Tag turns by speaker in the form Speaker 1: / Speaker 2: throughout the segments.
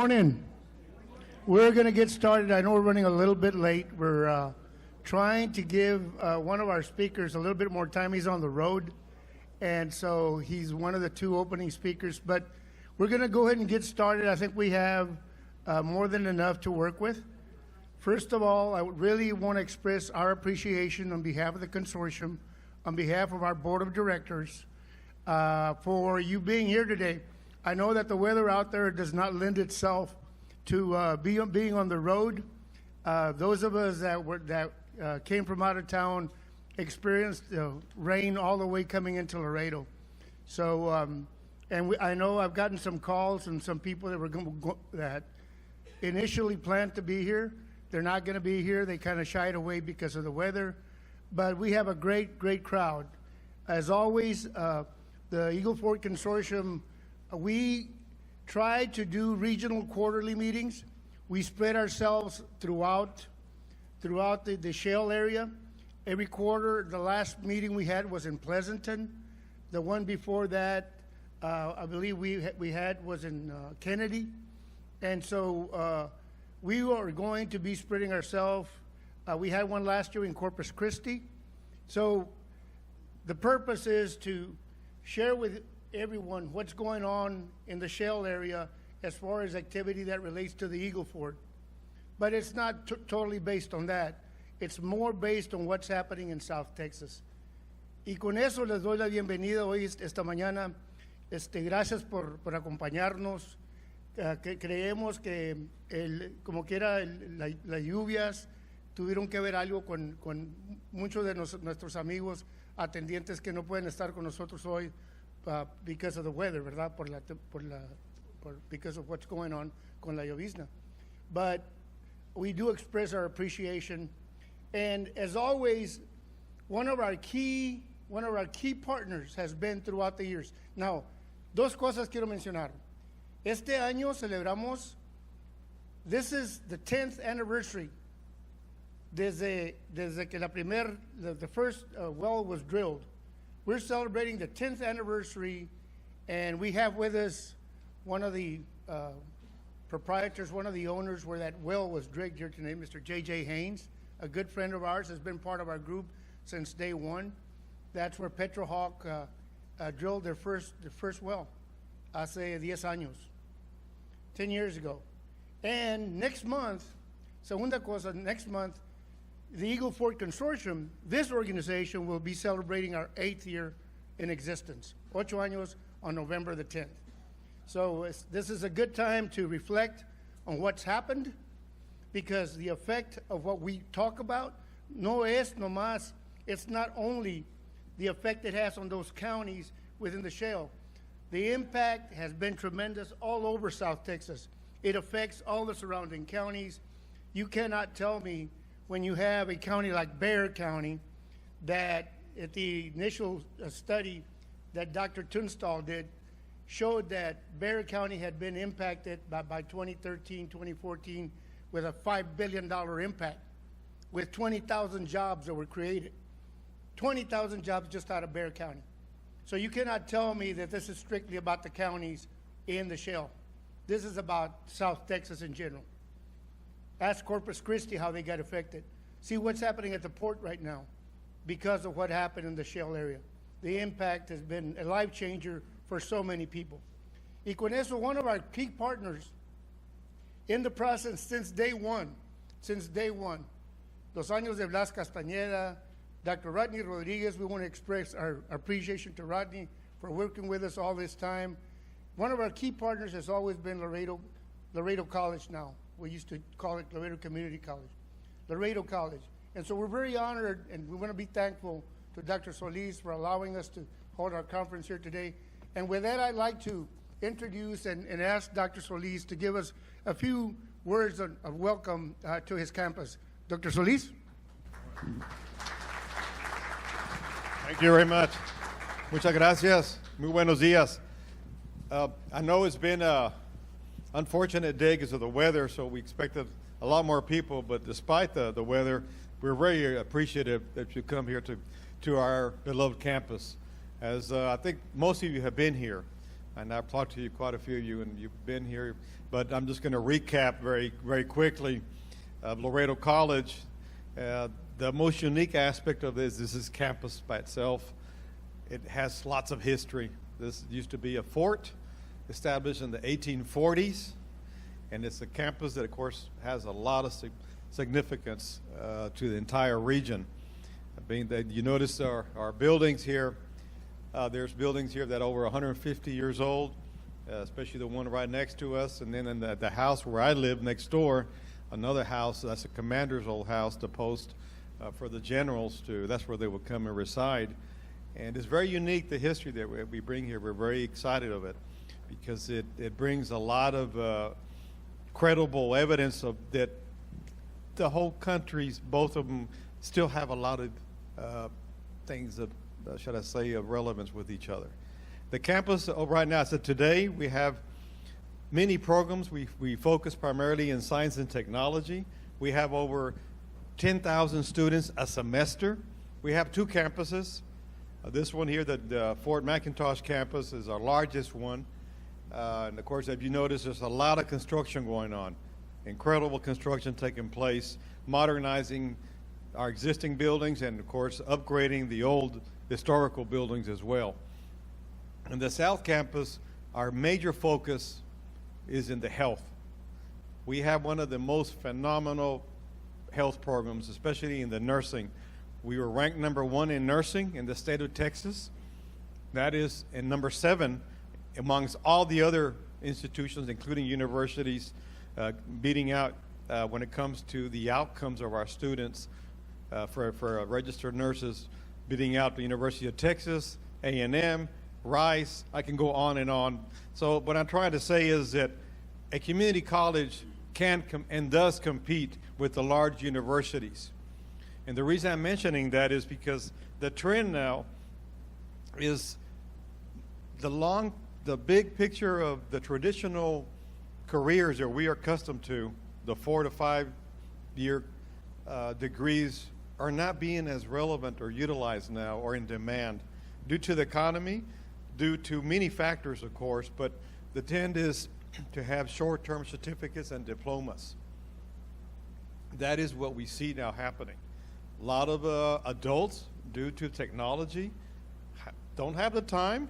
Speaker 1: morning. We're going to get started. I know we're running a little bit late. We're trying to give one of our speakers a little bit more time. He's on the road, and so he's one of the two opening speakers. But we're going to go ahead and get started. I think we have more than enough to work with. First of all, I really want to express our appreciation on behalf of the consortium, on behalf of our board of directors, for you being here today. I know that the weather out there does not lend itself to being on the road. Those of us that came from out of town experienced rain all the way coming into Laredo. So, I know I've gotten some calls from some people that initially planned to be here. They're not going to be here. They kind of shied away because of the weather. But we have a great crowd. As always, the Eagle Ford Consortium, we try to do regional quarterly meetings. We spread ourselves throughout the shale area. Every quarter, the last meeting we had was in Pleasanton. The one before that, I believe we had was in Kennedy. And so we are going to be spreading ourselves. We had one last year in Corpus Christi. So the purpose is to share with everyone what's going on in the shale area as far as activity that relates to the Eagle Ford. But it's not totally based on that. It's more based on what's happening in South Texas. Y con eso les doy la bienvenida hoy, esta mañana. Gracias por acompañarnos. Creemos que, como quiera, las lluvias tuvieron que ver algo con muchos de nuestros amigos atendientes que no pueden estar con nosotros hoy because of the weather, ¿verdad? Because of what's going on con la llovizna. But we do express our appreciation. And as always, one of our key partners has been throughout the years. Now, dos cosas quiero mencionar. Este año celebramos, this is the 10th anniversary desde que the first well was drilled. We're celebrating the 10th anniversary, and we have with us one of the proprietors, one of the owners where that well was drilled here today, Mr. J.J. Haynes, a good friend of ours, has been part of our group since day one. That's where PetroHawk drilled their first well, hace 10 años, 10 years ago. And next month, segunda cosa, next month, the Eagle Ford Consortium, this organization will be celebrating our 8th year in existence, 8 años on November the 10th. So this is a good time to reflect on what's happened, because the effect of what we talk about it's not only the effect it has on those counties within the shale. The impact has been tremendous all over South Texas. It affects all the surrounding counties. You cannot tell me when you have a county like Bexar County that at the initial study that Dr. Tunstall did showed that Bexar County had been impacted by 2013, 2014 with a $5 billion impact, with 20,000 jobs that were created. 20,000 jobs just out of Bexar County. So you cannot tell me that this is strictly about the counties in the shale. This is about South Texas in general. Ask Corpus Christi how they got affected. See what's happening at the port right now because of what happened in the shale area. The impact has been a life changer for so many people. Y con eso, one of our key partners in the process since day one, Los Años de Blas Castañeda, Dr. Rodney Rodriguez, we want to express our appreciation to Rodney for working with us all this time. One of our key partners has always been Laredo College now. We used to call it Laredo Community College, Laredo College. And so we're very honored, and we want to be thankful to Dr. Solis for allowing us to hold our conference here today. And with that, I'd like to introduce and ask Dr. Solis to give us a few words of welcome to his campus. Dr. Solis?
Speaker 2: Thank you very much. Muchas gracias. Muy buenos días. I know it's been an unfortunate day because of the weather, so we expected a lot more people, but despite the weather, we're very appreciative that you come here to our beloved campus. As I think most of you have been here, and I've talked to you, quite a few of you, and you've been here, but I'm just going to recap very, very quickly. Laredo College, the most unique aspect of this is campus by itself. It has lots of history. This used to be a fort established in the 1840s, and it's a campus that, of course, has a lot of significance to the entire region. Being that you notice our buildings here, there's buildings here that are over 150 years old, especially the one right next to us, and then in the house where I live next door, another house, that's a commander's old house, the post for the generals that's where they would come and reside. And it's very unique, the history that we bring here. We're very excited of it because it brings a lot of credible evidence of that the whole countries, both of them, still have a lot of things of, should I say, of relevance with each other. The campus right now, so today we have many programs. We focus primarily in science and technology. We have over 10,000 students a semester. We have two campuses. This one here, the Fort McIntosh campus, is our largest one. And of course, if you notice, there's a lot of construction going on. Incredible construction taking place, modernizing our existing buildings and, of course, upgrading the old historical buildings as well. In the South Campus, our major focus is in the health. We have one of the most phenomenal health programs, especially in the nursing. We were ranked #1 in nursing in the state of Texas. That is, and #7 amongst all the other institutions, including universities, beating out when it comes to the outcomes of our students for registered nurses, beating out the University of Texas, A&M, Rice. I can go on and on. So what I'm trying to say is that a community college can and does compete with the large universities. And the reason I'm mentioning that is because the trend now is the big picture of the traditional careers that we are accustomed to, the 4 to 5 year degrees, are not being as relevant or utilized now or in demand due to the economy, due to many factors, of course, but the trend is to have short-term certificates and diplomas. That is what we see now happening. A lot of adults, due to technology, don't have the time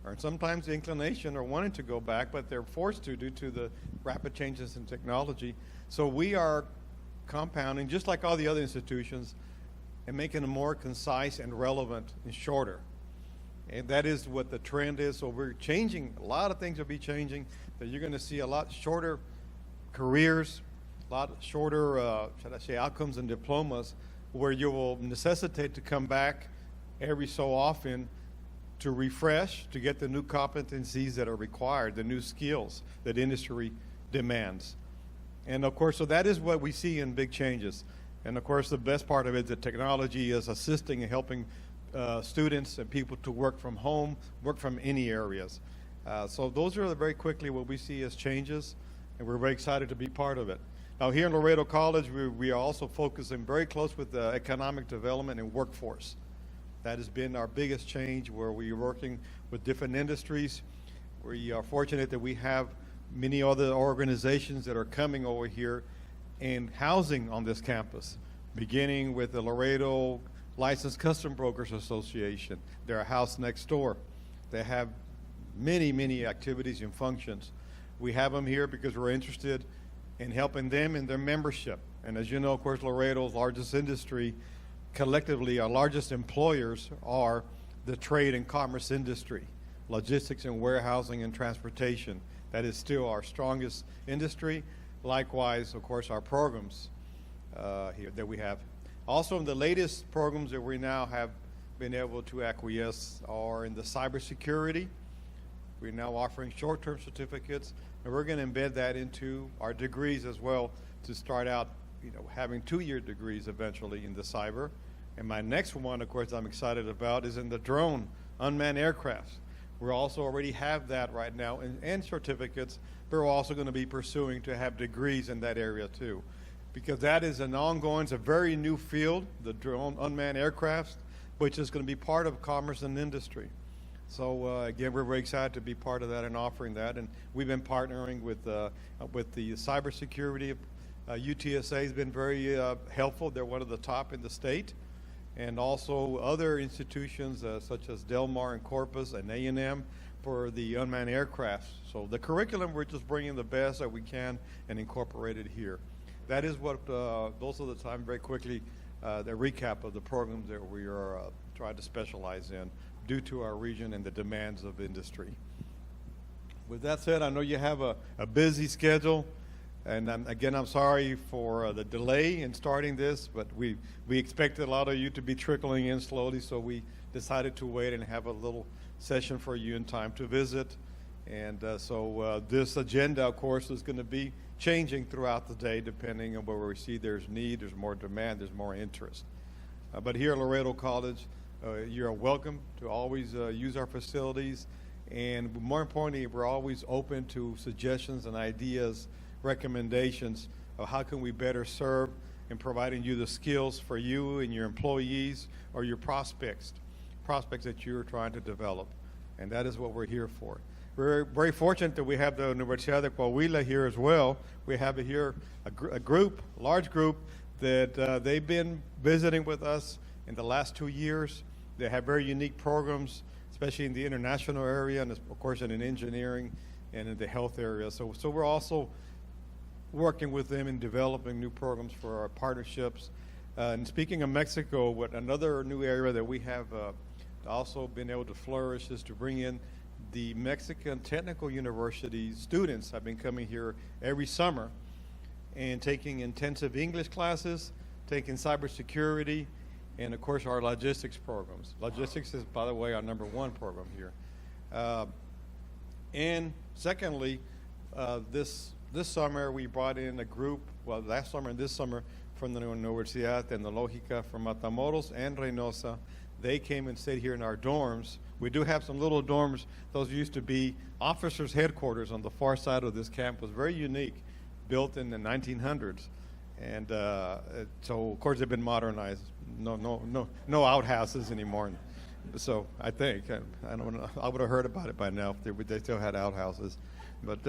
Speaker 2: or sometimes the inclination or wanting to go back, but they're forced to due to the rapid changes in technology. So we are compounding, just like all the other institutions, and making them more concise and relevant and shorter. And that is what the trend is. So we're changing. A lot of things will be changing. That you're going to see a lot shorter careers, a lot shorter, should I say, outcomes and diplomas, where you will necessitate to come back every so often to refresh, to get the new competencies that are required, the new skills that industry demands. And of course, so that is what we see in big changes. And of course, the best part of it is that technology is assisting and helping students and people to work from home, work from any areas. So those are very quickly what we see as changes, and we're very excited to be part of it. Now here in Laredo College, we are also focusing very close with economic development and workforce. That has been our biggest change, where we are working with different industries. We are fortunate that we have many other organizations that are coming over here and housing on this campus, beginning with the Laredo Licensed Custom Brokers Association. They're a house next door. They have many, many activities and functions. We have them here because we're interested in helping them in their membership. And as you know, of course, Laredo's largest industry, collectively, our largest employers are the trade and commerce industry, logistics and warehousing and transportation. That is still our strongest industry. Likewise, of course, our programs here that we have. Also, in the latest programs that we now have been able to acquiesce are in the cybersecurity. We're now offering short-term certificates, and we're going to embed that into our degrees as well to start out, having 2-year degrees eventually in the cyber. And my next one, of course, I'm excited about is in the drone, unmanned aircraft. We also already have that right now and certificates, but we're also going to be pursuing to have degrees in that area too. Because that is an ongoing, it's a very new field, the drone unmanned aircraft, which is going to be part of commerce and industry. So again, we're very excited to be part of that and offering that. And we've been partnering with the cybersecurity. UTSA has been very helpful. They're one of the top in the state. And also other institutions such as Del Mar and Corpus and A&M for the unmanned aircraft. So the curriculum, we're just bringing the best that we can and incorporate it here. That is what, those are the time, very quickly, the recap of the programs that we are trying to specialize in due to our region and the demands of industry. With that said, I know you have a busy schedule, and again, I'm sorry for the delay in starting this, but we expected a lot of you to be trickling in slowly, so we decided to wait and have a little session for you in time to visit. And so this agenda, of course, is going to be changing throughout the day depending on where we see there's need, there's more demand, there's more interest. But here at Laredo College, you're welcome to always use our facilities, and more importantly, we're always open to suggestions and ideas, recommendations of how can we better serve in providing you the skills for you and your employees or your prospects that you're trying to develop. And that is what we're here for. We're very fortunate that we have the Universidad de Coahuila here as well. We have here a large group that they've been visiting with us in the last 2 years. They have very unique programs, especially in the international area and of course in engineering and in the health area. So we're also working with them in developing new programs for our partnerships. And speaking of Mexico, another new area that we have also been able to flourish is to bring in the Mexican Technical University students. Have been coming here every summer and taking intensive English classes, taking cybersecurity, and of course our logistics programs. Logistics is, by the way, our #1 program here. And secondly, this summer we brought in a group, well, last summer and this summer, from the Universidad Tecnológica from Matamoros and Reynosa. They came and stayed here in our dorms. We do have some little dorms. Those used to be officers' headquarters on the far side of this campus. Very unique, built in the 1900s. And so, of course, they've been modernized. No outhouses anymore. So I think, I don't know, I would have heard about it by now if they still had outhouses. But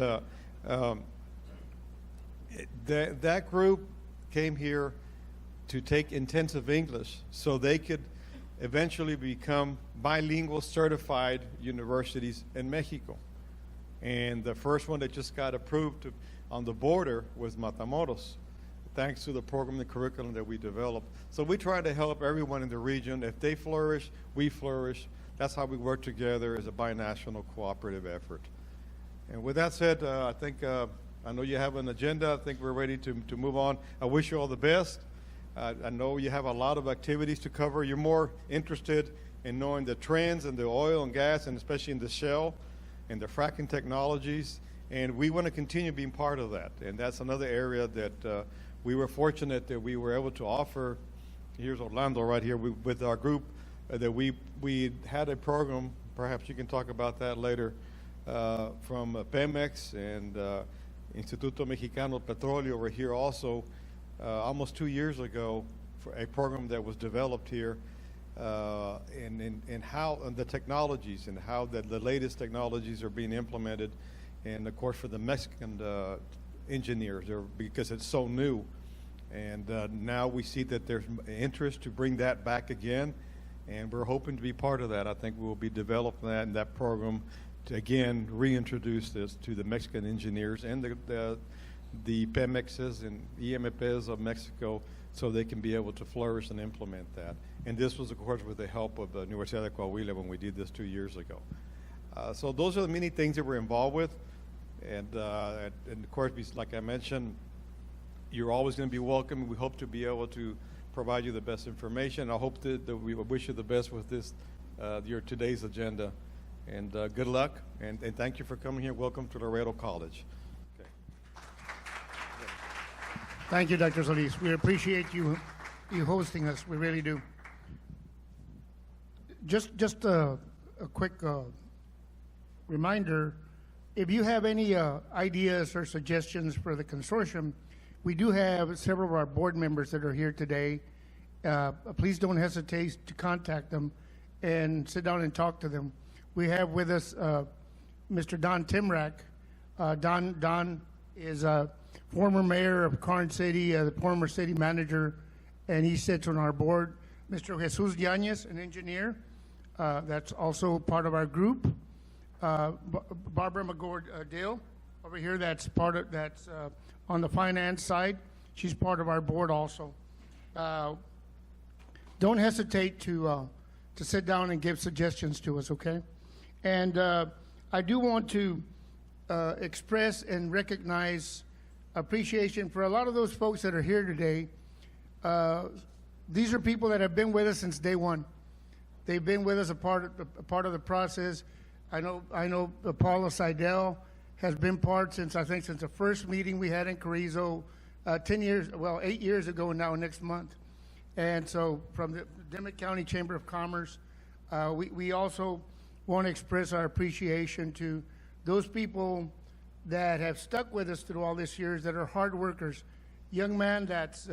Speaker 2: that group came here to take intensive English so they could eventually become bilingual certified universities in Mexico. And the first one that just got approved on the border was Matamoros, thanks to the program and the curriculum that we developed. So we try to help everyone in the region. If they flourish, we flourish. That's how we work together as a binational cooperative effort. And with that said, I think, I know you have an agenda. I think we're ready to move on. I wish you all the best. I know you have a lot of activities to cover. You're more interested in knowing the trends in the oil and gas, and especially in the shale and the fracking technologies. And we want to continue being part of that. And that's another area that we were fortunate that we were able to offer. Here's Orlando right here with our group that we had a program. Perhaps you can talk about that later, from Pemex and Instituto Mexicano de Petróleo were here also almost 2 years ago for a program that was developed here, and how the technologies and how the latest technologies are being implemented, and of course for the Mexican engineers, because it's so new. And now we see that there's interest to bring that back again, and we're hoping to be part of that. I think we will be developing that in that program to again reintroduce this to the Mexican engineers and the Pemexes and EMPs of Mexico, so they can be able to flourish and implement that. And this was, of course, with the help of the Universidad de Coahuila when we did this 2 years ago. So those are the many things that we're involved with. And of course, like I mentioned, you're always going to be welcome. We hope to be able to provide you the best information. I hope that we wish you the best with this, your today's agenda. And good luck, and thank you for coming here. Welcome to Laredo College. Okay.
Speaker 1: Thank you, Dr. Solis. We appreciate you hosting us. We really do. Just a quick reminder, if you have any ideas or suggestions for the consortium, we do have several of our board members that are here today. Please don't hesitate to contact them and sit down and talk to them. we have with us Mr. Don Timrak. Don is a former mayor of Karn City, the former city manager, and he sits on our board. Mr. Jesus Yanez, an engineer, that's also part of our group. Barbara McGord Dale over here, that's on the finance side. She's part of our board also. Don't hesitate to sit down and give suggestions to us, okay? And I do want to express and recognize appreciation for a lot of those folks that are here today. These are people that have been with us since day one. They've been with us a part of the process. I know Paula Seidel has been part since the first meeting we had in Carrizo 8 years ago now next month. And so from the Dimmitt County Chamber of Commerce, we also want to express our appreciation to those people that have stuck with us through all these years, that are hard workers. Young man that's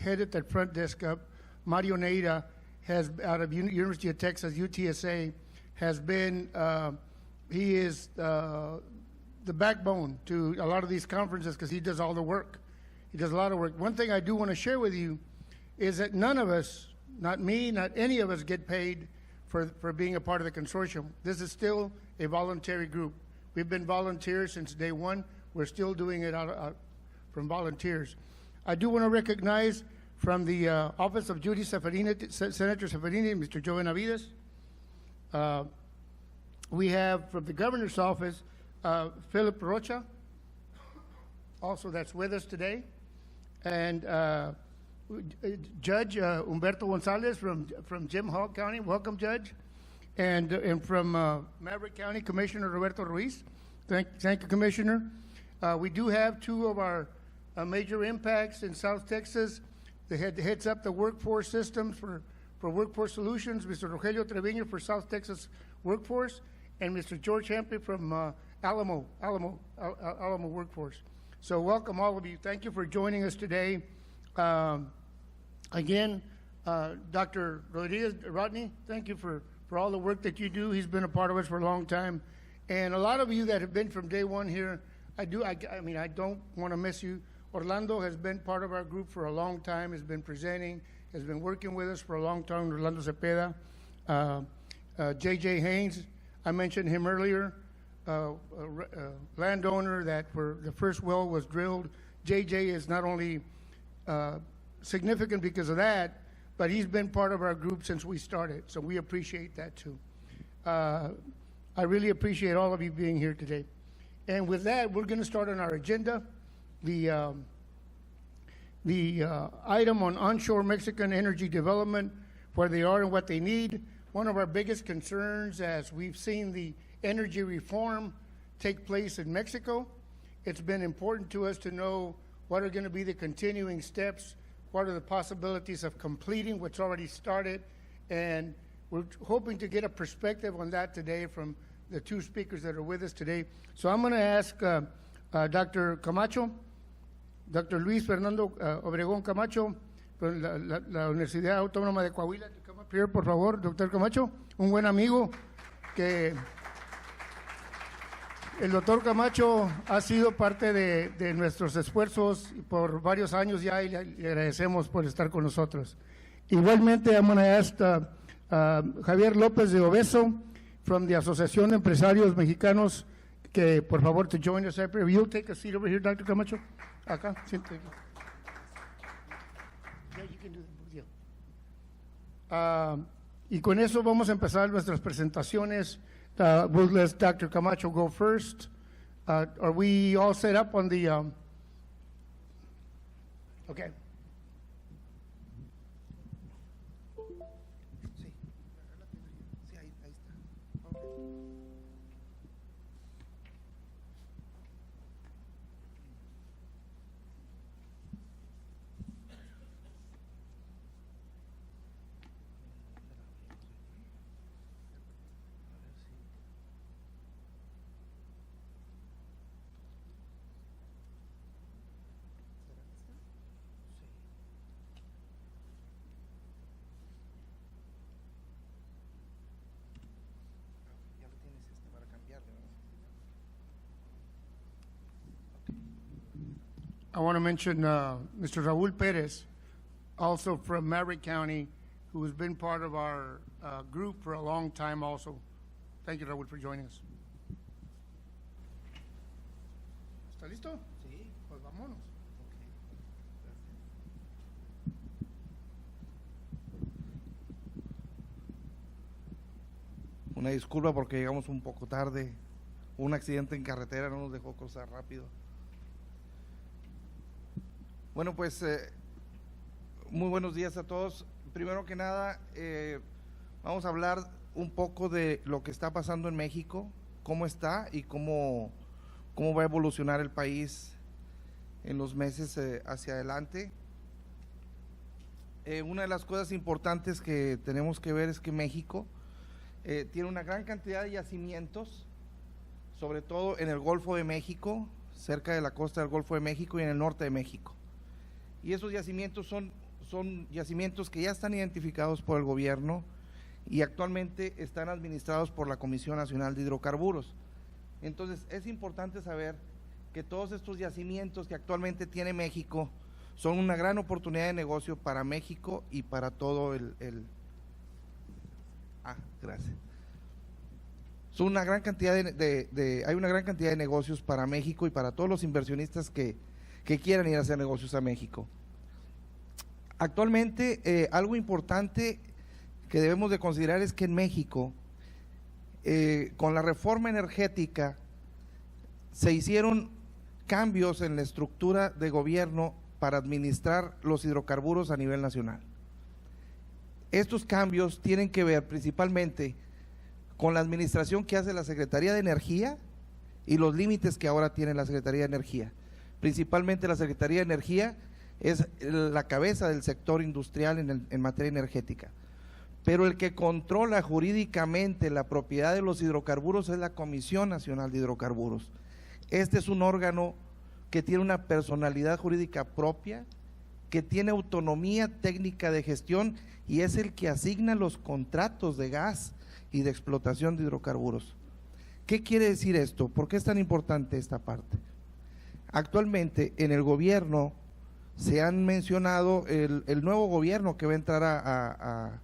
Speaker 1: headed that front desk up, Mario Neira, has out of University of Texas, UTSA, has been, he is the backbone to a lot of these conferences because he does all the work. He does a lot of work. One thing I do want to share with you is that none of us, not me, not any of us, get paid for being a part of the consortium. This is still a voluntary group. We've been volunteers since day one. We're still doing it from volunteers. I do want to recognize from the Office of Judy Seferini, Senator Seferini, Mr. Joe Benavides. We have from the governor's office, Philip Rocha, also that's with us today. And Judge Humberto Gonzalez from Jim Hall County. Welcome, Judge. And from Maverick County, Commissioner Roberto Ruiz. Thank you, Commissioner. We do have two of our major impacts in South Texas. The heads up the workforce systems for Workforce Solutions, Mr. Rogelio Treviño for South Texas Workforce, and Mr. George Hempe from Alamo Workforce. So welcome all of you. Thank you for joining us today. Again, Dr. Rodney, thank you for all the work that you do. He's been a part of us for a long time. And a lot of you that have been from day one here, I don't want to miss you. Orlando has been part of our group for a long time, has been presenting, has been working with us for a long time, Orlando Cepeda. J.J. Haynes, I mentioned him earlier, landowner that where the first well was drilled. J.J. is not only significant because of that, but he's been part of our group since we started, so we appreciate that too. I really appreciate all of you being here today. And with that, we're going to start on our agenda. The item on onshore Mexican energy development, where they are and what they need. One of our biggest concerns, as we've seen the energy reform take place in Mexico, it's been important to us to know what are going to be the continuing steps, what are the possibilities of completing what's already started, and we're hoping to get a perspective on that today from the two speakers that are with us today. So I'm going to ask Dr. Camacho, Dr. Luis Fernando Obregón Camacho, from la Universidad Autónoma de Coahuila, to come up here, por favor, Dr. Camacho, un buen amigo que el doctor Camacho ha sido parte de nuestros esfuerzos por varios años ya y le agradecemos por estar con nosotros. Igualmente, I'm going to ask Javier López de Obeso from the Asociación de Empresarios Mexicanos que, por favor, to join us up here. You'll take a seat over here, Dr. Camacho. Acá, siéntate. Yeah, you can do that. Y con eso vamos a empezar nuestras presentaciones. We'll let Dr. Camacho go first. Are we all set up on the... Okay. I want to mention Mr. Raul Perez, also from Maverick County, who has been part of our group for a long time also. Thank you, Raul, for joining us. ¿Está listo? Sí. Pues vámonos.
Speaker 3: Una disculpa porque llegamos un poco tarde. Un accidente en carretera no nos dejó cruzar rápido. Bueno, pues muy buenos días a todos. Primero que nada, vamos a hablar un poco de lo que está pasando en México, cómo está y cómo va a evolucionar el país en los meses hacia adelante. Una de las cosas importantes que tenemos que ver es que México tiene una gran cantidad de yacimientos, sobre todo en el Golfo de México, cerca de la costa del Golfo de México y en el norte de México. Y esos yacimientos son yacimientos que ya están identificados por el gobierno y actualmente están administrados por la Comisión Nacional de Hidrocarburos. Entonces es importante saber que todos estos yacimientos que actualmente tiene México son una gran oportunidad de negocio para México y para todo gracias. Son una gran cantidad hay una gran cantidad de negocios para México y para todos los inversionistas que quieran ir a hacer negocios a México. Actualmente, algo importante que debemos de considerar es que en México, con la reforma energética, se hicieron cambios en la estructura de gobierno para administrar los hidrocarburos a nivel nacional. Estos cambios tienen que ver principalmente con la administración que hace la Secretaría de Energía y los límites que ahora tiene la Secretaría de Energía. Principalmente la Secretaría de Energía es la cabeza del sector industrial en materia energética, pero el que controla jurídicamente la propiedad de los hidrocarburos es la Comisión Nacional de Hidrocarburos. Este es un órgano que tiene una personalidad jurídica propia, que tiene autonomía técnica de gestión y es el que asigna los contratos de gas y de explotación de hidrocarburos. ¿Qué quiere decir esto? ¿Por qué es tan importante esta parte? Actualmente en el gobierno se han mencionado el nuevo gobierno que va a entrar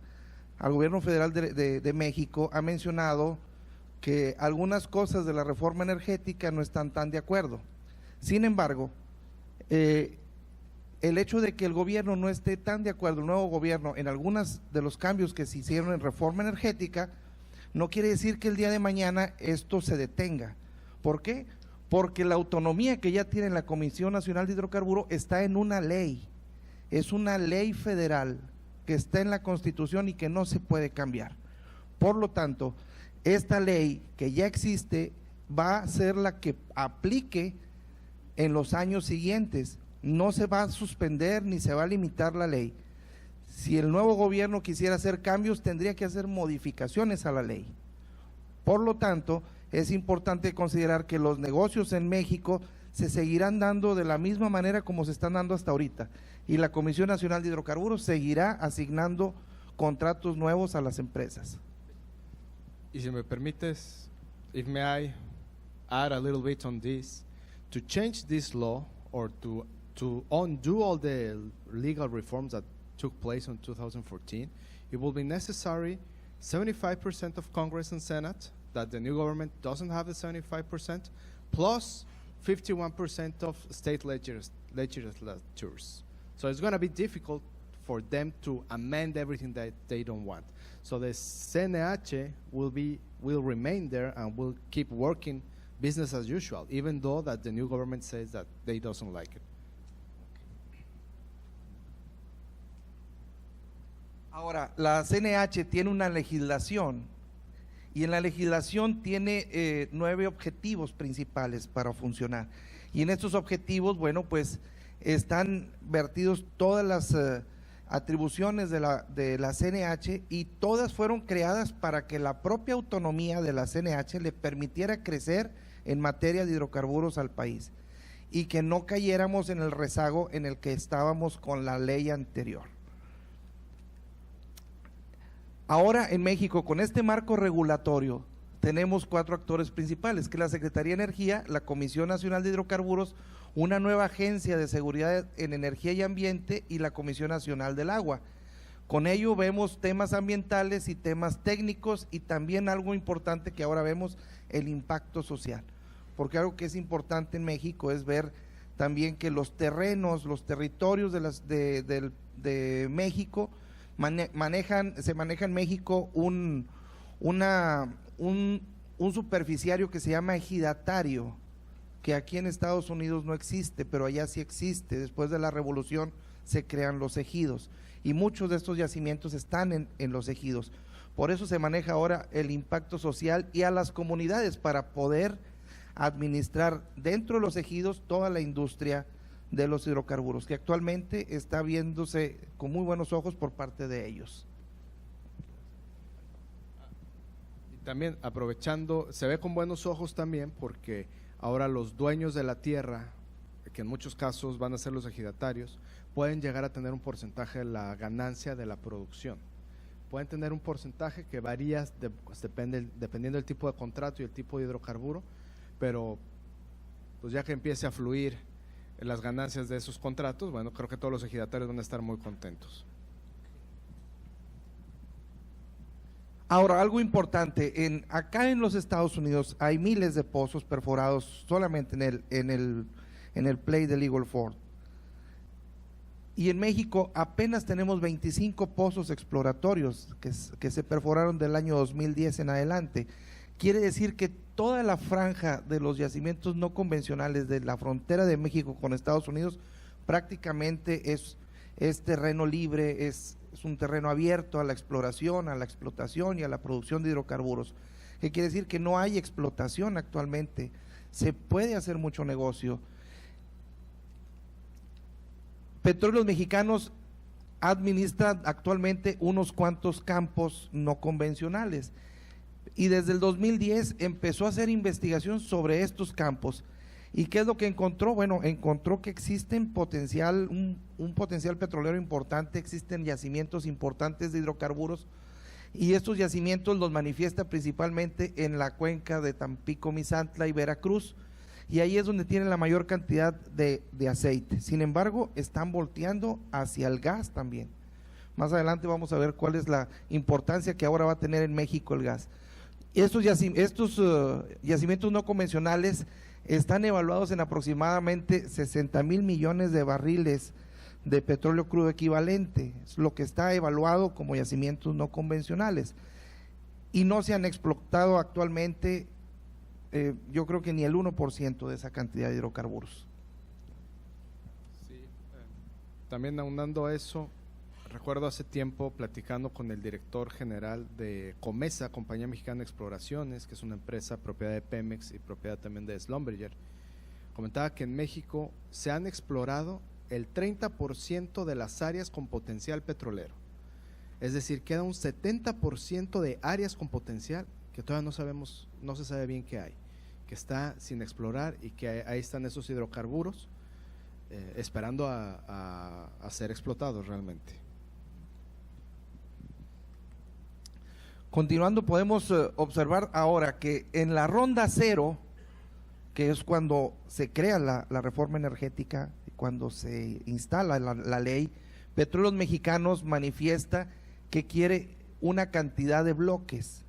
Speaker 3: al gobierno federal de México, ha mencionado que algunas cosas de la reforma energética no están tan de acuerdo. Sin embargo, el hecho de que el gobierno no esté tan de acuerdo, el nuevo gobierno, en algunos de los cambios que se hicieron en reforma energética, no quiere decir que el día de mañana esto se detenga. ¿Por qué? Porque la autonomía que ya tiene la Comisión Nacional de Hidrocarburos está en una ley, es una ley federal que está en la Constitución y que no se puede cambiar. Por lo tanto, esta ley que ya existe va a ser la que aplique en los años siguientes, no se va a suspender ni se va a limitar la ley. Si el nuevo gobierno quisiera hacer cambios, tendría que hacer modificaciones a la ley. Por lo tanto, es importante considerar que los negocios en México se seguirán dando de la misma manera como se están dando hasta ahorita y la Comisión Nacional de Hidrocarburos seguirá asignando contratos nuevos a las empresas.
Speaker 4: Y si me permites, if may I add a little bit on this, to change this law or to undo all the legal reforms that took place in 2014, it will be necessary 75% of Congress and Senate, that the new government doesn't have the 75%, plus 51% of state legislatures. So it's going to be difficult for them to amend everything that they don't want. So the CNH will remain there and will keep working business as usual, even though that the new government says that they doesn't like it.
Speaker 3: Ahora, la CNH tiene una legislación y en la legislación tiene 9 objetivos principales para funcionar. Y en estos objetivos, bueno, pues están vertidos todas las atribuciones de la CNH y todas fueron creadas para que la propia autonomía de la CNH le permitiera crecer en materia de hidrocarburos al país y que no cayéramos en el rezago en el que estábamos con la ley anterior. Ahora en México, con este marco regulatorio, tenemos 4 actores principales, que es la Secretaría de Energía, la Comisión Nacional de Hidrocarburos, una nueva agencia de seguridad en energía y ambiente y la Comisión Nacional del Agua. Con ello vemos temas ambientales y temas técnicos y también algo importante que ahora vemos, el impacto social. Porque algo que es importante en México es ver también que los terrenos, los territorios de México se maneja en México un superficiario que se llama ejidatario, que aquí en Estados Unidos no existe, pero allá sí existe. Después de la revolución se crean los ejidos y muchos de estos yacimientos están en los ejidos. Por eso se maneja ahora el impacto social y a las comunidades para poder administrar dentro de los ejidos toda la industria de los hidrocarburos, que actualmente está viéndose con muy buenos ojos por parte de ellos.
Speaker 4: Y también aprovechando, se ve con buenos ojos también porque ahora los dueños de la tierra, que en muchos casos van a ser los ejidatarios, pueden llegar a tener un porcentaje de la ganancia de la producción. Pueden tener un porcentaje que varía dependiendo del tipo de contrato y el tipo de hidrocarburo, pero pues ya que empiece a fluir las ganancias de esos contratos, bueno, creo que todos los ejidatarios van a estar muy contentos.
Speaker 3: Ahora, algo importante, acá en los Estados Unidos hay miles de pozos perforados solamente en el play del Eagle Ford. Y en México apenas tenemos 25 pozos exploratorios que se perforaron del año 2010 en adelante. Quiere decir que toda la franja de los yacimientos no convencionales de la frontera de México con Estados Unidos prácticamente es terreno libre, es un terreno abierto a la exploración, a la explotación y a la producción de hidrocarburos. Que quiere decir que no hay explotación actualmente, se puede hacer mucho negocio. Petróleos Mexicanos administra actualmente unos cuantos campos no convencionales y desde el 2010 empezó a hacer investigación sobre estos campos. ¿Y qué es lo que encontró? Bueno, encontró que existen un potencial petrolero importante, existen yacimientos importantes de hidrocarburos y estos yacimientos los manifiesta principalmente en la cuenca de Tampico, Misantla y Veracruz, y ahí es donde tienen la mayor cantidad de aceite. Sin embargo, están volteando hacia el gas también. Más adelante vamos a ver cuál es la importancia que ahora va a tener en México el gas. Estos yacimientos no convencionales están evaluados en aproximadamente 60,000 millones de barriles de petróleo crudo equivalente, es lo que está evaluado como yacimientos no convencionales, y no se han explotado actualmente. Yo creo que ni el 1% de esa cantidad de hidrocarburos.
Speaker 4: Sí, también aunando a eso, recuerdo hace tiempo platicando con el director general de Comesa, Compañía Mexicana de Exploraciones, que es una empresa propiedad de Pemex y propiedad también de Schlumberger, comentaba que en México se han explorado el 30% de las áreas con potencial petrolero, es decir, queda un 70% de áreas con potencial que todavía no se sabe bien qué hay, que está sin explorar y que ahí están esos hidrocarburos esperando a ser explotados realmente.
Speaker 3: Continuando, podemos observar ahora que en la ronda 0, que es cuando se crea la reforma energética, cuando se instala la ley, Petróleos Mexicanos manifiesta que quiere una cantidad de bloques.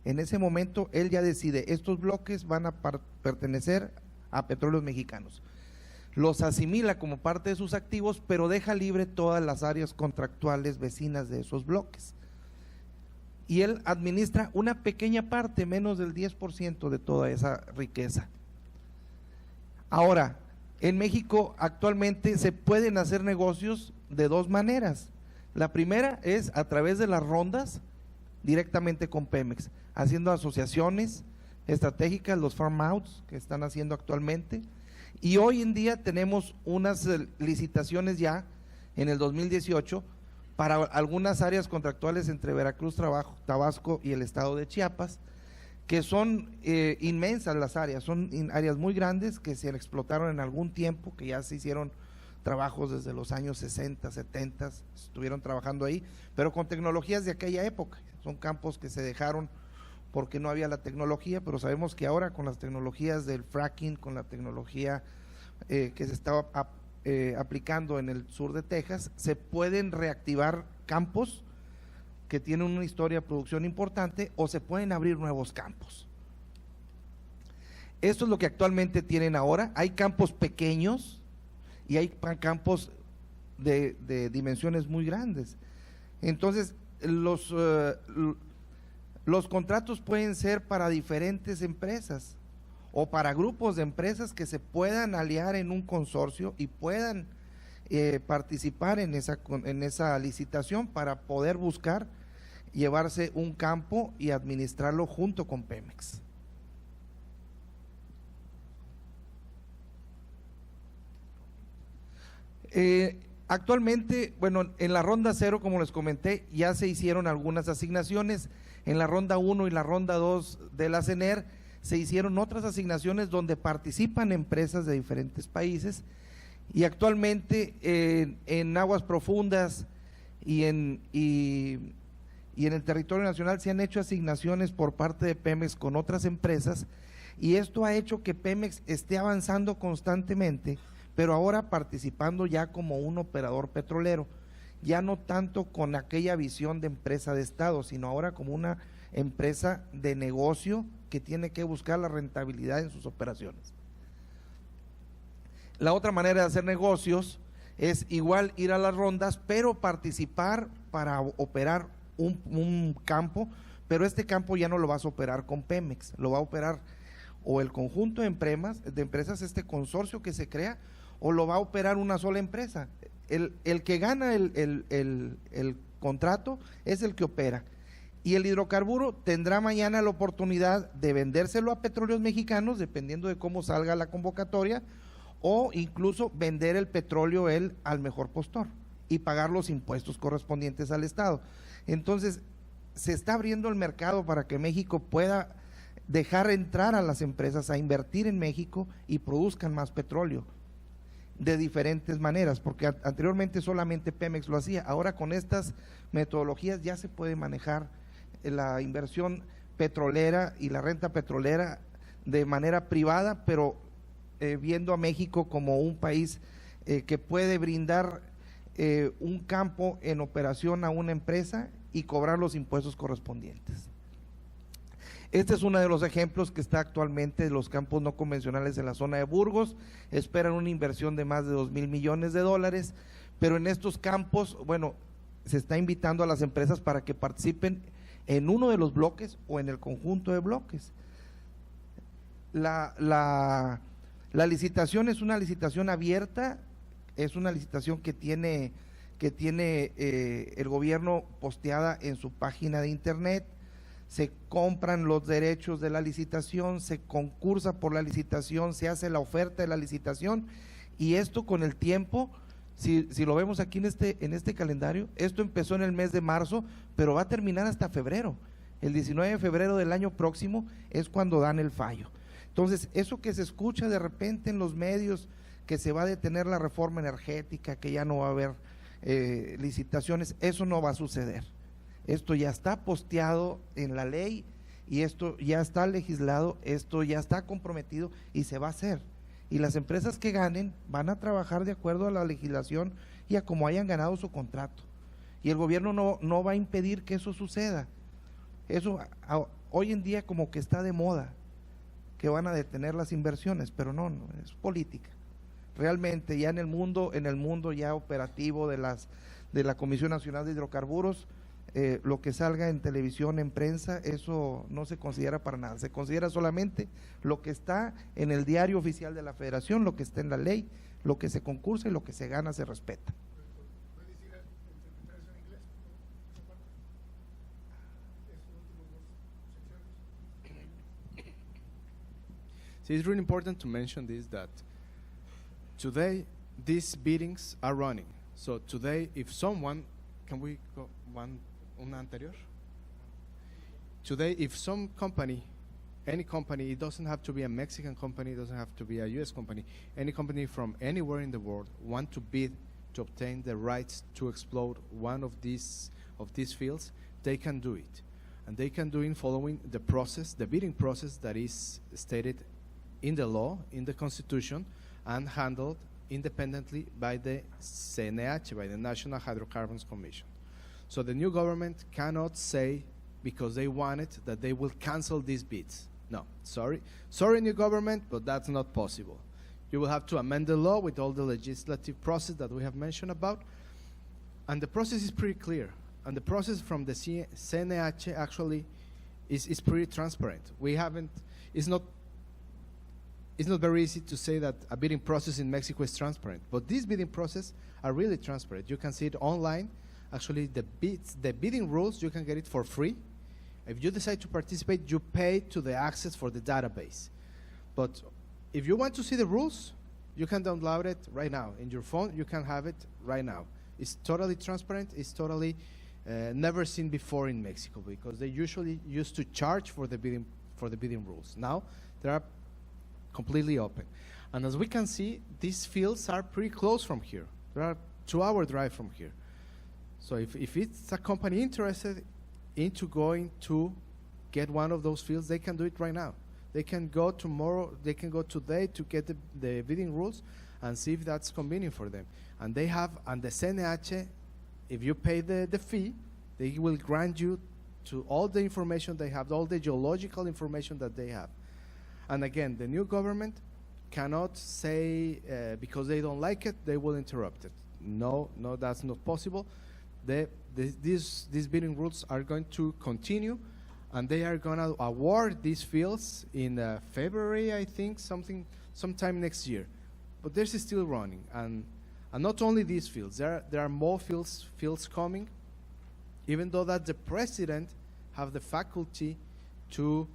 Speaker 3: En ese momento él ya decide, estos bloques van a pertenecer a Petróleos Mexicanos. Los asimila como parte de sus activos, pero deja libre todas las áreas contractuales vecinas de esos bloques. Y él administra una pequeña parte, menos del 10% de toda esa riqueza. Ahora, en México actualmente se pueden hacer negocios de dos maneras. La primera es a través de las rondas, directamente con Pemex, haciendo asociaciones estratégicas, los farm outs que están haciendo actualmente, y hoy en día tenemos unas licitaciones ya en el 2018 para algunas áreas contractuales entre Veracruz, Tabasco y el estado de Chiapas, que son inmensas las áreas, son áreas muy grandes que se explotaron en algún tiempo, que ya se hicieron trabajos desde los años 60, 70, estuvieron trabajando ahí, pero con tecnologías de aquella época. Son campos que se dejaron porque no había la tecnología, pero sabemos que ahora con las tecnologías del fracking, con la tecnología que se estaba aplicando en el sur de Texas, se pueden reactivar campos que tienen una historia de producción importante o se pueden abrir nuevos campos. Esto es lo que actualmente tienen ahora. Hay campos pequeños y hay campos de dimensiones muy grandes. Entonces, los contratos pueden ser para diferentes empresas o para grupos de empresas que se puedan aliar en un consorcio y puedan participar en esa licitación para poder buscar llevarse un campo y administrarlo junto con Pemex. Actualmente, bueno, en la ronda 0, como les comenté, ya se hicieron algunas asignaciones. En la ronda 1 y la ronda 2 de la CENER se hicieron otras asignaciones donde participan empresas de diferentes países, y actualmente en aguas profundas y en el territorio nacional se han hecho asignaciones por parte de Pemex con otras empresas, y esto ha hecho que Pemex esté avanzando constantemente, pero ahora participando ya como un operador petrolero, ya no tanto con aquella visión de empresa de Estado, sino ahora como una empresa de negocio que tiene que buscar la rentabilidad en sus operaciones. La otra manera de hacer negocios es igual ir a las rondas, pero participar para operar un campo, pero este campo ya no lo vas a operar con Pemex, lo va a operar o el conjunto de empresas, este consorcio que se crea, o lo va a operar una sola empresa. El que gana el contrato es el que opera, y el hidrocarburo tendrá mañana la oportunidad de vendérselo a Petróleos Mexicanos, dependiendo de cómo salga la convocatoria, o incluso vender el petróleo él al mejor postor y pagar los impuestos correspondientes al Estado. Entonces, se está abriendo el mercado para que México pueda dejar entrar a las empresas a invertir en México y produzcan más petróleo de diferentes maneras, porque anteriormente solamente Pemex lo hacía. Ahora con estas metodologías ya se puede manejar la inversión petrolera y la renta petrolera de manera privada, pero viendo a México como un país que puede brindar un campo en operación a una empresa y cobrar los impuestos correspondientes. Este es uno de los ejemplos que está actualmente los campos no convencionales en la zona de Burgos. Esperan una inversión de más de 2,000 millones de dólares, pero en estos campos, bueno, se está invitando a las empresas para que participen en uno de los bloques o en el conjunto de bloques. La licitación es una licitación abierta, es una licitación que tiene el gobierno posteada en su página de internet. Se compran los derechos de la licitación, se concursa por la licitación, se hace la oferta de la licitación, y esto con el tiempo, si lo vemos aquí en este calendario, esto empezó en el mes de marzo, pero va a terminar hasta febrero. El 19 de febrero del año próximo es cuando dan el fallo. Entonces, eso que se escucha de repente en los medios, que se va a detener la reforma energética, que ya no va a haber licitaciones, eso no va a suceder. Esto ya está posteado en la ley y esto ya está legislado, esto ya está comprometido y se va a hacer. Y las empresas que ganen van a trabajar de acuerdo a la legislación y a como hayan ganado su contrato. Y el gobierno no va a impedir que eso suceda. Eso hoy en día como que está de moda, que van a detener las inversiones, pero no, es política. Realmente ya en el mundo ya operativo de la Comisión Nacional de Hidrocarburos, lo que salga en televisión, en prensa, eso no se considera para nada, se considera solamente lo que está en el diario oficial de la Federación, lo que está en la ley, lo que se concursa y lo que se gana se respeta.
Speaker 4: So it's really important to mention this, that today these biddings are running. So today, if someone, can we go una anterior? Today, if some company, any company, it doesn't have to be a Mexican company, it doesn't have to be a US company, any company from anywhere in the world want to bid to obtain the rights to explode one of these fields, they can do it. and they can do it following the process, the bidding process that is stated in the law, in the Constitution, and handled independently by the CNH, by the National Hydrocarbons Commission. So the new government cannot say, because they want it, that they will cancel these bids. No, sorry, new government, but that's not possible. You will have to amend the law with all the legislative process that we have mentioned about, and the process is pretty clear. And the process from the CNH actually is pretty transparent. It's not very easy to say that a bidding process in Mexico is transparent, but these bidding processes are really transparent. You can see it online. Actually, the bidding rules, you can get it for free. If you decide to participate, you pay to the access for the database. But if you want to see the rules, you can download it right now. In your phone, you can have it right now. It's totally transparent. It's totally never seen before in Mexico, because they usually used to charge for the bidding rules. Now, they are completely open. And as we can see, these fields are pretty close from here. They are 2-hour drive from here. So if it's a company interested into going to get one of those fields, they can do it right now. They can go tomorrow, they can go today to get the bidding rules and see if that's convenient for them. And they have, and the CNH, if you pay the fee, they will grant you to all the information they have, all the geological information that they have. And again, the new government cannot say, because they don't like it, they will interrupt it. No, that's not possible. These bidding rules are going to continue, and they are going to award these fields in February, I think, sometime next year. But this is still running, and not only these fields. There are more fields coming, even though that the president have the faculty to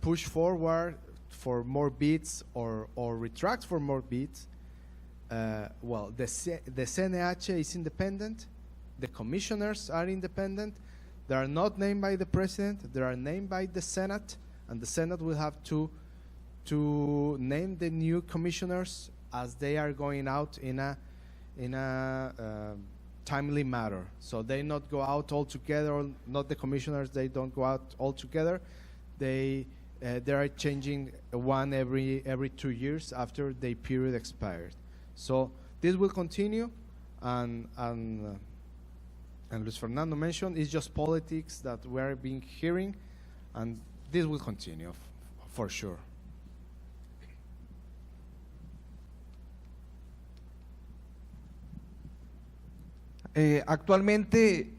Speaker 4: push forward for more bids or retract for more bids. Well, the CNH is independent. The commissioners are independent. They are not named by the president. They are named by the Senate, and the Senate will have to name the new commissioners as they are going out in a timely manner. So they not go out all together, or not the commissioners. They don't go out all together. They are changing one every 2 years after the period expired. So this will continue, and Luis Fernando mentioned, it's just politics that we are being hearing, and this will continue for sure.
Speaker 3: Actualmente,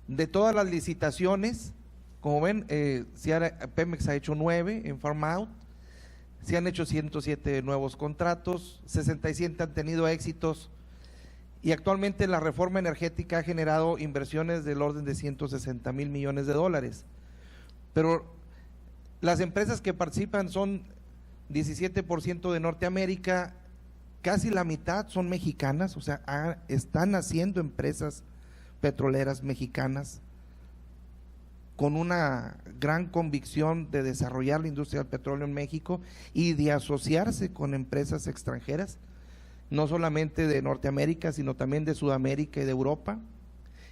Speaker 3: de todas las licitaciones, como ven, Pemex ha hecho 9 en Farm Out, se han hecho 107 nuevos contratos, 67 han tenido éxitos, y actualmente la reforma energética ha generado inversiones del orden de 160 mil millones de dólares. Pero las empresas que participan son 17% de Norteamérica, casi la mitad son mexicanas, o sea, están haciendo empresas petroleras mexicanas con una gran convicción de desarrollar la industria del petróleo en México y de asociarse con empresas extranjeras, no solamente de Norteamérica, sino también de Sudamérica y de Europa.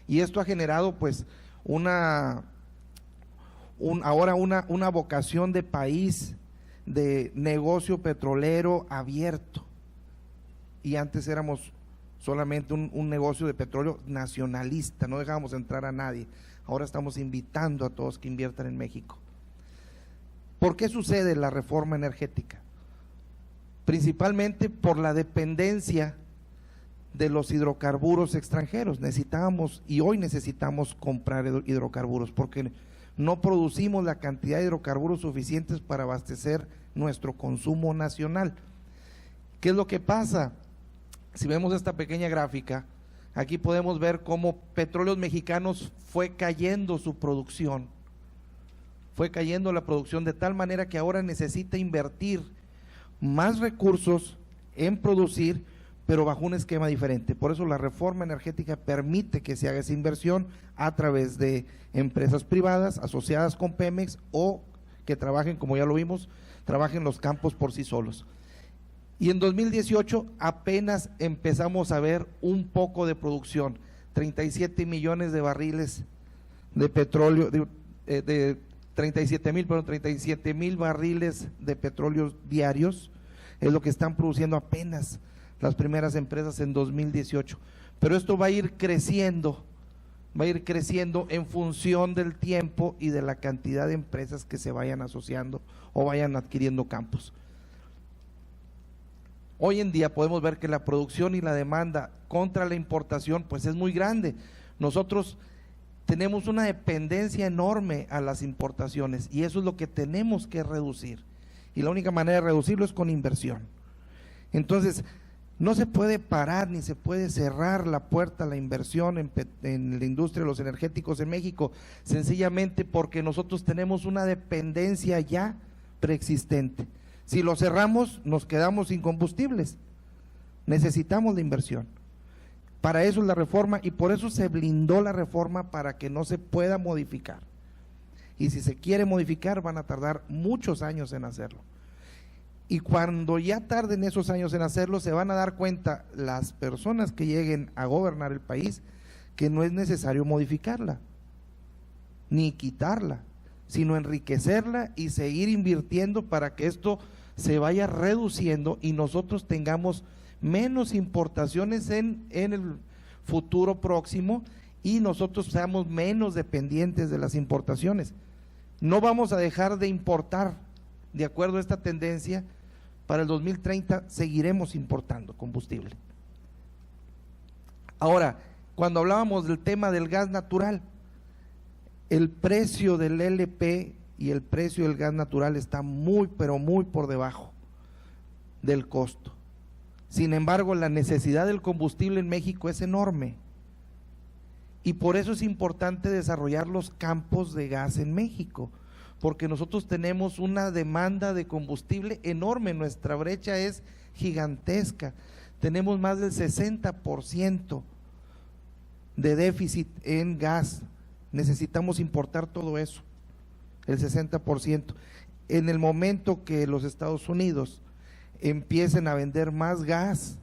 Speaker 3: Y esto ha generado pues ahora una vocación de país, de negocio petrolero abierto. Y antes éramos solamente un negocio de petróleo nacionalista, no dejábamos entrar a nadie. Ahora estamos invitando a todos que inviertan en México. ¿Por qué sucede la reforma energética? Principalmente por la dependencia de los hidrocarburos extranjeros. Necesitábamos, y hoy necesitamos comprar hidrocarburos, porque no producimos la cantidad de hidrocarburos suficientes para abastecer nuestro consumo nacional. ¿Qué es lo que pasa? Si vemos esta pequeña gráfica, aquí podemos ver cómo Petróleos Mexicanos fue cayendo su producción, fue cayendo la producción de tal manera que ahora necesita invertir más recursos en producir, pero bajo un esquema diferente. Por eso la reforma energética permite que se haga esa inversión a través de empresas privadas asociadas con Pemex o que trabajen, como ya lo vimos, trabajen los campos por sí solos. Y en 2018 apenas empezamos a ver un poco de producción, 37 millones de barriles de petróleo, de 37 mil barriles de petróleo diarios, es lo que están produciendo apenas las primeras empresas en 2018. Pero esto va a ir creciendo en función del tiempo y de la cantidad de empresas que se vayan asociando o vayan adquiriendo campos. Hoy en día podemos ver que la producción y la demanda contra la importación pues es muy grande. Nosotros tenemos una dependencia enorme a las importaciones y eso es lo que tenemos que reducir. Y la única manera de reducirlo es con inversión. Entonces, no se puede parar ni se puede cerrar la puerta a la inversión en la industria de los energéticos en México, sencillamente porque nosotros tenemos una dependencia ya preexistente. Si lo cerramos, nos quedamos sin combustibles. Necesitamos la inversión. Para eso es la reforma y por eso se blindó la reforma para que no se pueda modificar. Y si se quiere modificar, van a tardar muchos años en hacerlo. Y cuando ya tarden esos años en hacerlo, se van a dar cuenta las personas que lleguen a gobernar el país que no es necesario modificarla, ni quitarla, sino enriquecerla y seguir invirtiendo para que esto se vaya reduciendo y nosotros tengamos menos importaciones en el futuro próximo y nosotros seamos menos dependientes de las importaciones. No vamos a dejar de importar, de acuerdo a esta tendencia, para el 2030 seguiremos importando combustible. Ahora, cuando hablábamos del tema del gas natural, el precio del LP y el precio del gas natural está muy, pero muy por debajo del costo. Sin embargo, la necesidad del combustible en México es enorme y por eso es importante desarrollar los campos de gas en México, porque nosotros tenemos una demanda de combustible enorme, nuestra brecha es gigantesca, tenemos más del 60% de déficit en gas, necesitamos importar todo eso, el 60%. En el momento que los Estados Unidos empiecen a vender más gas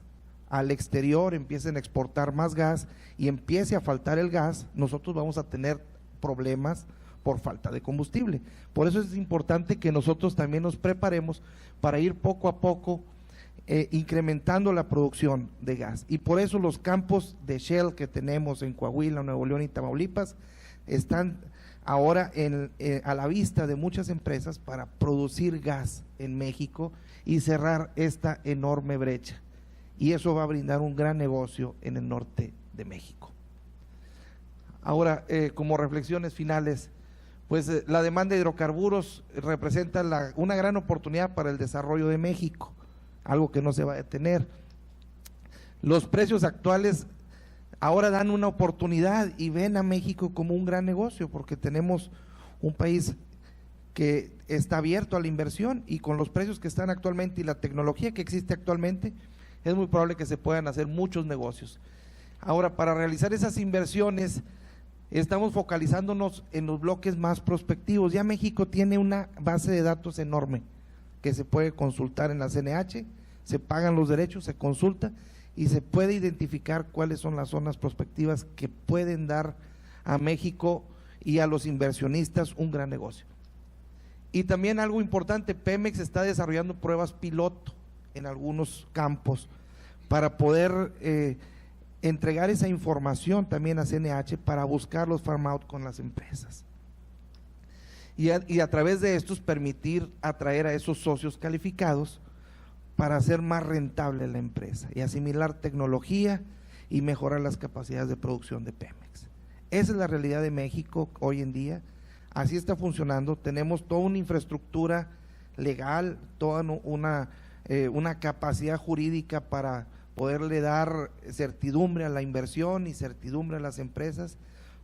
Speaker 3: al exterior, empiecen a exportar más gas y empiece a faltar el gas, nosotros vamos a tener problemas por falta de combustible. Por eso es importante que nosotros también nos preparemos para ir poco a poco incrementando la producción de gas. Y por eso los campos de Shell que tenemos en Coahuila, Nuevo León y Tamaulipas están ahora a la vista de muchas empresas para producir gas en México y cerrar esta enorme brecha. Y eso va a brindar un gran negocio en el norte de México. Ahora, como reflexiones finales, pues la demanda de hidrocarburos representa una gran oportunidad para el desarrollo de México, algo que no se va a detener. Los precios actuales ahora dan una oportunidad y ven a México como un gran negocio, porque tenemos un país que está abierto a la inversión y con los precios que están actualmente y la tecnología que existe actualmente, es muy probable que se puedan hacer muchos negocios. Ahora, para realizar esas inversiones, estamos focalizándonos en los bloques más prospectivos. Ya México tiene una base de datos enorme que se puede consultar en la CNH, se pagan los derechos, se consulta y se puede identificar cuáles son las zonas prospectivas que pueden dar a México y a los inversionistas un gran negocio. Y también algo importante, Pemex está desarrollando pruebas piloto en algunos campos para poder entregar esa información también a CNH para buscar los farm out con las empresas. Y a través de estos permitir atraer a esos socios calificados para hacer más rentable la empresa y asimilar tecnología y mejorar las capacidades de producción de Pemex. Esa es la realidad de México hoy en día, así está funcionando, tenemos toda una infraestructura legal, toda una capacidad jurídica para poderle dar certidumbre a la inversión y certidumbre a las empresas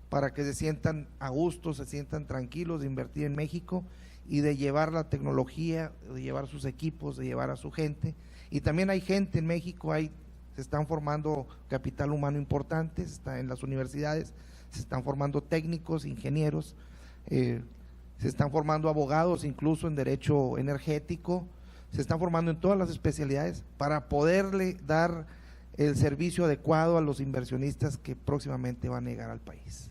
Speaker 3: para que se sientan a gusto, se sientan tranquilos de invertir en México y de llevar la tecnología, de llevar sus equipos, de llevar a su gente. Y también hay gente en México, se están formando capital humano importante, está en las universidades, se están formando técnicos, ingenieros, se están formando abogados incluso en derecho energético, se están formando en todas las especialidades para poderle dar el servicio adecuado a los inversionistas que próximamente van a llegar al país.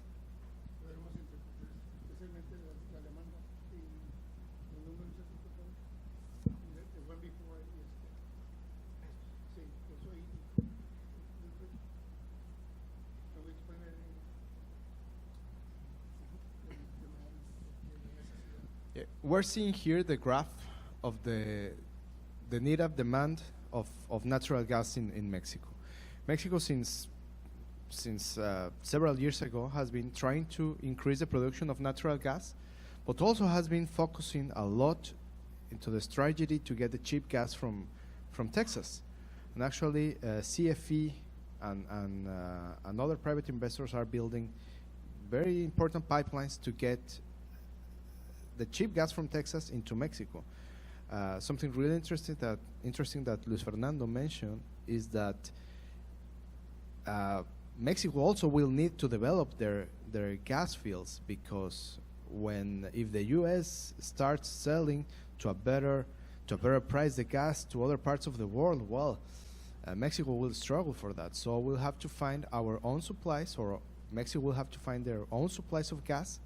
Speaker 4: we're seeing here the graph of the need of demand of natural gas in Mexico. Mexico, since several years ago, has been trying to increase the production of natural gas, but also has been focusing a lot into the strategy to get the cheap gas from Texas. And actually, CFE and other private investors are building very important pipelines to get the cheap gas from Texas into Mexico. Something really interesting that Luis Fernando mentioned is that Mexico also will need to develop their gas fields, because if the U.S. starts selling to a better price the gas to other parts of the world, well, Mexico will struggle for that. So we'll have to find our own supplies, or Mexico will have to find their own supplies of gas,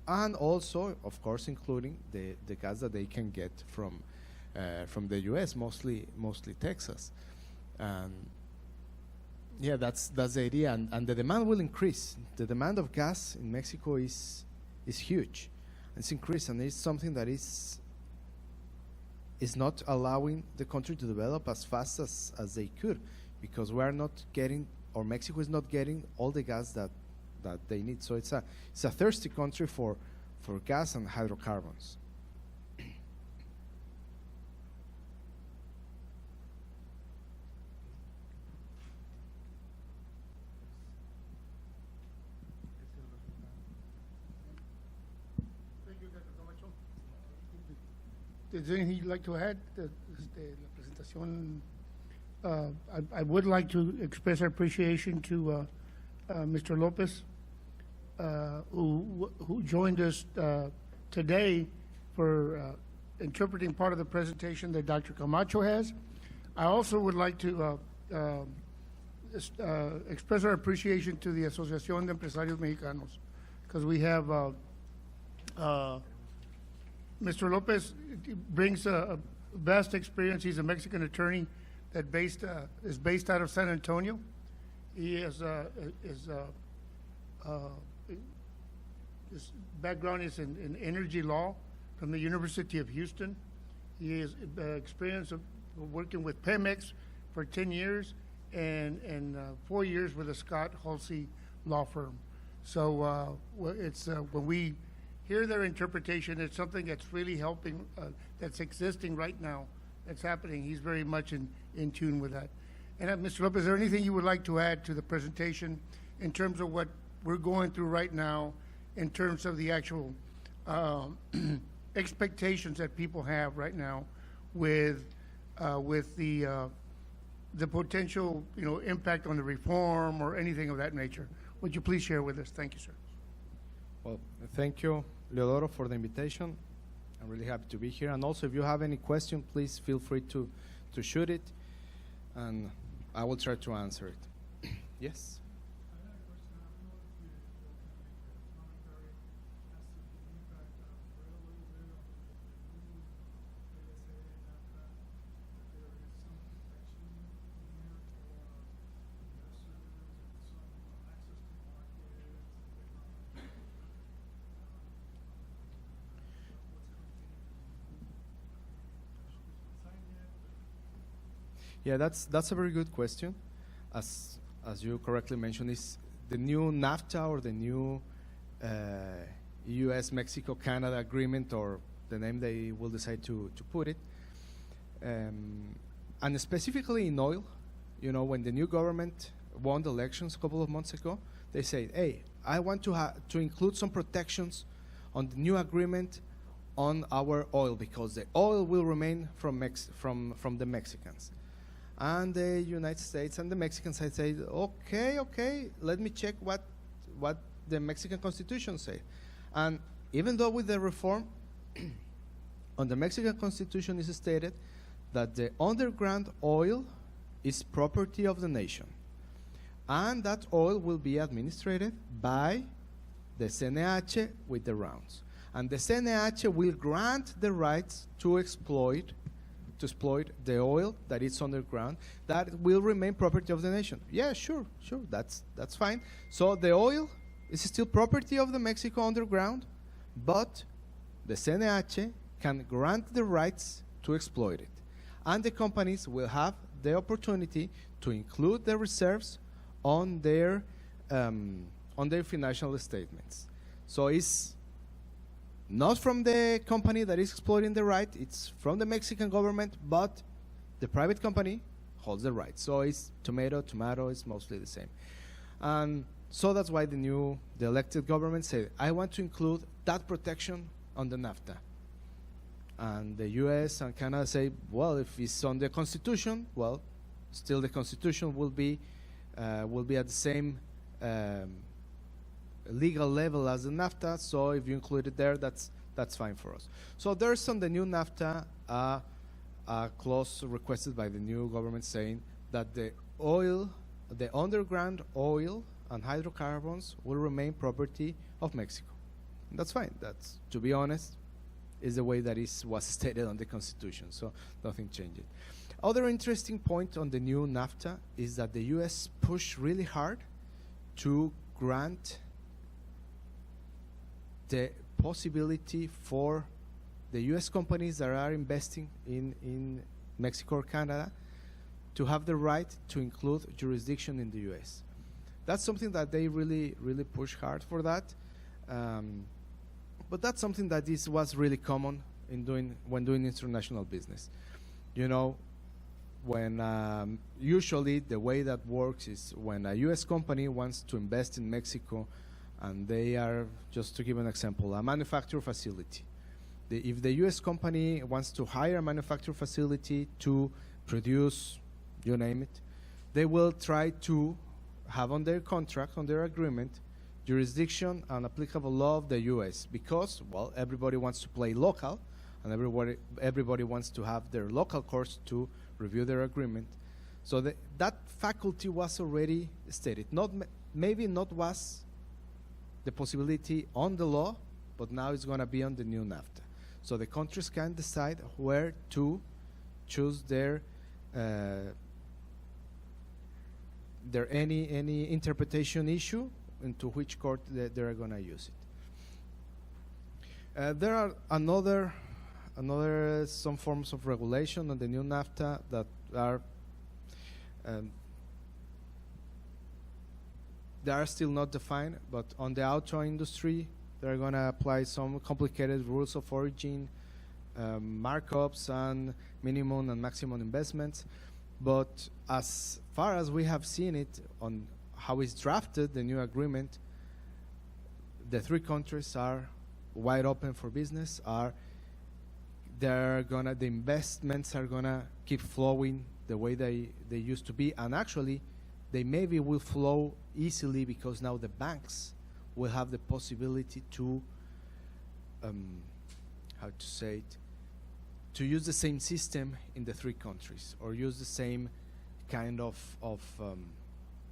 Speaker 4: and also, of course, including the gas that they can get from the U.S., mostly Texas. And yeah, that's the idea, and the demand will increase. The demand of gas in Mexico is huge. It's increased, and it's something that is not allowing the country to develop as fast as they could, because we are not getting, or Mexico is not getting all the gas that they need. So it's a thirsty country for gas and hydrocarbons.
Speaker 1: Is there anything you'd like to add? La presentación. I would like to express our appreciation to Mr. Lopez, who joined us today for interpreting part of the presentation that Dr. Camacho has. I also would like to express our appreciation to the Asociación de Empresarios Mexicanos, because we have Mr. Lopez brings a vast experience. He's a Mexican attorney that is based out of San Antonio. His background is in energy law from the University of Houston. He has experience of working with Pemex for 10 years and 4 years with the Scott Halsey law firm. So it's when we hear their interpretation, it's something that's really helping, that's existing right now, that's happening. He's very much in tune with that. And Mr. Lopez, is there anything you would like to add to the presentation in terms of what we're going through right now, in terms of the actual expectations that people have right now with the potential, impact on the reform or anything of that nature? Would you please share with us? Thank you, sir.
Speaker 4: Well, thank you, Leodoro, for the invitation. I'm really happy to be here. And also, if you have any question, please feel free to shoot it, and I will try to answer it. Yes? Yeah, that's a very good question. As you correctly mentioned, is the new NAFTA, or the new U.S.-Mexico-Canada agreement, or the name they will decide to put it. And specifically in oil, when the new government won the elections a couple of months ago, they said, hey, I want to include some protections on the new agreement on our oil, because the oil will remain from the Mexicans. And the United States and the Mexican side say, okay, let me check what the Mexican Constitution says. And even though with the reform, on the Mexican Constitution is stated that the underground oil is property of the nation, and that oil will be administered by the CNH with the rounds. And the CNH will grant the rights to exploit the oil that is underground, that will remain property of the nation. Yeah, sure, that's fine. So the oil is still property of the Mexico underground, but the CNH can grant the rights to exploit it. And the companies will have the opportunity to include the reserves on their financial statements. So it's not from the company that is exploiting the right, it's from the Mexican government, but the private company holds the right. So it's tomato, it's mostly the same. And so that's why the elected government said, I want to include that protection on the NAFTA. And the US and Canada say, well, if it's on the Constitution, well, still the Constitution will be at the same legal level as the NAFTA, so if you include it there, that's fine for us. So there's on the new NAFTA a clause requested by the new government saying that the underground oil and hydrocarbons will remain property of Mexico. And that's fine. That's, to be honest, is the way that was stated on the Constitution, so nothing changed. Other interesting point on the new NAFTA is that the US pushed really hard to grant the possibility for the US companies that are investing in Mexico or Canada to have the right to include jurisdiction in the US. That's something that they really push hard for that. But that's something that was really common when doing international business. You know, when usually the way that works is when a US company wants to invest in Mexico, and they are, just to give an example, a manufacturing facility. If the US company wants to hire a manufacturing facility to produce, you name it, they will try to have on their contract, on their agreement, jurisdiction and applicable law of the US because, well, everybody wants to play local and everybody wants to have their local courts to review their agreement. So that faculty was already stated. Maybe not was the possibility on the law, but now it's going to be on the new NAFTA. So the countries can decide where to choose their any interpretation issue into which court they're going to use it. There are some forms of regulation on the new NAFTA that are they are still not defined, but on the auto industry, they're going to apply some complicated rules of origin, markups, and minimum and maximum investments. But as far as we have seen it on how it's drafted, the new agreement, the three countries are wide open for business. The investments are gonna keep flowing the way they used to be, and actually, they maybe will flow easily because now the banks will have the possibility to, to use the same system in the three countries, or use the same kind of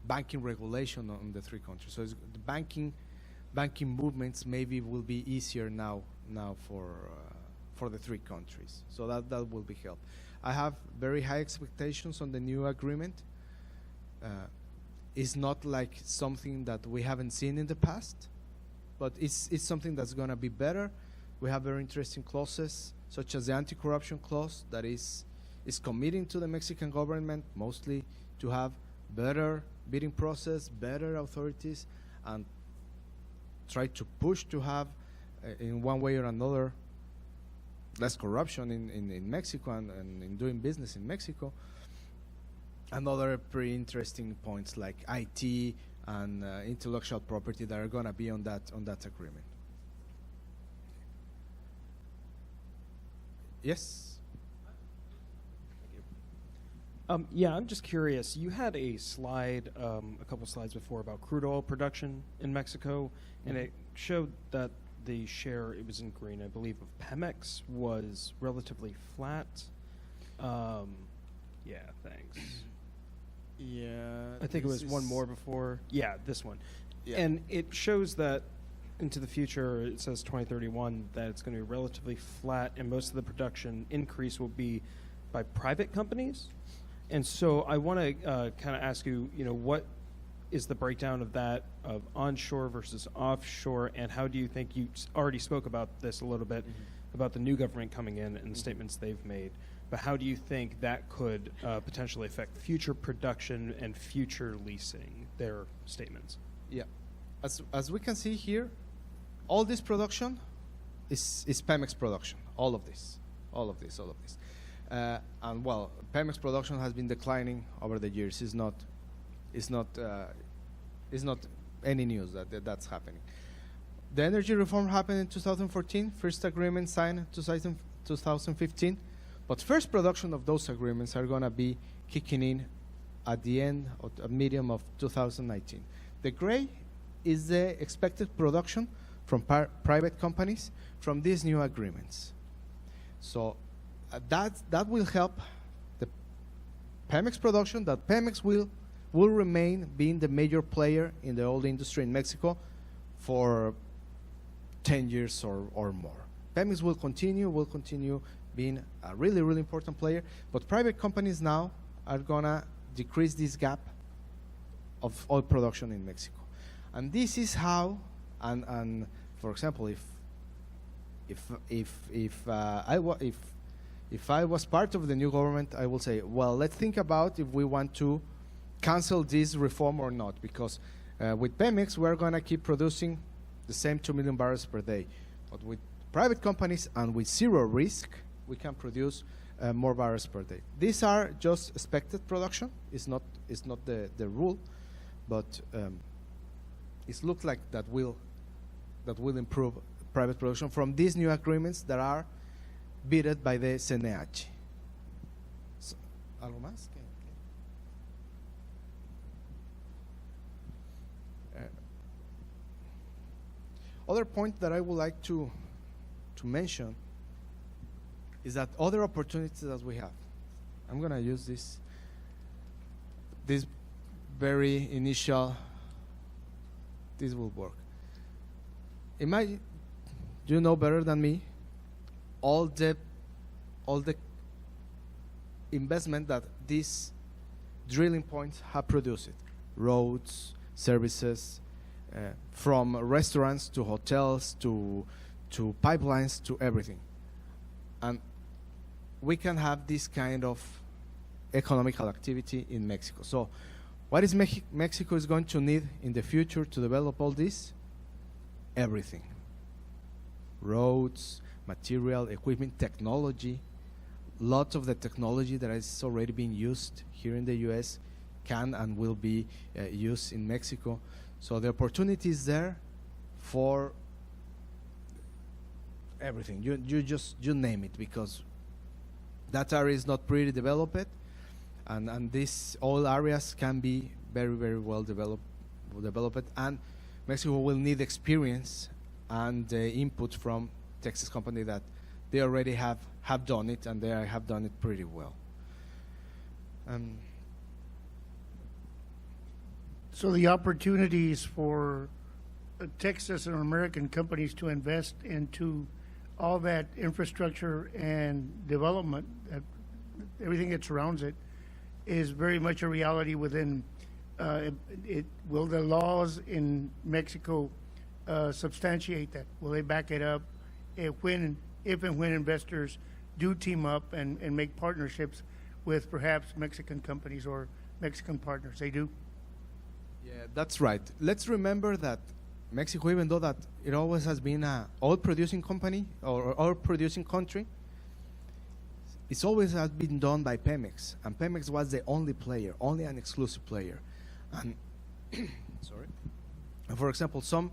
Speaker 4: banking regulation on the three countries. So the banking movements maybe will be easier now for the three countries. So that will be help. I have very high expectations on the new agreement. It's not like something that we haven't seen in the past, but it's something that's going to be better. We have very interesting clauses, such as the anti-corruption clause that is committing to the Mexican government mostly to have better bidding process, better authorities, and try to push to have, in one way or another, less corruption in Mexico and in doing business in Mexico. And other pretty interesting points like IT and intellectual property that are going to be on that agreement. Yes?
Speaker 5: Yeah, I'm just curious. You had a slide, a couple slides before about crude oil production in Mexico, and it showed that the share, it was in green, I believe, of Pemex was relatively flat. Yeah, thanks.
Speaker 4: Yeah.
Speaker 5: I think it was one more before. Yeah, this one.
Speaker 4: Yeah.
Speaker 5: And it shows that into the future, it says 2031, that it's going to be relatively flat, and most of the production increase will be by private companies. And so I want to kind of ask you, what is the breakdown of that of onshore versus offshore, and how do you think you already spoke about this a little bit about the new government coming in and the statements they've made, but how do you think that could potentially affect future production and future leasing? Their statements.
Speaker 4: Yeah, as we can see here, all this production is Pemex production. All of this. And well, Pemex production has been declining over the years. It's not any news that's happening. The energy reform happened in 2014. First agreement signed in 2015. But first production of those agreements are going to be kicking in at the end of medium of 2019. The gray is the expected production from private companies from these new agreements. So that will help the Pemex production, that Pemex will remain being the major player in the oil industry in Mexico for 10 years or more. Pemex will continue being a really, really important player, but private companies now are gonna decrease this gap of oil production in Mexico. And this is how, and for example, if I was part of the new government, I will say, well, let's think about if we want to cancel this reform or not, because with Pemex, we're going to keep producing the same 2 million barrels per day. But with private companies and with zero risk, we can produce more barrels per day. These are just expected production. It's not the rule, but it looks like that will improve private production from these new agreements that are bidded by the CNH. So, ¿algo más? Other point that I would like to mention is that other opportunities that we have. I'm going to use this very initial. This will work. Imagine, you know better than me, all the investment that these drilling points have produced, roads, services, from restaurants to hotels to pipelines to everything. And we can have this kind of economical activity in Mexico. So what is Mexico is going to need in the future to develop all this? Everything. Roads, material, equipment, technology. Lots of the technology that is already being used here in the U.S. can and will be used in Mexico. So the opportunity is there for everything. You name it, because that area is not pretty developed, and these all areas can be very, very well developed, and Mexico will need experience and input from Texas company that they already have done it, and they have done it pretty well.
Speaker 1: So the opportunities for Texas and American companies to invest into all that infrastructure and development, everything that surrounds it, is very much a reality within. Will the laws in Mexico substantiate that? Will they back it up? If and when investors do team up and make partnerships with perhaps Mexican companies or Mexican partners, they do?
Speaker 4: Yeah, that's right. Let's remember that Mexico, even though that it always has been an oil-producing company or oil-producing country, it's always has been done by Pemex, and Pemex was the only player, only an exclusive player. And sorry. For example, some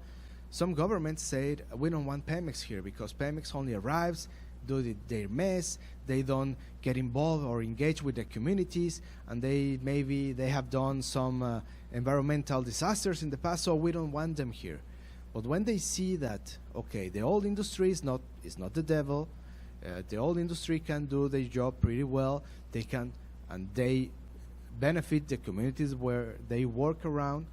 Speaker 4: governments said we don't want Pemex here because Pemex only arrives, do their mess, they don't get involved or engage with the communities, and they have done some environmental disasters in the past, so we don't want them here. But when they see that, okay, the oil industry is not the devil, the oil industry can do their job pretty well, they benefit the communities where they work around.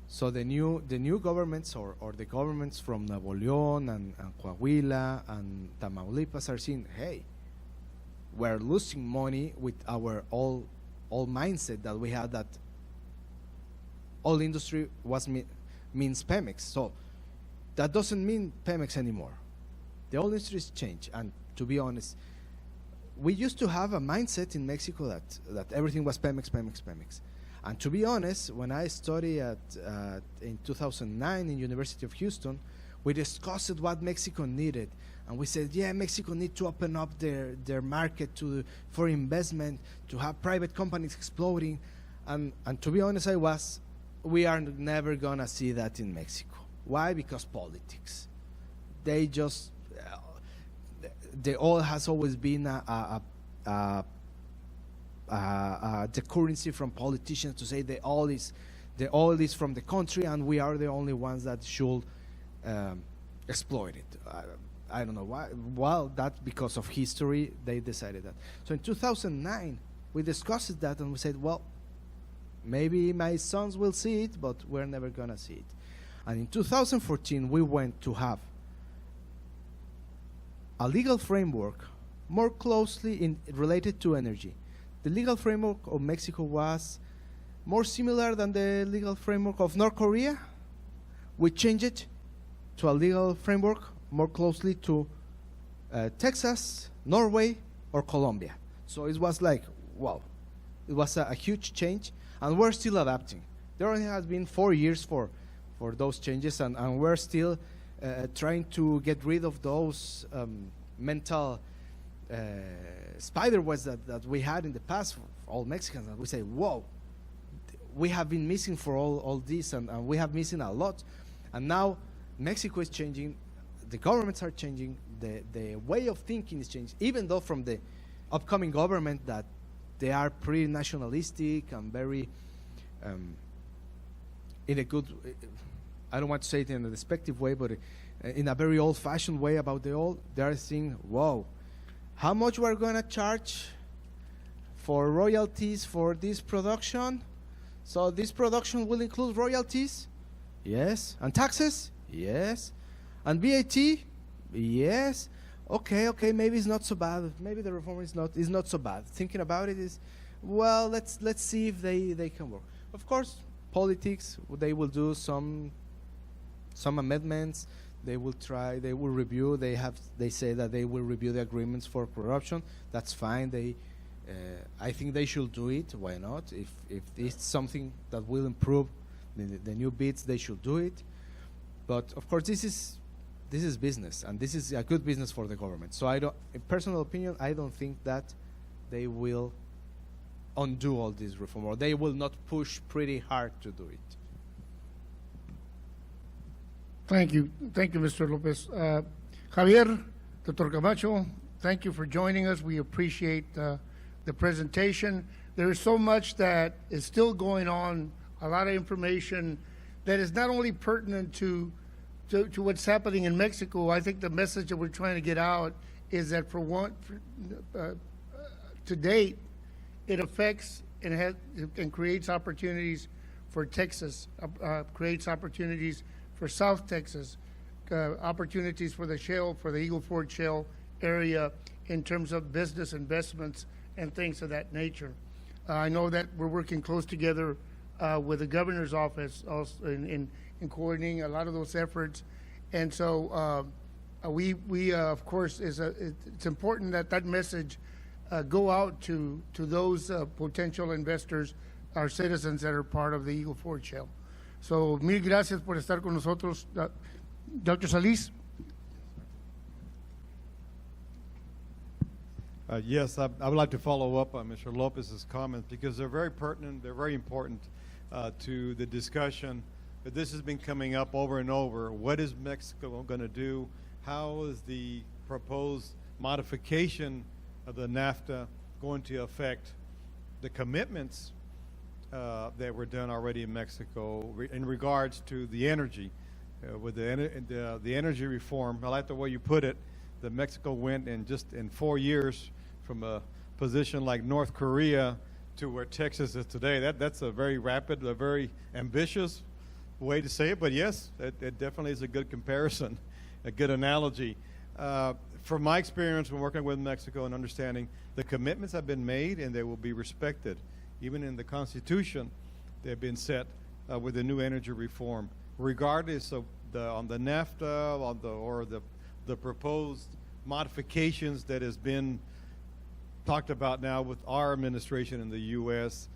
Speaker 4: So the new governments or the governments from Nuevo León and Coahuila and Tamaulipas are saying, hey, we're losing money with our old mindset that we had, that all industry means Pemex. So that doesn't mean Pemex anymore. The whole industry has changed. And to be honest, we used to have a mindset in Mexico that everything was Pemex, Pemex, Pemex. And to be honest, when I studied in 2009 in University of Houston, we discussed what Mexico needed. And we said, yeah, Mexico needs to open up their market for investment, to have private companies exploding. And to be honest, we are never going to see that in Mexico. Why? Because politics. They just, the oil has always been the currency from politicians to say the oil is from the country and we are the only ones that should exploit it. I don't know why. Well, that's because of history. They decided that. So in 2009, we discussed that and we said, well, maybe my sons will see it, but we're never going to see it. And in 2014, we went to have a legal framework more closely related to energy. The legal framework of Mexico was more similar than the legal framework of North Korea. We changed it to a legal framework more closely to Texas, Norway, or Colombia. So it was like, wow, it was a huge change, and we're still adapting. There only has been 4 years for those changes, and we're still trying to get rid of those mental spider webs that we had in the past for all Mexicans. And we say, whoa, we have been missing for all this, and we have missing a lot. And now Mexico is changing, the governments are changing, the way of thinking is changing, even though from the upcoming government that they are pretty nationalistic and very in a good, I don't want to say it in a despective way, but in a very old-fashioned way about the oil, they are saying, whoa, how much we're going to charge for royalties for this production? So this production will include royalties? Yes. And taxes? Yes. And VAT? Yes. Okay, maybe it's not so bad. Maybe the reform is not so bad. Thinking about it is, well, let's see if they can work. Of course, politics, they will do some amendments. They will try, they will review. They say that they will review the agreements for corruption. That's fine. I think they should do it. Why not? If it's something that will improve the new bids, they should do it. But of course, this is business, and this is a good business for the government. So in personal opinion, I don't think that they will undo all this reform, or they will not push pretty hard to do it.
Speaker 1: Thank you, Mr. Lopez. Javier, Dr. Camacho, thank you for joining us. We appreciate the presentation. There is so much that is still going on, a lot of information that is not only pertinent to what's happening in Mexico. I think the message that we're trying to get out is that to date, it affects and creates opportunities for Texas, creates opportunities for South Texas, opportunities for the shale, for the Eagle Ford Shale area in terms of business investments and things of that nature. I know that we're working close together with the governor's office also in coordinating a lot of those efforts. And so we of course, it's important that message go out to those potential investors, our citizens that are part of the Eagle Ford Shale. So, mil gracias por estar con nosotros. Dr. Salis.
Speaker 2: Yes, I would like to follow up on Mr. Lopez's comments because they're very pertinent, they're very important to the discussion. This has been coming up over and over. What is Mexico going to do? How is the proposed modification of the NAFTA going to affect the commitments that were done already in Mexico in regards to the energy? With the energy reform, I like the way you put it, that Mexico went in 4 years from a position like North Korea to where Texas is today. That's a very rapid, a very ambitious way to say it, but yes, it definitely is a good comparison, a good analogy. From my experience when working with Mexico and understanding, the commitments have been made and they will be respected. Even in the Constitution, they've been set with the new energy reform, regardless of on the NAFTA, or the proposed modifications that has been talked about now with our administration in the U.S.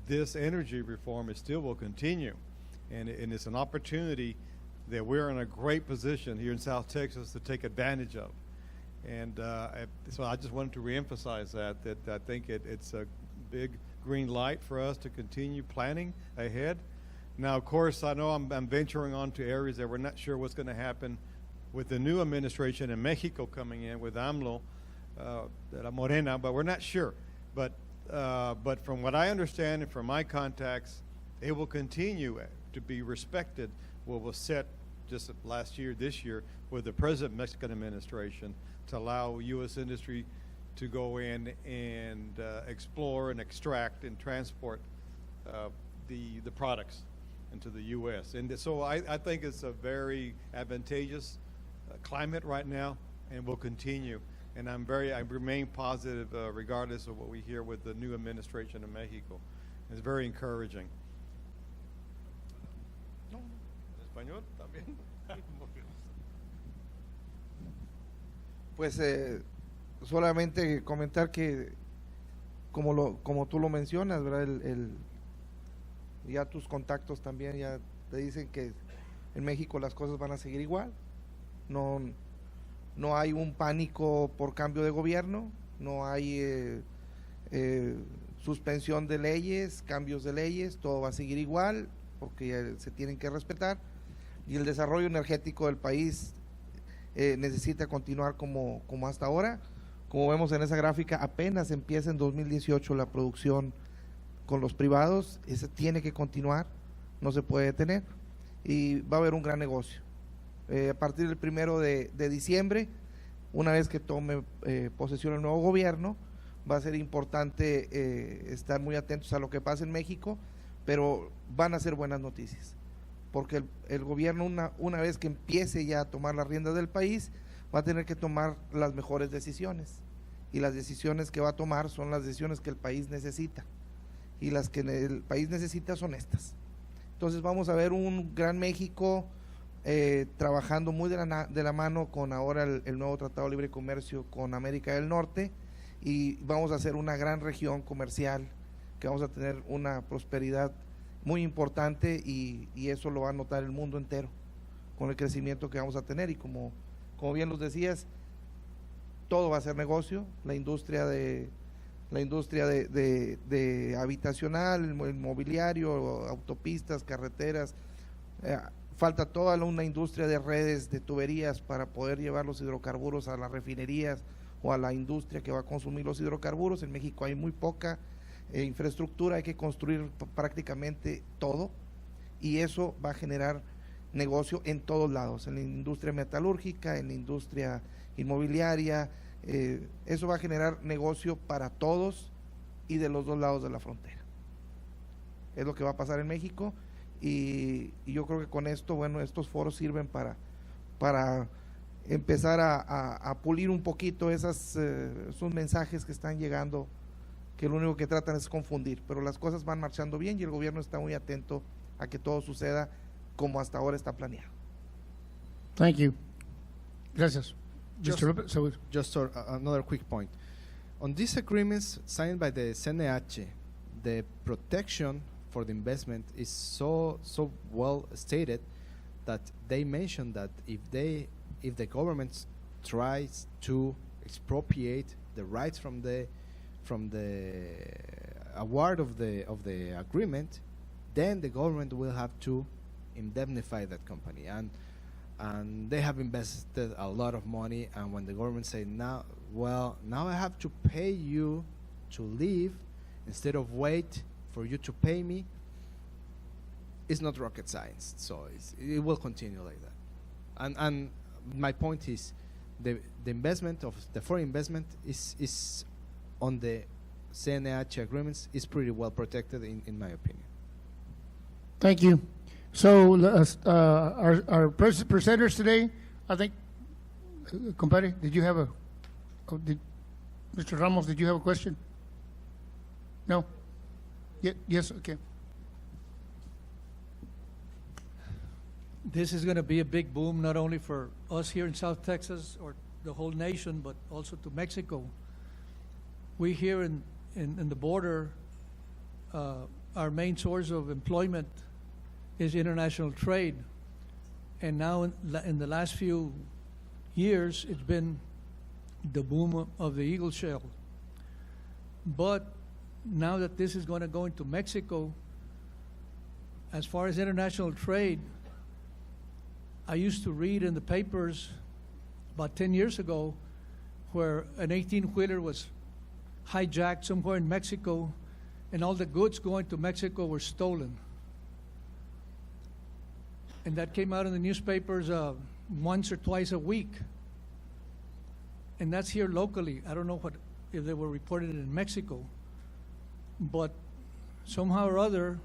Speaker 2: This energy reform still will continue, and it's an opportunity that we're in a great position here in South Texas to take advantage of. And so I just wanted to reemphasize that I think it's a big green light for us to continue planning ahead. Now, of course, I know I'm venturing onto areas that we're not sure what's going to happen with the new administration in Mexico coming in with AMLO, La Morena, but we're not sure. But from what I understand and from my contacts, it will continue to be respected what was set just last year, this year, with the present Mexican administration to allow U.S. industry to go in and explore and extract and transport the products into the U.S. And so I think it's a very advantageous climate right now, and will continue. And I remain positive regardless of what we hear with the new administration in Mexico. It's very encouraging. ¿En español también?
Speaker 3: Pues solamente comentar que, como tú lo mencionas, ¿verdad? Ya tus contactos también ya te dicen que en México las cosas van a seguir igual. No hay un pánico por cambio de gobierno, no hay suspensión de leyes, cambios de leyes, todo va a seguir igual porque se tienen que respetar, y el desarrollo energético del país necesita continuar como hasta ahora. Como vemos en esa gráfica, apenas empieza en 2018 la producción con los privados, ese tiene que continuar, no se puede detener, y va a haber un gran negocio. A partir del 1 de diciembre, una vez que tome posesión el nuevo gobierno, va a ser importante estar muy atentos a lo que pasa en México, pero van a ser buenas noticias, porque el gobierno una vez que empiece ya a tomar las riendas del país, va a tener que tomar las mejores decisiones, y las decisiones que va a tomar son las decisiones que el país necesita, y las que el país necesita son estas. Entonces vamos a ver un gran México trabajando muy de la mano con ahora el nuevo Tratado de Libre Comercio con América del Norte, y vamos a ser una gran región comercial, que vamos a tener una prosperidad muy importante, y eso lo va a notar el mundo entero con el crecimiento que vamos a tener. Y como bien los decías, todo va a ser negocio, la industria de habitacional, el mobiliario, autopistas, carreteras, falta toda una industria de redes, de tuberías para poder llevar los hidrocarburos a las refinerías o a la industria que va a consumir los hidrocarburos. En México hay muy poca infraestructura, hay que construir prácticamente todo, y eso va a generar negocio en todos lados, en la industria metalúrgica, en la industria inmobiliaria. Eso va a generar negocio para todos y de los dos lados de la frontera. Es lo que va a pasar en México, y yo creo que con esto, bueno, estos foros sirven para empezar a pulir un poquito esos mensajes que están llegando, que lo único que tratan es confundir, pero las cosas van marchando bien y el gobierno está muy atento a que todo suceda como hasta ahora está planeado.
Speaker 1: Thank you. Gracias.
Speaker 4: Just-
Speaker 1: Mr. Lopez, so
Speaker 4: Just another quick point. On these agreements signed by the CNH, the protection for the investment is so well stated that they mention that if the government tries to expropriate the rights from the award of the agreement, then the government will have to indemnify that company, and they have invested a lot of money, and when the government say now I have to pay you to leave instead of wait for you to pay me, it's not rocket science, so it will continue like that. And my point is the investment of the foreign investment is on the CNH agreements is pretty well protected in my opinion.
Speaker 1: thank you. So our presenters today, I think, compadre, did you have Mr. Ramos, did you have a question? No? Yes, okay.
Speaker 6: this is going to be a big boom, not only for us here in South Texas or the whole nation, but also to Mexico. We here in the border, our main source of employment is international trade. And now in the last few years, it's been the boom of the Eagle Shale. But now that this is going to go into Mexico, as far as international trade, I used to read in the papers about 10 years ago where an 18-wheeler was hijacked somewhere in Mexico and all the goods going to Mexico were stolen. And that came out in the newspapers once or twice a week. And that's here locally. I don't know if they were reported in Mexico. But somehow or other,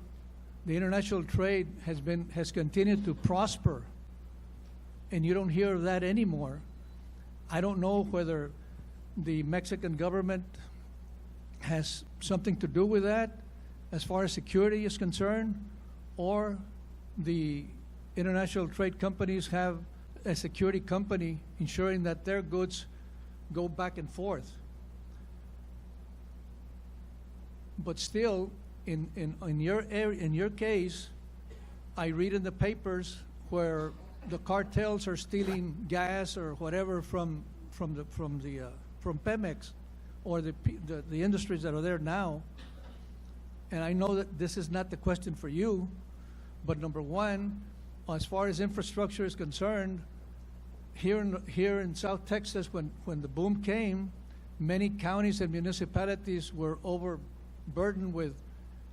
Speaker 6: the international trade has continued to prosper. And you don't hear of that anymore. I don't know whether the Mexican government has something to do with that as far as security is concerned, or the international trade companies have a security company ensuring that their goods go back and forth. But still, in your case, I read in the papers where the cartels are stealing gas or whatever from Pemex or the industries that are there now. And I know that this is not the question for you, but number one, as far as infrastructure is concerned, here in South Texas, when the boom came, many counties and municipalities were overburdened with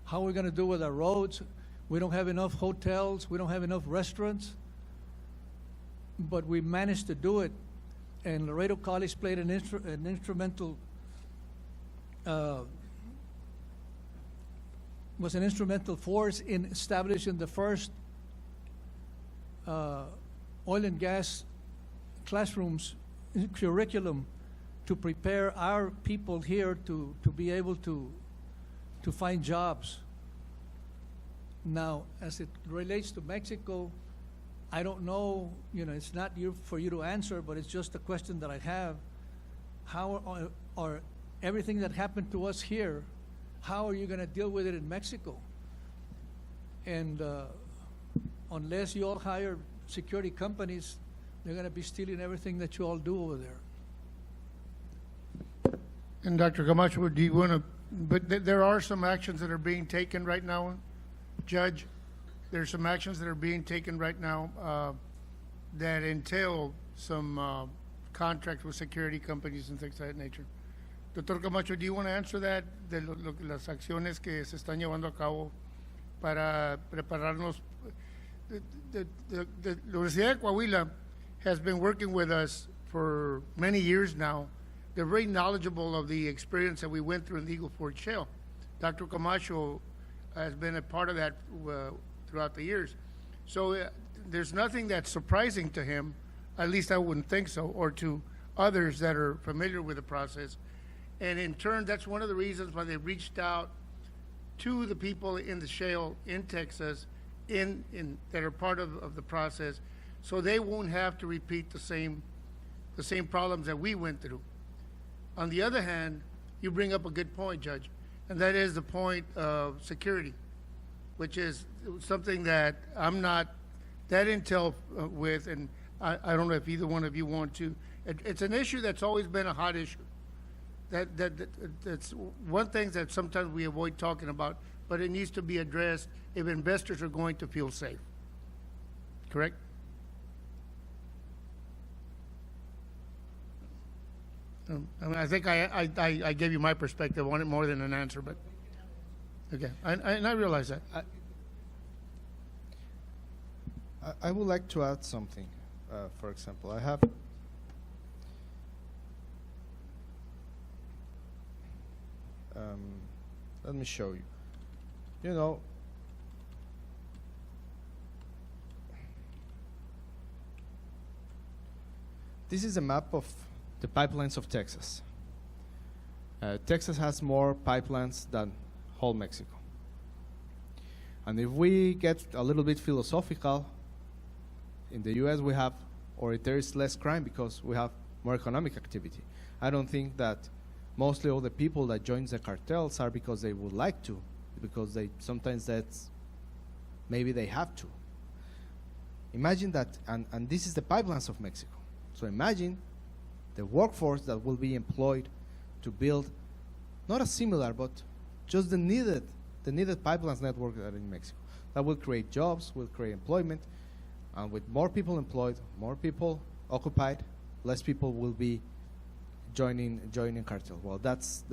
Speaker 6: how we're going to do with our roads. We don't have enough hotels. We don't have enough restaurants. But we managed to do it. And Laredo College played an instrumental was an instrumental force in establishing the first oil and gas classrooms curriculum to prepare our people here to be able to find jobs. Now, as it relates to Mexico, I don't know, it's not for you to answer, but it's just a question that I have. How are everything that happened to us here, how are you going to deal with it in Mexico? And unless you all hire security companies, they're going to be stealing everything that you all do over there.
Speaker 1: And Dr. Camacho, do you want to, but there are some actions that are being taken right now, Judge. There's some actions that are being taken right now that entail some contracts with security companies and things of that nature. Dr. Camacho, do you want to answer that, de las acciones que se están llevando a cabo para prepararnos? The Universidad de Coahuila has been working with us for many years now. They're very knowledgeable of the experience that we went through in the Eagle Ford Shale. Dr. Camacho has been a part of that throughout the years. So there's nothing that's surprising to him, at least I wouldn't think so, or to others that are familiar with the process. And in turn, that's one of the reasons why they reached out to the people in the shale in Texas that are part of the process, so they won't have to repeat the same problems that we went through. On the other hand, you bring up a good point, Judge, and that is the point of security, which is something that I'm not that intel with, and I don't know if either one of you want to. It's an issue that's always been a hot issue. That's one thing that sometimes we avoid talking about, but it needs to be addressed if investors are going to feel safe. Correct? I mean, I think I gave you my perspective on it more than an answer, but okay, and I realize that.
Speaker 4: I would like to add something. For example, I have let me show you. This is a map of the pipelines of Texas. Texas has more pipelines than whole Mexico. And if we get a little bit philosophical, in the U.S. we have, or there is less crime because we have more economic activity. I don't think that mostly all the people that join the cartels are because they would like to, because they sometimes that's maybe they have to. Imagine that, and this is the pipelines of Mexico. So imagine the workforce that will be employed to build not a similar, but just the needed pipelines network that in Mexico. That will create jobs, will create employment, and with more people employed, more people occupied, less people will be joining cartel. Well, that's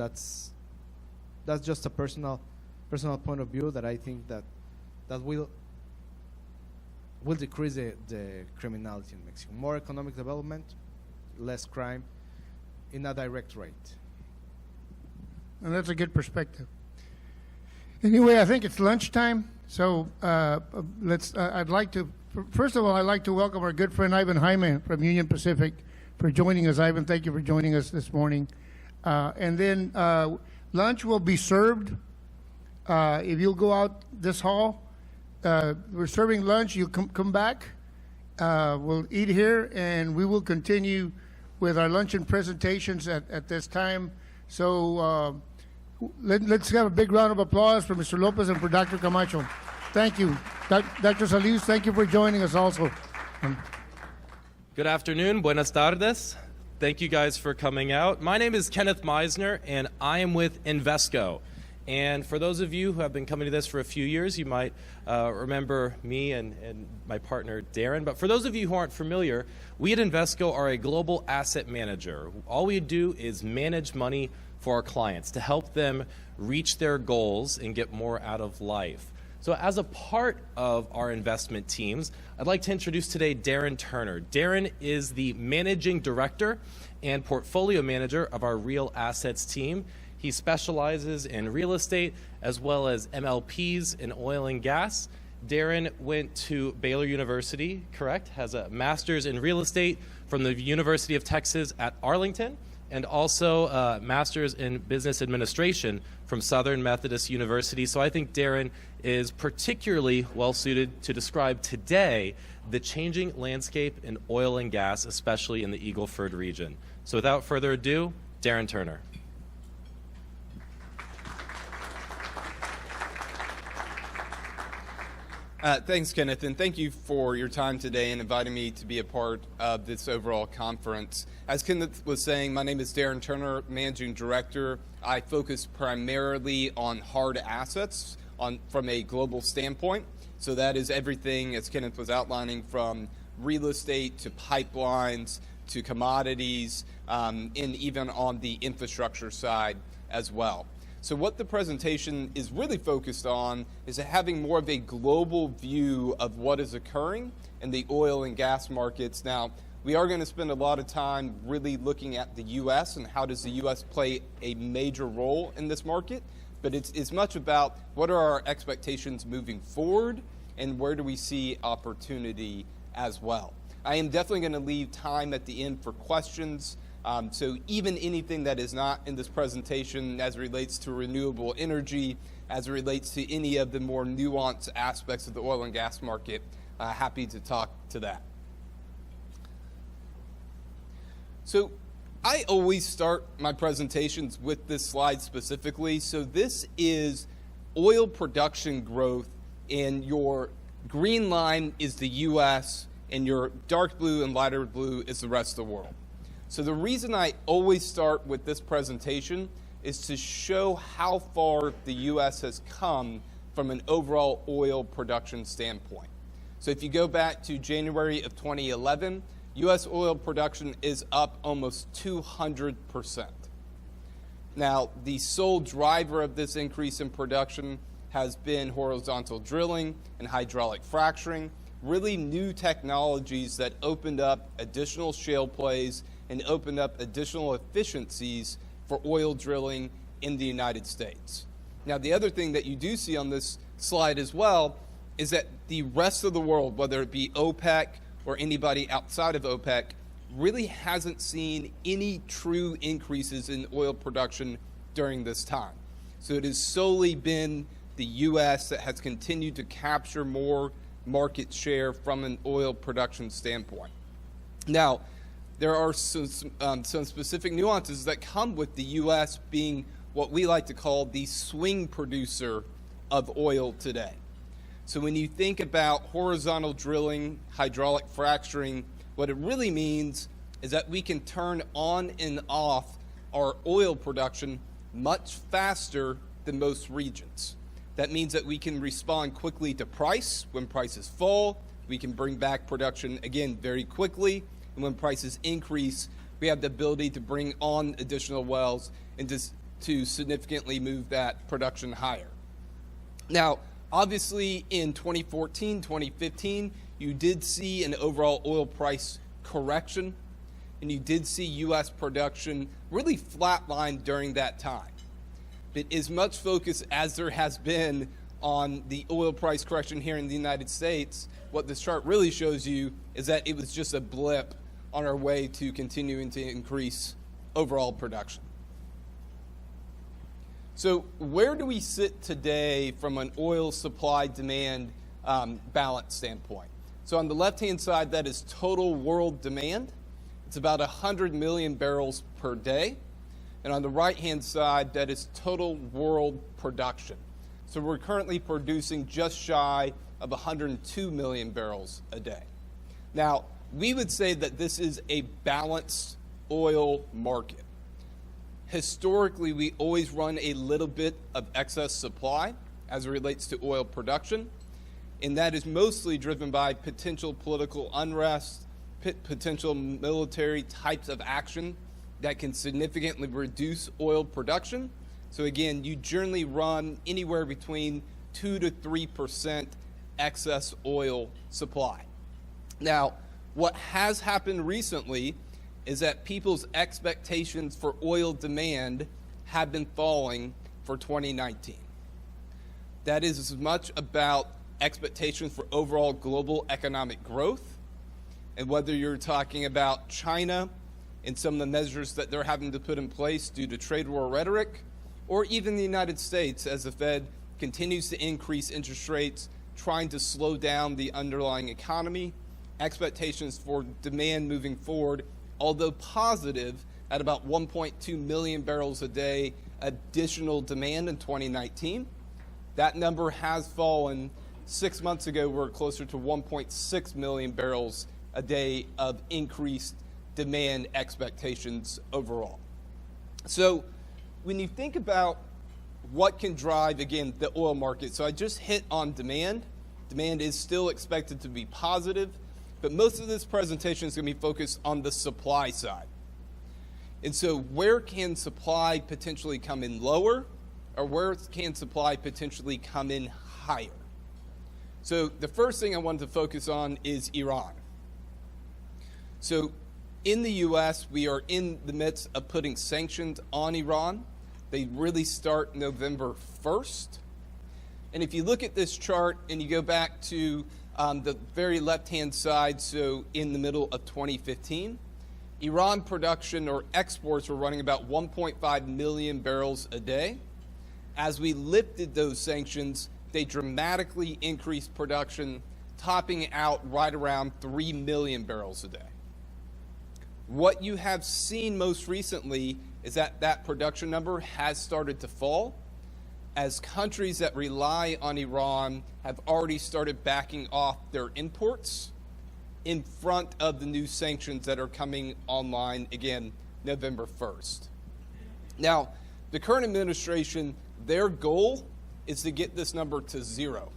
Speaker 4: just a personal point of view that I think that will decrease the criminality in Mexico. More economic development, less crime, in a direct rate.
Speaker 1: And that's a good perspective. Anyway, I think it's lunchtime, so I'd like to, first of all, I'd like to welcome our good friend Ivan Jaime from Union Pacific for joining us. Ivan, thank you for joining us this morning. And then lunch will be served. If you'll go out this hall, we're serving lunch. You come back. We'll eat here, and we will continue with our luncheon presentations at this time. So let's have a big round of applause for Mr. Lopez and for Dr. Camacho. Thank you. Dr. Salius, thank you for joining us also.
Speaker 7: Good afternoon, buenas tardes. Thank you guys for coming out. My name is Kenneth Meisner, and I am with Invesco. And for those of you who have been coming to this for a few years, you might remember me and my partner, Darren. But for those of you who aren't familiar, we at Invesco are a global asset manager. All we do is manage money for our clients to help them reach their goals and get more out of life. So as a part of our investment teams, I'd like to introduce today Darren Turner. Darren is the managing director and portfolio manager of our real assets team. He specializes in real estate as well as MLPs in oil and gas. Darren went to Baylor University, correct? Has a master's in real estate from the University of Texas at Arlington, and also a master's in business administration from Southern Methodist University. So I think Darren is particularly well suited to describe today the changing landscape in oil and gas, especially in the Eagle Ford region. So without further ado, Darren Turner.
Speaker 8: Thanks, Kenneth, and thank you for your time today and inviting me to be a part of this overall conference. As Kenneth was saying, my name is Darren Turner, Managing Director. I focus primarily on hard assets from a global standpoint. So that is everything, as Kenneth was outlining, from real estate to pipelines to commodities, and even on the infrastructure side as well. So what the presentation is really focused on is having more of a global view of what is occurring in the oil and gas markets. Now, we are going to spend a lot of time really looking at the U.S. and how does the U.S. play a major role in this market, but it's much about what are our expectations moving forward and where do we see opportunity as well. I am definitely going to leave time at the end for questions. So even anything that is not in this presentation as it relates to renewable energy, as it relates to any of the more nuanced aspects of the oil and gas market, happy to talk to that. So I always start my presentations with this slide specifically. So this is oil production growth, and your green line is the U.S., and your dark blue and lighter blue is the rest of the world. So the reason I always start with this presentation is to show how far the U.S. has come from an overall oil production standpoint. So if you go back to January of 2011, U.S. oil production is up almost 200%. Now, the sole driver of this increase in production has been horizontal drilling and hydraulic fracturing, really new technologies that opened up additional shale plays and opened up additional efficiencies for oil drilling in the United States. Now, the other thing that you do see on this slide as well is that the rest of the world, whether it be OPEC or anybody outside of OPEC, really hasn't seen any true increases in oil production during this time. So it has solely been the U.S. that has continued to capture more market share from an oil production standpoint. Now, there are some specific nuances that come with the U.S. being what we like to call the swing producer of oil today. So when you think about horizontal drilling, hydraulic fracturing, what it really means is that we can turn on and off our oil production much faster than most regions. That means that we can respond quickly to price. When prices fall, we can bring back production again very quickly. And when prices increase, we have the ability to bring on additional wells and to significantly move that production higher. Now, obviously in 2014, 2015, you did see an overall oil price correction, and you did see U.S. production really flatline during that time. But as much focus as there has been on the oil price correction here in the United States, what this chart really shows you is that it was just a blip on our way to continuing to increase overall production. So where do we sit today from an oil supply-demand balance standpoint? So on the left-hand side, that is total world demand. It's about 100 million barrels per day. And on the right-hand side, that is total world production. So we're currently producing just shy of 102 million barrels a day. Now, we would say that this is a balanced oil market. Historically, we always run a little bit of excess supply as it relates to oil production, and that is mostly driven by potential political unrest, potential military types of action that can significantly reduce oil production. So again, you generally run anywhere between 2 to 3% excess oil supply. Now, what has happened recently is that people's expectations for oil demand have been falling for 2019. That is as much about expectations for overall global economic growth, and whether you're talking about China and some of the measures that they're having to put in place due to trade war rhetoric, or even the United States as the Fed continues to increase interest rates, trying to slow down the underlying economy. Expectations for demand moving forward, although positive at about 1.2 million barrels a day additional demand in 2019. That number has fallen. 6 months ago, we're closer to 1.6 million barrels a day of increased demand expectations overall. So when you think about what can drive, again, the oil market, so I just hit on demand. Demand is still expected to be positive, but most of this presentation is going to be focused on the supply side. And so where can supply potentially come in lower, or where can supply potentially come in higher? So the first thing I wanted to focus on is Iran. So in the U.S., we are in the midst of putting sanctions on Iran. They really start November 1st. And if you look at this chart and you go back to the very left-hand side, so in the middle of 2015, Iran production or exports were running about 1.5 million barrels a day. As we lifted those sanctions, they dramatically increased production, topping out right around 3 million barrels a day. What you have seen most recently is that that production number has started to fall as countries that rely on Iran have already started backing off their imports in front of the new sanctions that are coming online again November 1st. Now, the current administration, their goal is to get this number to zero.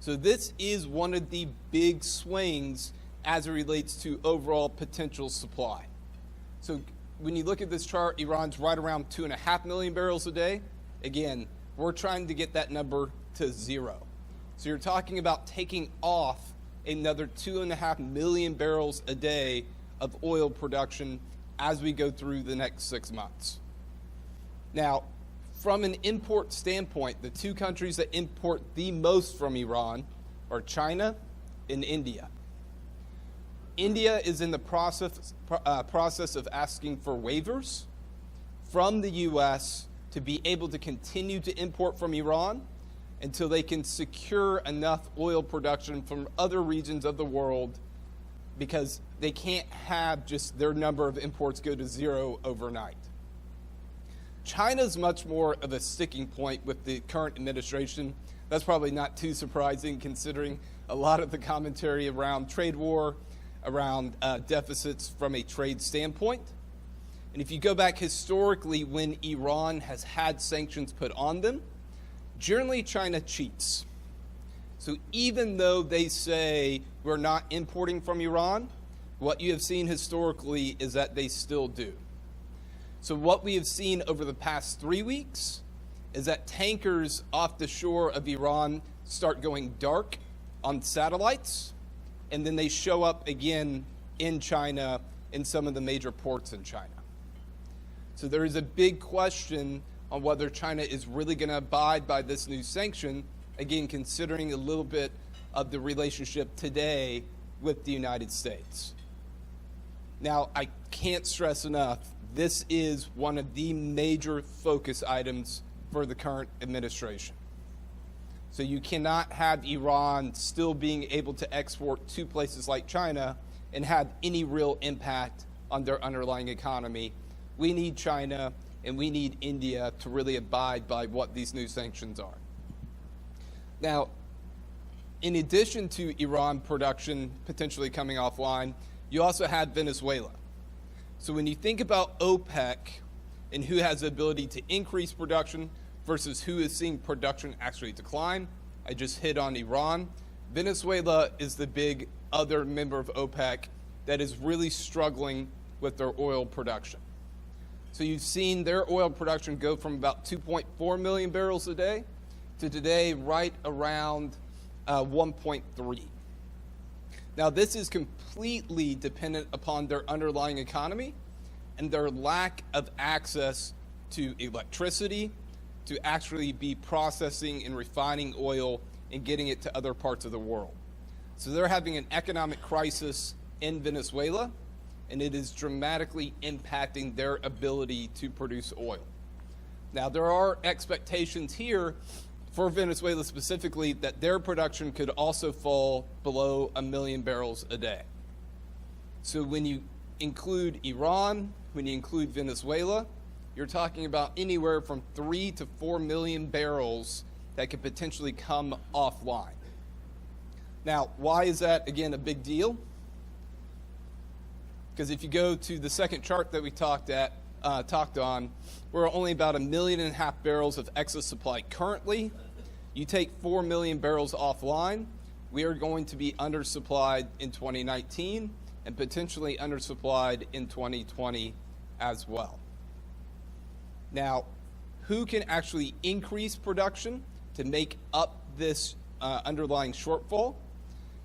Speaker 8: So this is one of the big swings as it relates to overall potential supply. So when you look at this chart, Iran's right around 2.5 million barrels a day. Again, we're trying to get that number to zero. So you're talking about taking off another 2.5 million barrels a day of oil production as we go through the next 6 months. Now, from an import standpoint, the two countries that import the most from Iran are China and India. India is in the process of asking for waivers from the U.S. to be able to continue to import from Iran, until they can secure enough oil production from other regions of the world, because they can't have just their number of imports go to zero overnight. China's much more of a sticking point with the current administration. That's probably not too surprising, considering a lot of the commentary around trade war, around deficits from a trade standpoint. And if you go back historically, when Iran has had sanctions put on them, generally China cheats. So even though they say we're not importing from Iran, what you have seen historically is that they still do. So what we have seen over the past 3 weeks is that tankers off the shore of Iran start going dark on satellites, and then they show up again in China in some of the major ports in China. So there is a big question on whether China is really going to abide by this new sanction, again, considering a little bit of the relationship today with the United States. Now, I can't stress enough, this is one of the major focus items for the current administration. So you cannot have Iran still being able to export to places like China and have any real impact on their underlying economy. We need China and we need India to really abide by what these new sanctions are. Now, in addition to Iran production potentially coming offline, you also have Venezuela. So when you think about OPEC and who has the ability to increase production versus who is seeing production actually decline, I just hit on Iran. Venezuela is the big other member of OPEC that is really struggling with their oil production. So you've seen their oil production go from about 2.4 million barrels a day to today right around 1.3. Now, this is completely dependent upon their underlying economy and their lack of access to electricity to actually be processing and refining oil and getting it to other parts of the world. So they're having an economic crisis in Venezuela, and it is dramatically impacting their ability to produce oil. Now, there are expectations here for Venezuela specifically that their production could also fall below 1 million barrels a day. So when you include Iran, when you include Venezuela, you're talking about anywhere from 3 to 4 million barrels that could potentially come offline. Now, why is that, again, a big deal? Because if you go to the second chart that we talked on, we're only about 1.5 million barrels of excess supply currently. You take 4 million barrels offline, we are going to be undersupplied in 2019 and potentially undersupplied in 2020 as well. Now, who can actually increase production to make up this underlying shortfall?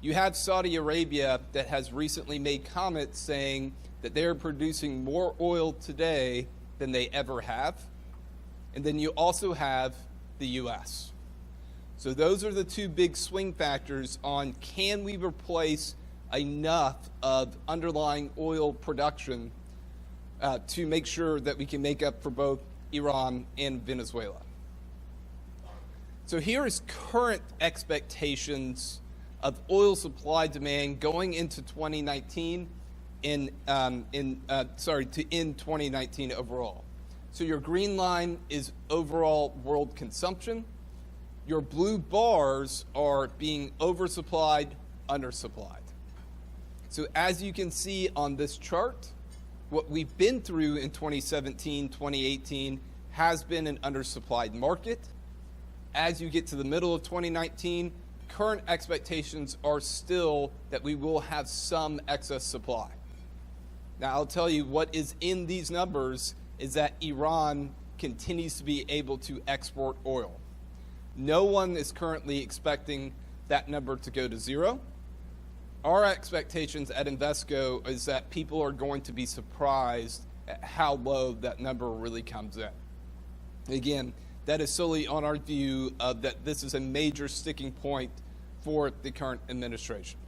Speaker 8: You have Saudi Arabia that has recently made comments saying that they're producing more oil today than they ever have. And then you also have the U.S. So those are the two big swing factors on can we replace enough of underlying oil production to make sure that we can make up for both Iran and Venezuela. So here is current expectations of oil supply demand going into 2019 to end 2019 overall. So your green line is overall world consumption. Your blue bars are being oversupplied, undersupplied. So as you can see on this chart, what we've been through in 2017, 2018 has been an undersupplied market. As you get to the middle of 2019, current expectations are still that we will have some excess supply. Now, I'll tell you what is in these numbers is that Iran continues to be able to export oil. No one is currently expecting that number to go to zero. Our expectations at Invesco is that people are going to be surprised at how low that number really comes in. Again, that is solely on our view of that this is a major sticking point for the current administration.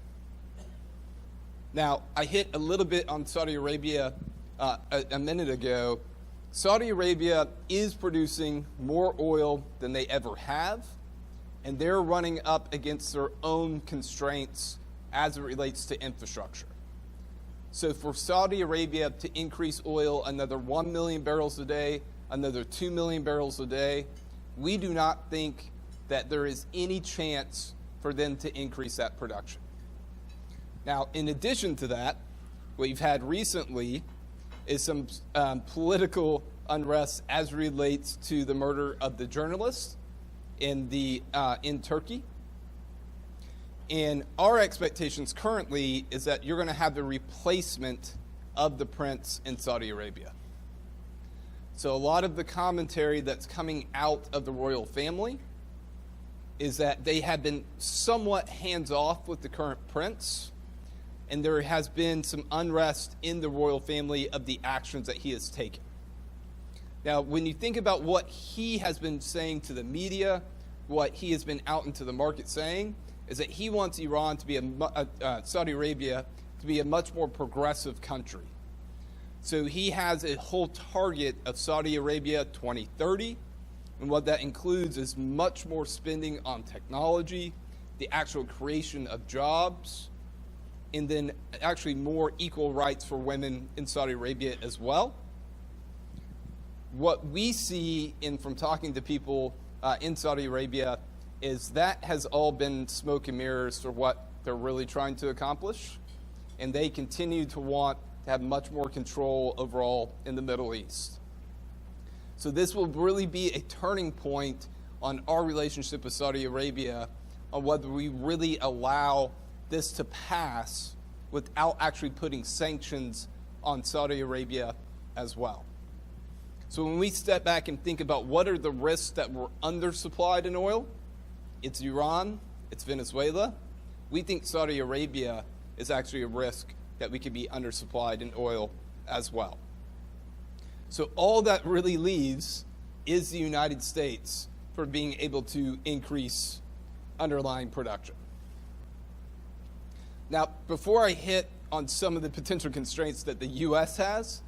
Speaker 8: Now, I hit a little bit on Saudi Arabia a minute ago. Saudi Arabia is producing more oil than they ever have, and they're running up against their own constraints as it relates to infrastructure. So for Saudi Arabia to increase oil another 1 million barrels a day, another 2 million barrels a day, we do not think that there is any chance for them to increase that production. Now, in addition to that, what you've had recently is some political unrest as relates to the murder of the journalist in Turkey. And our expectations currently is that you're going to have the replacement of the prince in Saudi Arabia. So a lot of the commentary that's coming out of the royal family is that they have been somewhat hands-off with the current prince, and there has been some unrest in the royal family of the actions that he has taken. Now, when you think about what he has been saying to the media, what he has been out into the market saying, is that he wants Iran to be Saudi Arabia to be a much more progressive country. So he has a whole target of Saudi Arabia 2030, and what that includes is much more spending on technology, the actual creation of jobs, and then actually more equal rights for women in Saudi Arabia as well. What we see from talking to people in Saudi Arabia is that has all been smoke and mirrors for what they're really trying to accomplish, and they continue to want to have much more control overall in the Middle East. So this will really be a turning point on our relationship with Saudi Arabia on whether we really allow this to pass without actually putting sanctions on Saudi Arabia as well. So when we step back and think about what are the risks that we're undersupplied in oil, it's Iran, it's Venezuela. We think Saudi Arabia is actually a risk that we could be undersupplied in oil as well. So all that really leaves is the United States for being able to increase underlying production. Now, before I hit on some of the potential constraints that the U.S. has,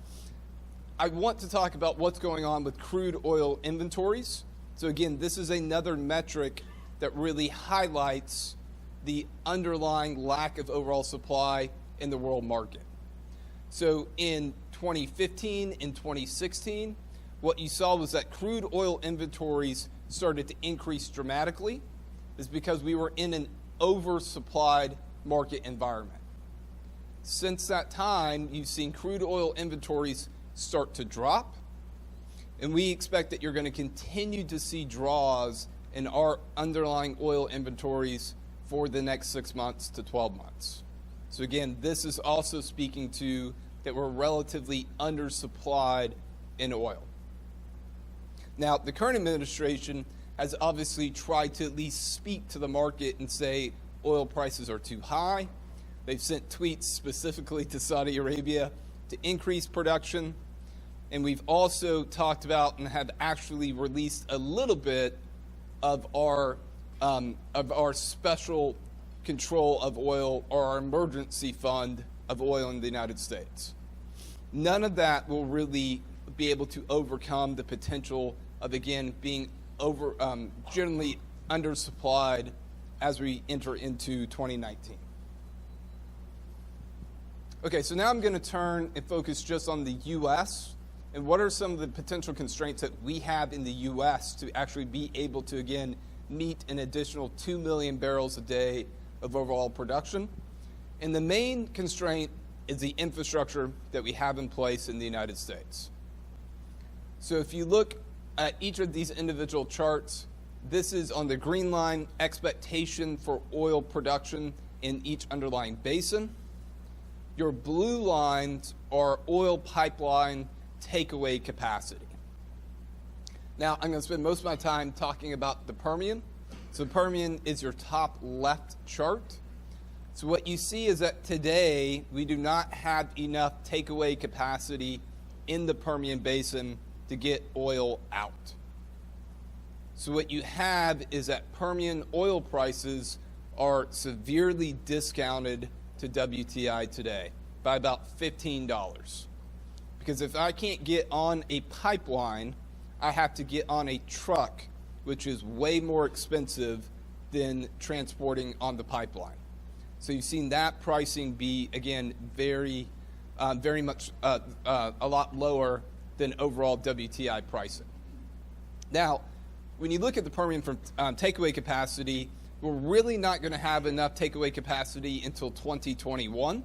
Speaker 8: I want to talk about what's going on with crude oil inventories. So again, this is another metric that really highlights the underlying lack of overall supply in the world market. So in 2015 and 2016, what you saw was that crude oil inventories started to increase dramatically. Is because we were in an oversupplied market environment. Since that time, you've seen crude oil inventories start to drop, and we expect that you're going to continue to see draws in our underlying oil inventories for the next 6 months to 12 months. So again, this is also speaking to that we're relatively undersupplied in oil. Now, the current administration has obviously tried to at least speak to the market and say oil prices are too high. They've sent tweets specifically to Saudi Arabia to increase production. And we've also talked about and have actually released a little bit of our special control of oil, or our emergency fund of oil in the United States. None of that will really be able to overcome the potential of, again, being generally undersupplied as we enter into 2019. Okay, so now I'm going to turn and focus just on the U.S. and what are some of the potential constraints that we have in the U.S. to actually be able to, again, meet an additional 2 million barrels a day of overall production. And the main constraint is the infrastructure that we have in place in the United States. So if you look at each of these individual charts, this is on the green line expectation for oil production in each underlying basin. Your blue lines are oil pipeline takeaway capacity. Now, I'm going to spend most of my time talking about the Permian. So the Permian is your top left chart. So what you see is that today we do not have enough takeaway capacity in the Permian Basin to get oil out. So what you have is that Permian oil prices are severely discounted to WTI today by about $15. Because if I can't get on a pipeline, I have to get on a truck, which is way more expensive than transporting on the pipeline. So you've seen that pricing be, again, very much a lot lower than overall WTI pricing. Now, when you look at the Permian from takeaway capacity, we're really not going to have enough takeaway capacity until 2021.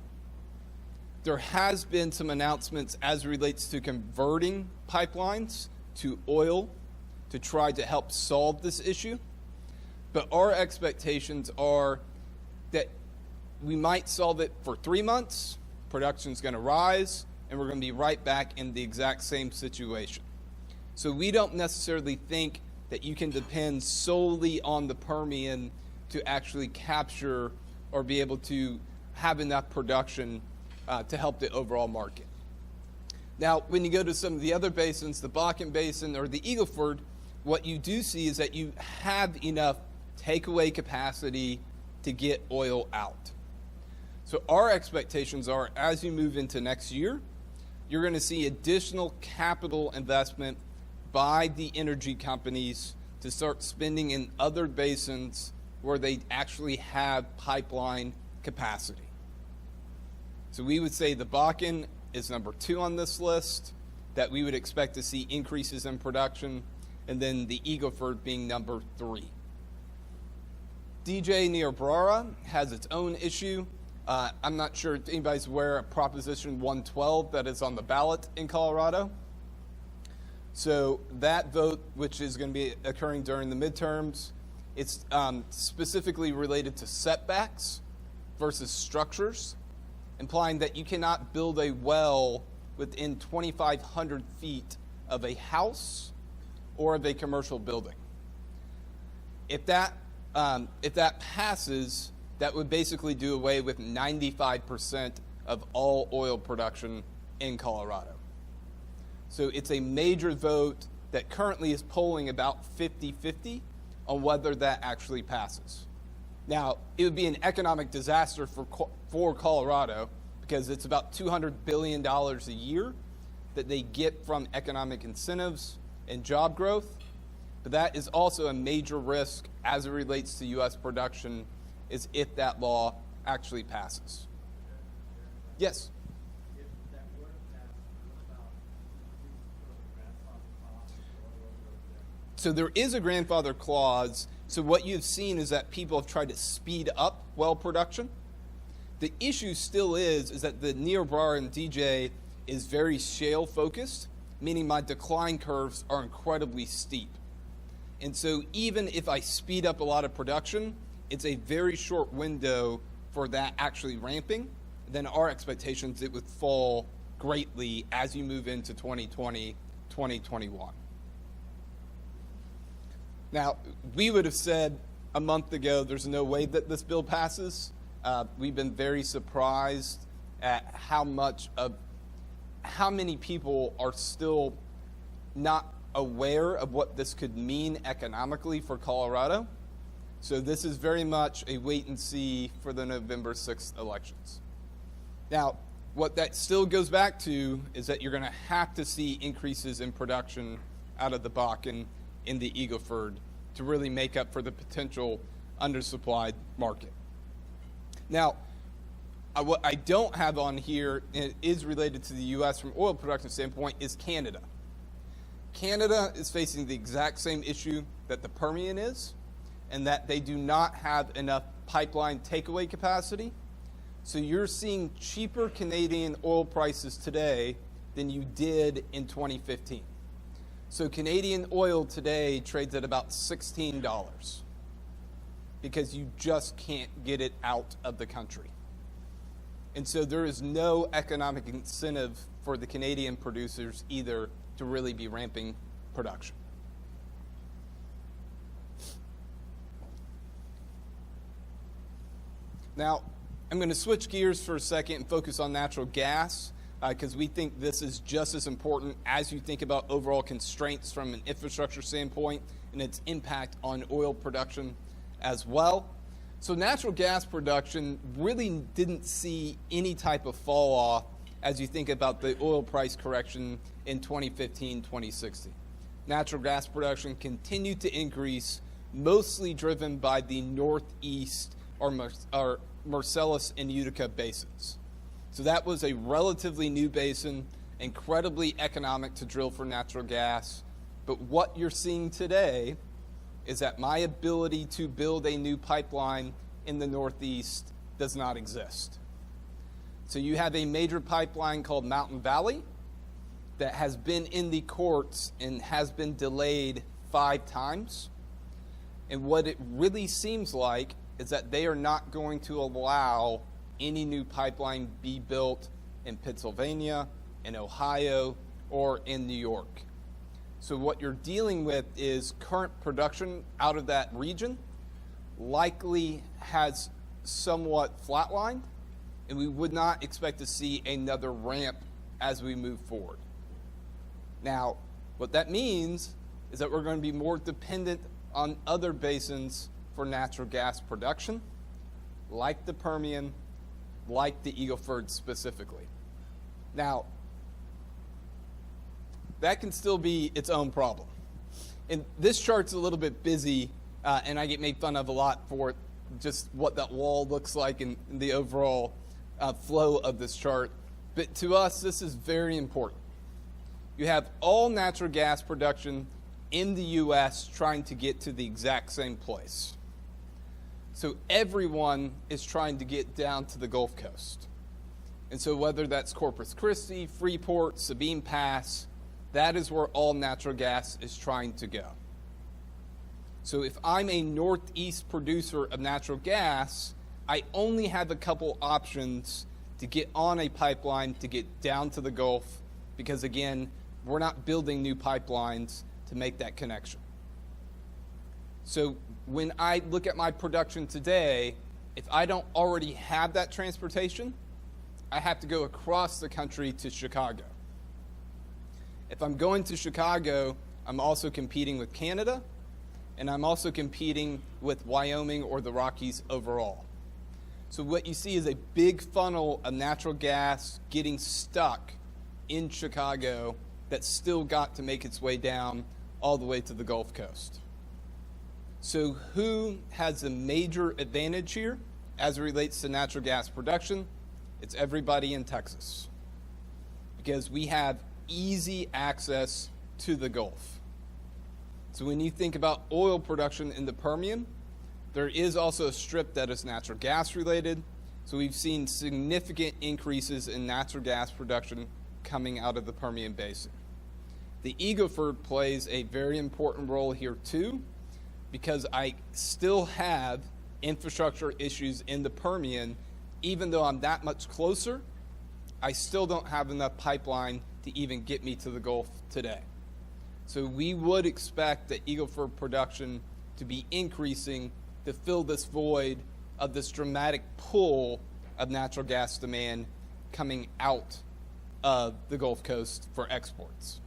Speaker 8: There has been some announcements as it relates to converting pipelines to oil to try to help solve this issue. But our expectations are that we might solve it for 3 months, production's going to rise, and we're going to be right back in the exact same situation. So we don't necessarily think that you can depend solely on the Permian to actually capture or be able to have enough production to help the overall market. Now, when you go to some of the other basins, the Bakken Basin or the Eagle Ford, what you do see is that you have enough takeaway capacity to get oil out. So our expectations are, as you move into next year, you're going to see additional capital investment by the energy companies to start spending in other basins where they actually have pipeline capacity. So we would say the Bakken is number 2 on this list, that we would expect to see increases in production, and then the Eagle Ford being number 3. DJ Niobrara has its own issue. I'm not sure if anybody's aware of Proposition 112 that is on the ballot in Colorado. So that vote, which is going to be occurring during the midterms, it's specifically related to setbacks versus structures, implying that you cannot build a well within 2,500 feet of a house or of a commercial building. If that passes, that would basically do away with 95% of all oil production in Colorado. So it's a major vote that currently is polling about 50-50 on whether that actually passes. Now, it would be an economic disaster for Colorado because it's about $200 billion a year that they get from economic incentives and job growth. But that is also a major risk as it relates to U.S. production, is if that law actually passes. Yes? So there is a grandfather clause. So what you've seen is that people have tried to speed up well production. The issue still is that the Niobrara and DJ is very shale focused, meaning my decline curves are incredibly steep. And so even if I speed up a lot of production, it's a very short window for that actually ramping. Then our expectations, it would fall greatly as you move into 2020, 2021. Now, we would have said a month ago there's no way that this bill passes. We've been very surprised at how many people are still not aware of what this could mean economically for Colorado. So this is very much a wait and see for the November 6th elections. Now, what that still goes back to is that you're going to have to see increases in production out of the Bakken in the Eagle Ford to really make up for the potential undersupplied market. Now, what I don't have on here, and it is related to the U.S. from oil production standpoint, is Canada. Canada is facing the exact same issue that the Permian is, and that they do not have enough pipeline takeaway capacity. So you're seeing cheaper Canadian oil prices today than you did in 2015. So Canadian oil today trades at about $16 because you just can't get it out of the country. And so there is no economic incentive for the Canadian producers either to really be ramping production. Now, I'm going to switch gears for a second and focus on natural gas because we think this is just as important as you think about overall constraints from an infrastructure standpoint and its impact on oil production as well. So natural gas production really didn't see any type of fall off as you think about the oil price correction in 2015, 2016. Natural gas production continued to increase mostly driven by the northeast or Marcellus and Utica basins. So that was a relatively new basin, incredibly economic to drill for natural gas. But what you're seeing today is that my ability to build a new pipeline in the Northeast does not exist. So you have a major pipeline called Mountain Valley that has been in the courts and has been delayed 5 times. And what it really seems like is that they are not going to allow any new pipeline be built in Pennsylvania, in Ohio, or in New York. So what you're dealing with is current production out of that region likely has somewhat flatlined, and we would not expect to see another ramp as we move forward. Now, what that means is that we're going to be more dependent on other basins for natural gas production, like the Permian, like the Eagle Ford specifically. Now, that can still be its own problem. And this chart's a little bit busy, and I get made fun of a lot for it, just what that wall looks like and the overall flow of this chart. But to us, this is very important. You have all natural gas production in the U.S. trying to get to the exact same place. So everyone is trying to get down to the Gulf Coast. And so whether that's Corpus Christi, Freeport, Sabine Pass, that is where all natural gas is trying to go. So if I'm a Northeast producer of natural gas, I only have a couple options to get on a pipeline to get down to the Gulf, because again, we're not building new pipelines to make that connection. So when I look at my production today, if I don't already have that transportation, I have to go across the country to Chicago. If I'm going to Chicago, I'm also competing with Canada, and I'm also competing with Wyoming or the Rockies overall. So what you see is a big funnel of natural gas getting stuck in Chicago that's still got to make its way down all the way to the Gulf Coast. So who has the major advantage here as it relates to natural gas production? It's everybody in Texas, because we have easy access to the Gulf. So when you think about oil production in the Permian, there is also a strip that is natural gas related. So we've seen significant increases in natural gas production coming out of the Permian Basin. The Eagle Ford plays a very important role here too, because I still have infrastructure issues in the Permian. Even though I'm that much closer, I still don't have enough pipeline to even get me to the Gulf today. So we would expect the Eagle Ford production to be increasing to fill this void of this dramatic pull of natural gas demand coming out of the Gulf Coast for exports.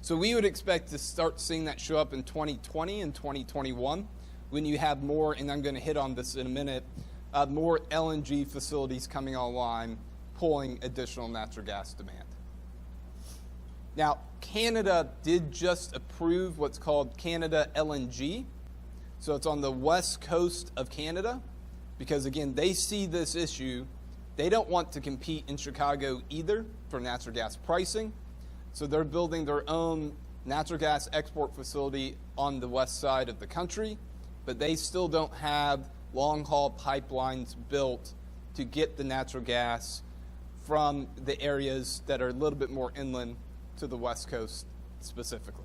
Speaker 8: So we would expect to start seeing that show up in 2020 and 2021 when you have more, and I'm going to hit on this in a minute, more LNG facilities coming online, pulling additional natural gas demand. Now, Canada did just approve what's called Canada LNG. So it's on the west coast of Canada, because again, they see this issue. They don't want to compete in Chicago either for natural gas pricing. So they're building their own natural gas export facility on the west side of the country, but they still don't have long-haul pipelines built to get the natural gas from the areas that are a little bit more inland to the west coast specifically.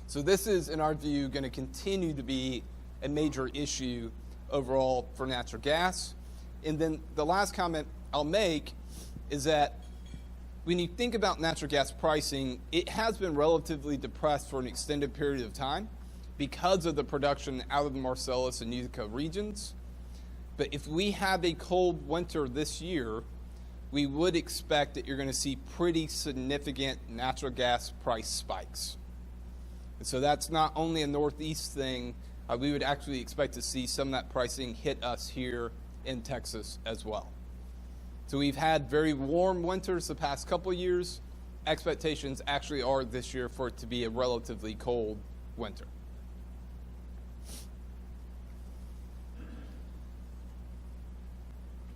Speaker 8: So this is, in our view, going to continue to be a major issue overall for natural gas. And then the last comment I'll make is that when you think about natural gas pricing, it has been relatively depressed for an extended period of time because of the production out of the Marcellus and Utica regions. But if we have a cold winter this year, we would expect that you're going to see pretty significant natural gas price spikes. And so that's not only a Northeast thing, we would actually expect to see some of that pricing hit us here in Texas as well. So we've had very warm winters the past couple years, expectations actually are this year for it to be a relatively cold winter.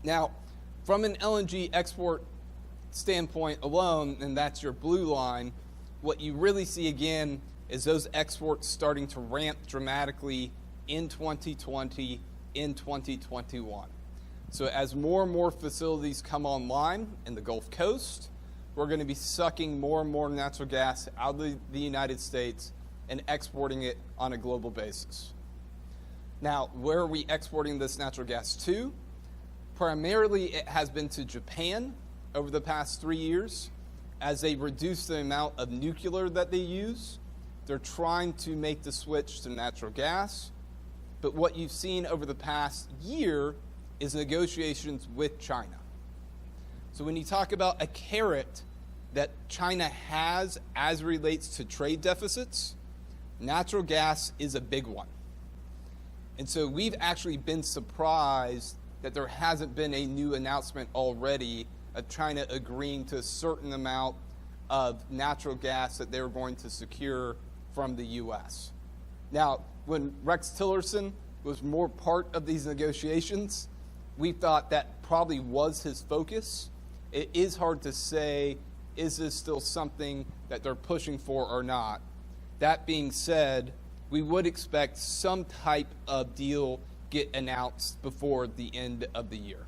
Speaker 8: Now, from an LNG export standpoint alone, and that's your blue line, what you really see again is those exports starting to ramp dramatically in 2020, in 2021. So as more and more facilities come online in the Gulf Coast, we're going to be sucking more and more natural gas out of the United States and exporting it on a global basis. Now, where are we exporting this natural gas to? Primarily, it has been to Japan over the past 3 years. As they reduce the amount of nuclear that they use, they're trying to make the switch to natural gas. But what you've seen over the past year is negotiations with China. So when you talk about a carrot that China has as relates to trade deficits, natural gas is a big one. And so we've actually been surprised that there hasn't been a new announcement already of China agreeing to a certain amount of natural gas that they were going to secure from the U.S. Now, when Rex Tillerson was more part of these negotiations, we thought that probably was his focus. It is hard to say, is this still something that they're pushing for or not? That being said, we would expect some type of deal get announced before the end of the year.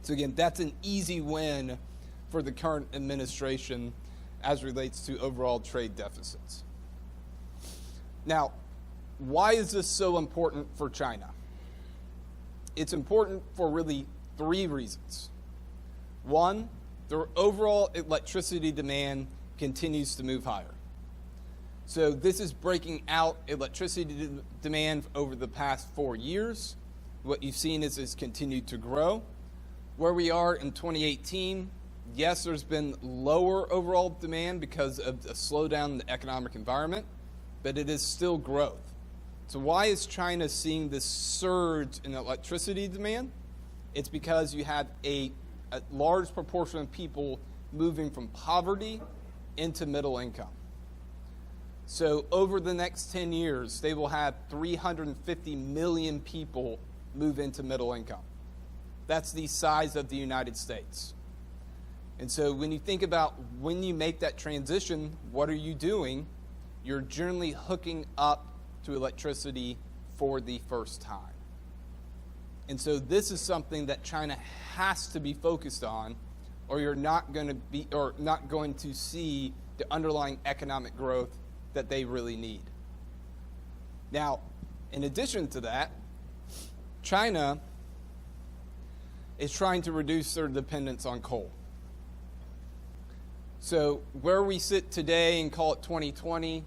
Speaker 8: So again, that's an easy win for the current administration as relates to overall trade deficits. Now, why is this so important for China? It's important for really 3 reasons. One, their overall electricity demand continues to move higher. So this is breaking out electricity demand over the past 4 years. What you've seen is it's continued to grow. Where we are in 2018, yes, there's been lower overall demand because of a slowdown in the economic environment, but it is still growth. So why is China seeing this surge in electricity demand? It's because you have a large proportion of people moving from poverty into middle income. So over the next 10 years, they will have 350 million people move into middle income. That's the size of the United States. And so when you think about when you make that transition, what are you doing? You're generally hooking up to electricity for the first time. And so this is something that China has to be focused on, or you're not going to see the underlying economic growth that they really need. Now, in addition to that, China is trying to reduce their dependence on coal. So where we sit today and call it 2020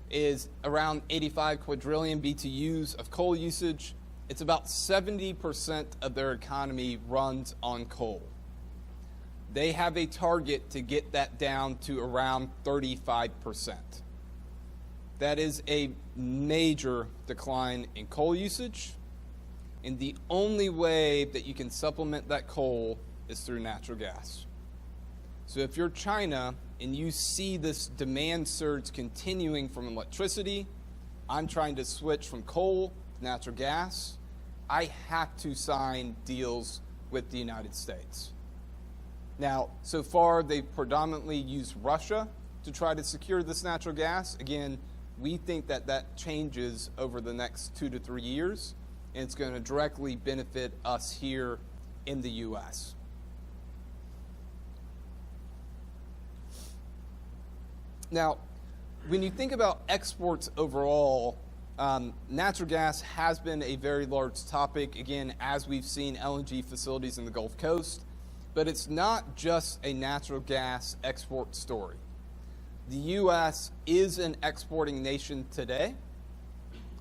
Speaker 8: is around 85 quadrillion BTUs of coal usage. It's about 70% of their economy runs on coal. They have a target to get that down to around 35%. That is a major decline in coal usage, and the only way that you can supplement that coal is through natural gas. So if you're China and you see this demand surge continuing from electricity, I'm trying to switch from coal to natural gas, I have to sign deals with the United States. Now, so far they've predominantly used Russia to try to secure this natural gas. Again, we think that that changes over the next 2 to 3 years, and it's going to directly benefit us here in the U.S. Now, when you think about exports overall, natural gas has been a very large topic, again, as we've seen LNG facilities in the Gulf Coast, but it's not just a natural gas export story. The U.S. is an exporting nation today,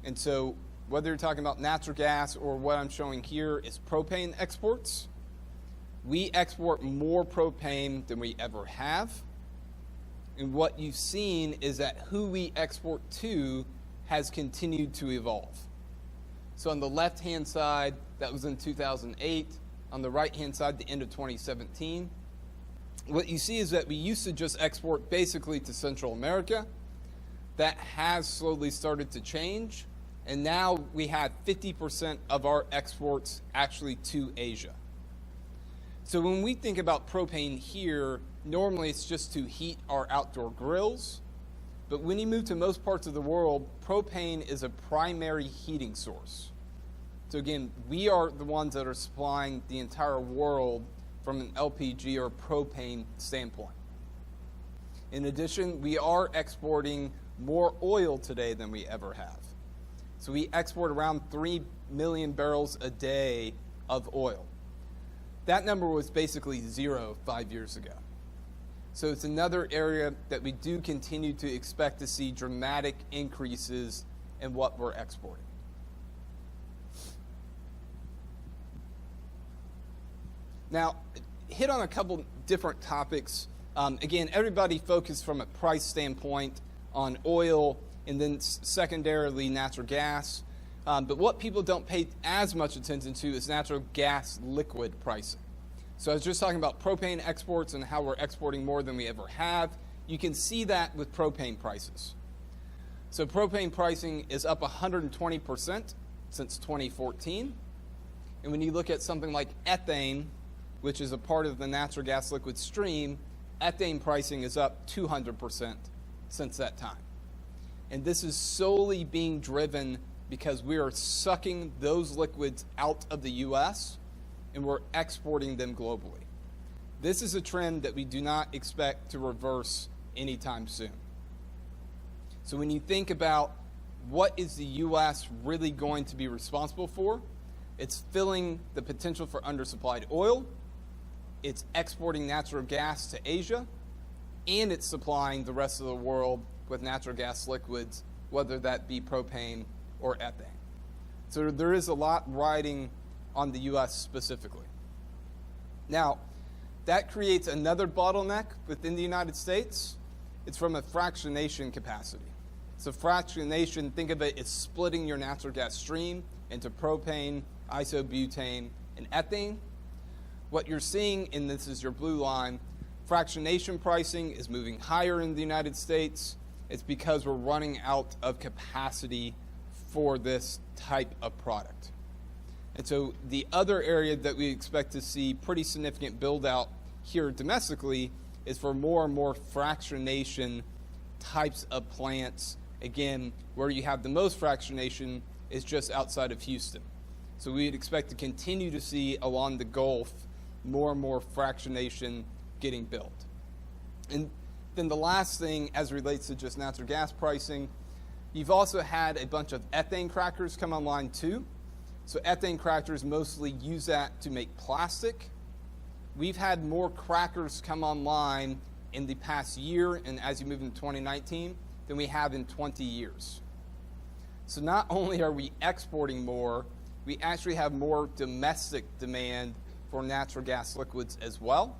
Speaker 8: and so whether you're talking about natural gas or what I'm showing here is propane exports, we export more propane than we ever have. And what you've seen is that who we export to has continued to evolve. So on the left-hand side, that was in 2008. On the right-hand side, the end of 2017. what you see is that we used to just export basically to Central America. That has slowly started to change, and now we have 50% of our exports actually to Asia. So when we think about propane here, normally it's just to heat our outdoor grills, but when you move to most parts of the world, propane is a primary heating source. So again, we are the ones that are supplying the entire world from an LPG or propane standpoint. In addition, we are exporting more oil today than we ever have. So we export around 3 million barrels a day of oil. That number was basically 0 5 years ago. So it's another area that we do continue to expect to see dramatic increases in what we're exporting. Now, hit on a couple different topics. Again, everybody focused from a price standpoint on oil and then secondarily natural gas. But what people don't pay as much attention to is natural gas liquid pricing. So I was just talking about propane exports and how we're exporting more than we ever have. You can see that with propane prices. So propane pricing is up 120% since 2014. And when you look at something like ethane, which is a part of the natural gas liquid stream, ethane pricing is up 200% since that time. And this is solely being driven because we are sucking those liquids out of the U.S. and we're exporting them globally. This is a trend that we do not expect to reverse anytime soon. So when you think about what is the U.S. really going to be responsible for, it's filling the potential for undersupplied oil, it's exporting natural gas to Asia, and it's supplying the rest of the world with natural gas liquids, whether that be propane or ethane. So there is a lot riding on the U.S. specifically. Now, that creates another bottleneck within the United States. It's from a fractionation capacity. So fractionation, think of it as splitting your natural gas stream into propane, isobutane, and ethane. What you're seeing, and this is your blue line, fractionation pricing is moving higher in the United States. It's because we're running out of capacity for this type of product. And so the other area that we expect to see pretty significant build out here domestically is for more and more fractionation types of plants. Again, where you have the most fractionation is just outside of Houston. So we'd expect to continue to see along the Gulf more and more fractionation getting built. And then the last thing as it relates to just natural gas pricing, you've also had a bunch of ethane crackers come online too. So ethane crackers mostly use that to make plastic. We've had more crackers come online in the past year and as you move into 2019 than we have in 20 years. So not only are we exporting more, we actually have more domestic demand for natural gas liquids as well.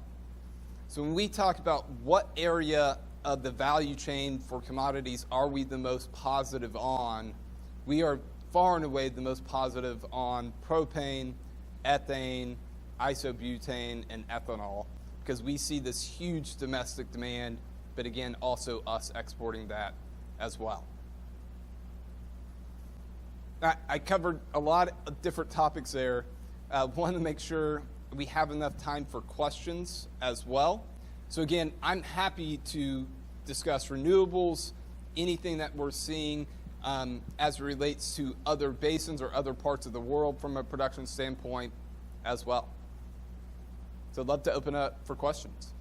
Speaker 8: So when we talk about what area of the value chain for commodities are we the most positive on, we are far and away the most positive on propane, ethane, isobutane, and ethanol, because we see this huge domestic demand, but again, also us exporting that as well. I covered a lot of different topics there. Want to make sure we have enough time for questions as well. So again, I'm happy to discuss renewables, anything that we're seeing as it relates to other basins or other parts of the world from a production standpoint as well. So I'd love to open up for questions.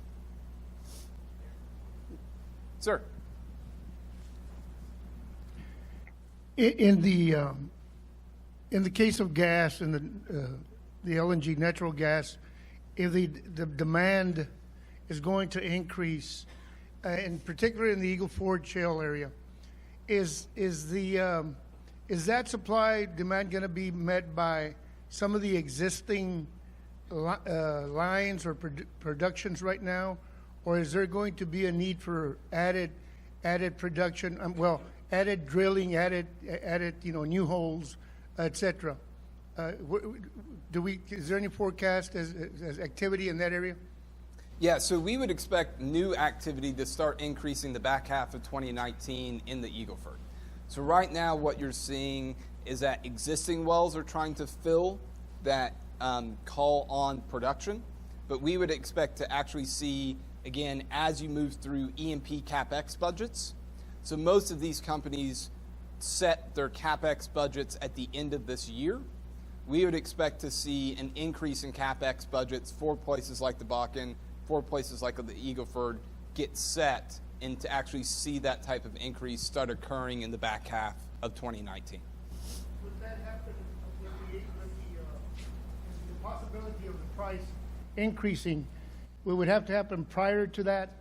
Speaker 8: Sir.
Speaker 1: In the case of gas and the LNG natural gas, if the demand is going to increase, and particularly in the Eagle Ford Shale area, is that supply demand going to be met by some of the existing lines or productions right now, or is there going to be a need for added production? Added drilling, added new holes, etc. Is there any forecast as activity in that area?
Speaker 8: Yeah, so we would expect new activity to start increasing the back half of 2019 in the Eagle Ford. So right now what you're seeing is that existing wells are trying to fill that call on production, but we would expect to actually see, again, as you move through E&P CapEx budgets. So most of these companies set their CapEx budgets at the end of this year. We would expect to see an increase in CapEx budgets for places like the Bakken, for places like the Eagle Ford get set, and to actually see that type of increase start occurring in the back half of 2019.
Speaker 1: Would that happen with the possibility of the price increasing? Would have to happen prior to that?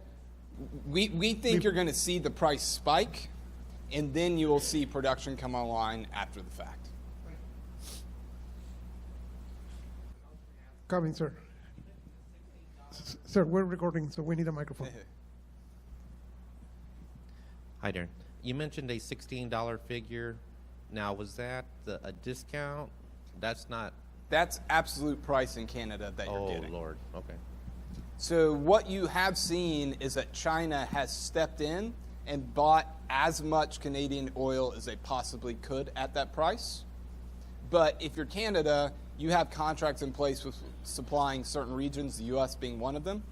Speaker 8: We think you're going to see the price spike, and then you will see production come online after the fact.
Speaker 9: Coming, sir. Sir, we're recording, so we need a microphone.
Speaker 10: Hi, Darren. You mentioned a $16 figure. Now, was that a discount? That's not.
Speaker 8: That's absolute price in Canada that you're getting.
Speaker 10: Oh, Lord. Okay.
Speaker 8: So what you have seen is that China has stepped in and bought as much Canadian oil as they possibly could at that price. But if you're Canada, you have contracts in place with supplying certain regions, the U.S. being one of them.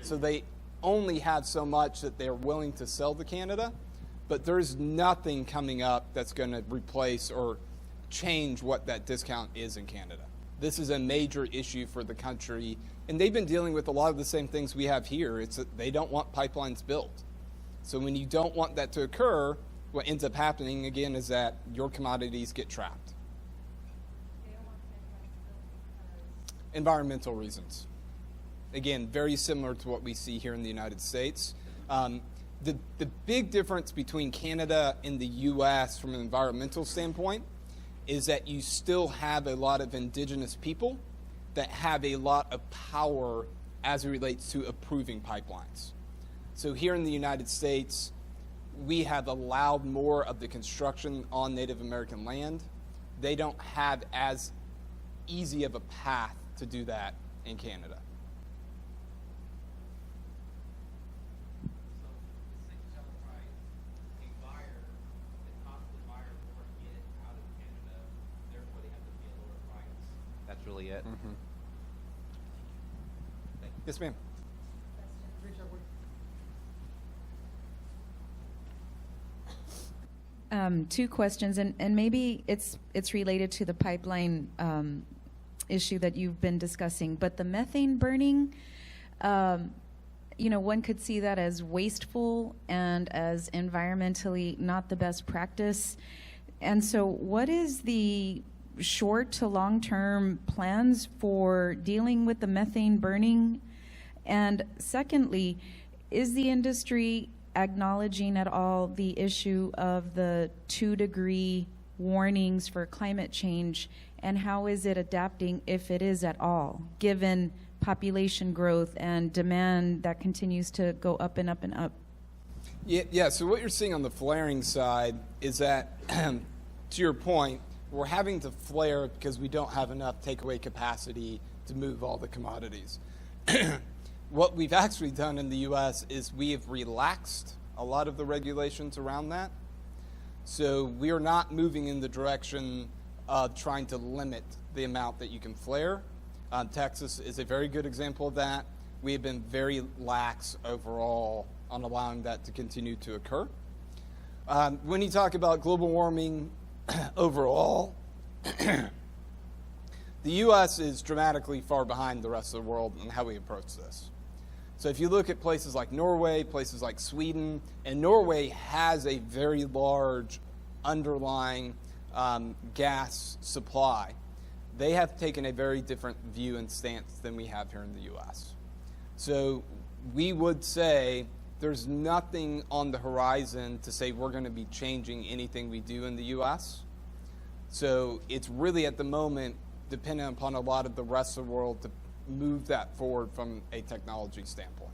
Speaker 8: So they only have so much that they're willing to sell to Canada, but there's nothing coming up that's going to replace or change what that discount is in Canada. This is a major issue for the country, and they've been dealing with a lot of the same things we have here. It's that they don't want pipelines built. So when you don't want that to occur, what ends up happening again is that your commodities get trapped. Environmental reasons. Again, very similar to what we see here in the United States. The big difference between Canada and the U.S. from an environmental standpoint is that you still have a lot of indigenous people that have a lot of power as it relates to approving pipelines. So here in the United States, we have allowed more of the construction on Native American land. They don't have as easy of a path to do that in Canada.
Speaker 10: That's really it.
Speaker 8: Mm-hmm. Yes, ma'am.
Speaker 11: Two questions, and maybe it's related to the pipeline issue that you've been discussing, but the methane burning, one could see that as wasteful and as environmentally not the best practice. And so what is the short to long-term plans for dealing with the methane burning? And secondly, is the industry acknowledging at all the issue of the 2-degree warnings for climate change, and how is it adapting, if it is at all, given population growth and demand that continues to go up and up and up?
Speaker 8: Yeah, so what you're seeing on the flaring side is that, to your point, we're having to flare because we don't have enough takeaway capacity to move all the commodities. What we've actually done in the U.S. is we have relaxed a lot of the regulations around that. So we are not moving in the direction of trying to limit the amount that you can flare. Texas is a very good example of that. We have been very lax overall on allowing that to continue to occur. When you talk about global warming overall, the U.S. is dramatically far behind the rest of the world in how we approach this. So if you look at places like Norway, places like Sweden, and Norway has a very large underlying gas supply, they have taken a very different view and stance than we have here in the U.S. So we would say there's nothing on the horizon to say we're going to be changing anything we do in the U.S. So it's really at the moment dependent upon a lot of the rest of the world to move that forward from a technology standpoint.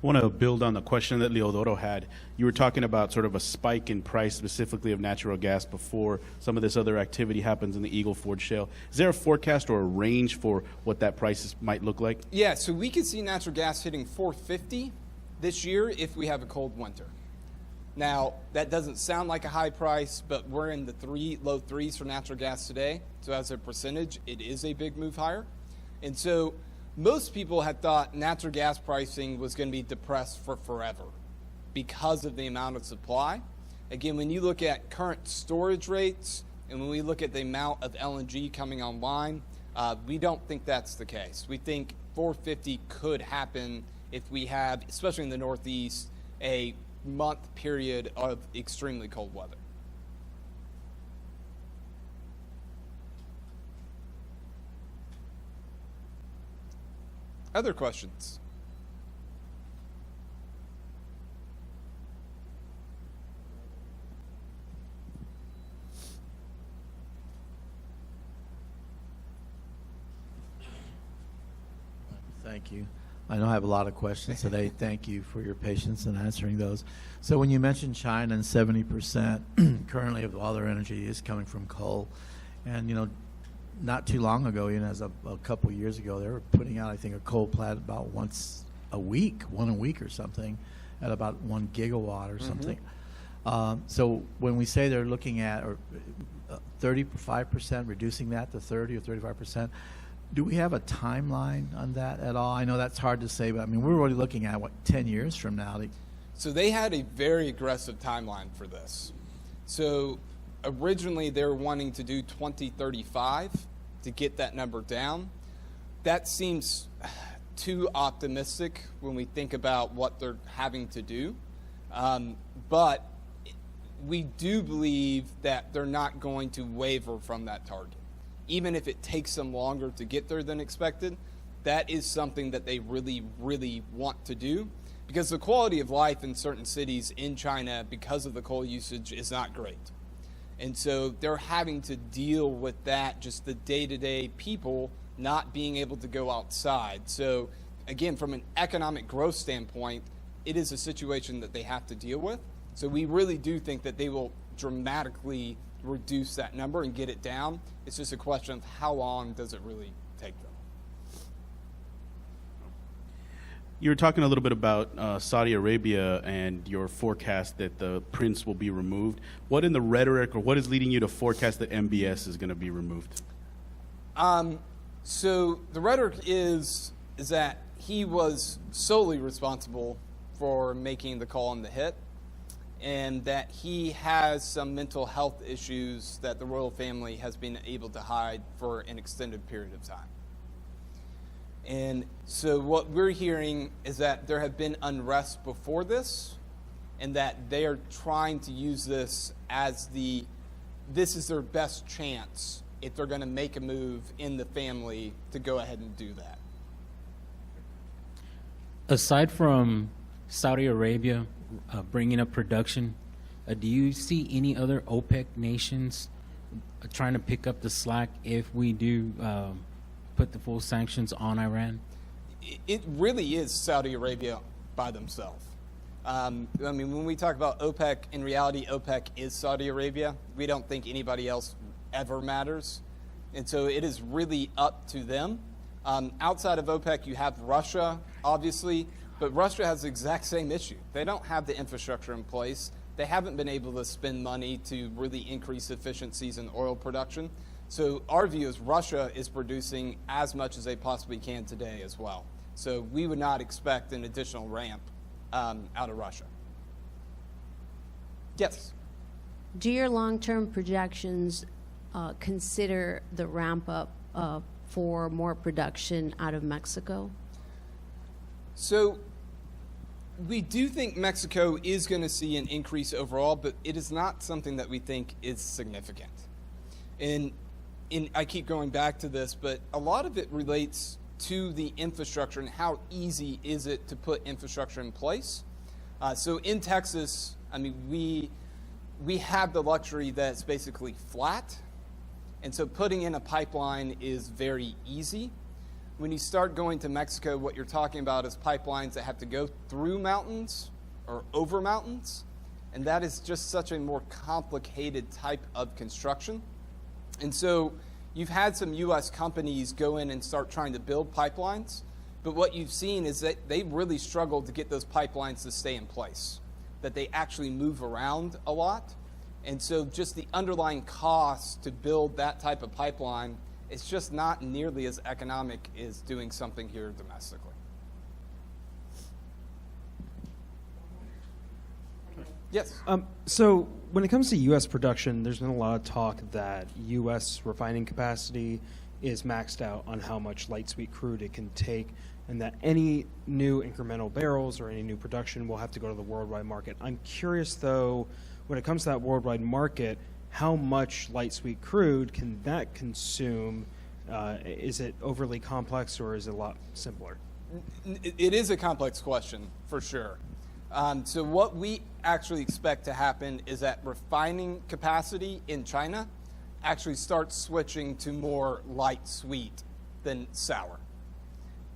Speaker 12: I want to build on the question that Leodoro had. You were talking about sort of a spike in price specifically of natural gas before some of this other activity happens in the Eagle Ford Shale. Is there a forecast or a range for what that price might look like?
Speaker 8: Yeah, so we could see natural gas hitting $4.50 this year if we have a cold winter. Now, that doesn't sound like a high price, but we're in the low threes for natural gas today. So as a percentage, it is a big move higher. And so most people had thought natural gas pricing was going to be depressed for forever because of the amount of supply. Again, when you look at current storage rates and when we look at the amount of LNG coming online, we don't think that's the case. We think $4.50 could happen if we have, especially in the Northeast, a month period of extremely cold weather. Other questions?
Speaker 13: Thank you. I know I have a lot of questions today. Thank you for your patience in answering those. So when you mentioned China and 70% currently of all their energy is coming from coal, and you know, not too long ago, you know, as a couple of years ago, they were putting out, I think, a coal plant about one a week or something, at about 1 gigawatt or something. So when we say they're looking at 35%, reducing that to 30 or 35%, do we have a timeline on that at all? I know that's hard to say, but I mean, we're already looking at, what, 10 years from now?
Speaker 8: So they had a very aggressive timeline for this. So originally they were wanting to do 2035 to get that number down. That seems too optimistic when we think about what they're having to do. But we do believe that they're not going to waver from that target. Even if it takes them longer to get there than expected, that is something that they really, really want to do, because the quality of life in certain cities in China because of the coal usage is not great. And so they're having to deal with that, just the day-to-day people not being able to go outside. So again, from an economic growth standpoint, it is a situation that they have to deal with. So we really do think that they will dramatically reduce that number and get it down. It's just a question of how long does it really take them.
Speaker 12: You were talking a little bit about Saudi Arabia and your forecast that the prince will be removed. What in the rhetoric, or what is leading you to forecast that MBS is going to be removed?
Speaker 8: So the rhetoric is that he was solely responsible for making the call on the hit, and that he has some mental health issues that the royal family has been able to hide for an extended period of time. And so what we're hearing is that there have been unrest before this, and that they are trying to use this as this is their best chance if they're going to make a move in the family to go ahead and do that.
Speaker 14: Aside from Saudi Arabia bringing up production, do you see any other OPEC nations trying to pick up the slack if we do put the full sanctions on Iran?
Speaker 8: It really is Saudi Arabia by themselves. I mean, when we talk about OPEC, in reality, OPEC is Saudi Arabia. We don't think anybody else ever matters. And so it is really up to them. Outside of OPEC, you have Russia, obviously, but Russia has the exact same issue. They don't have the infrastructure in place. They haven't been able to spend money to really increase efficiencies in oil production. So our view is Russia is producing as much as they possibly can today as well. So we would not expect an additional ramp out of Russia. Yes?
Speaker 15: Do your long-term projections consider the ramp up for more production out of Mexico?
Speaker 8: So we do think Mexico is going to see an increase overall, but it is not something that we think is significant. And I keep going back to this, but a lot of it relates to the infrastructure and how easy is it to put infrastructure in place. So in Texas, I mean, we have the luxury that it's basically flat, and so putting in a pipeline is very easy. when you start going to Mexico, what you're talking about is pipelines that have to go through mountains or over mountains, and that is just such a more complicated type of construction. And so you've had some U.S. companies go in and start trying to build pipelines, but what you've seen is that they really struggled to get those pipelines to stay in place, that they actually move around a lot. And so just the underlying cost to build that type of pipeline, it's just not nearly as economic as doing something here domestically. Yes.
Speaker 5: So when it comes to U.S. production, there's been a lot of talk that U.S. refining capacity is maxed out on how much light sweet crude it can take, and that any new incremental barrels or any new production will have to go to the worldwide market. I'm curious, though, when it comes to that worldwide market, how much light sweet crude can that consume? Is it overly complex, or is it a lot simpler?
Speaker 8: It is a complex question, for sure. So what we actually expect to happen is that refining capacity in China actually starts switching to more light sweet than sour.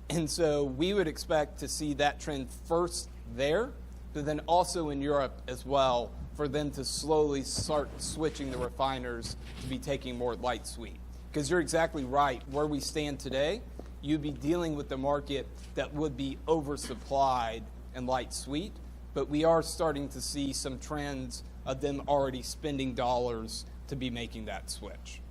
Speaker 8: And so we would expect to see that trend first there, but then also in Europe as well, for them to slowly start switching the refiners to be taking more light sweet. Because you're exactly right, where we stand today, you'd be dealing with the market that would be oversupplied in light sweet, but we are starting to see some trends of them already spending dollars to be making that switch.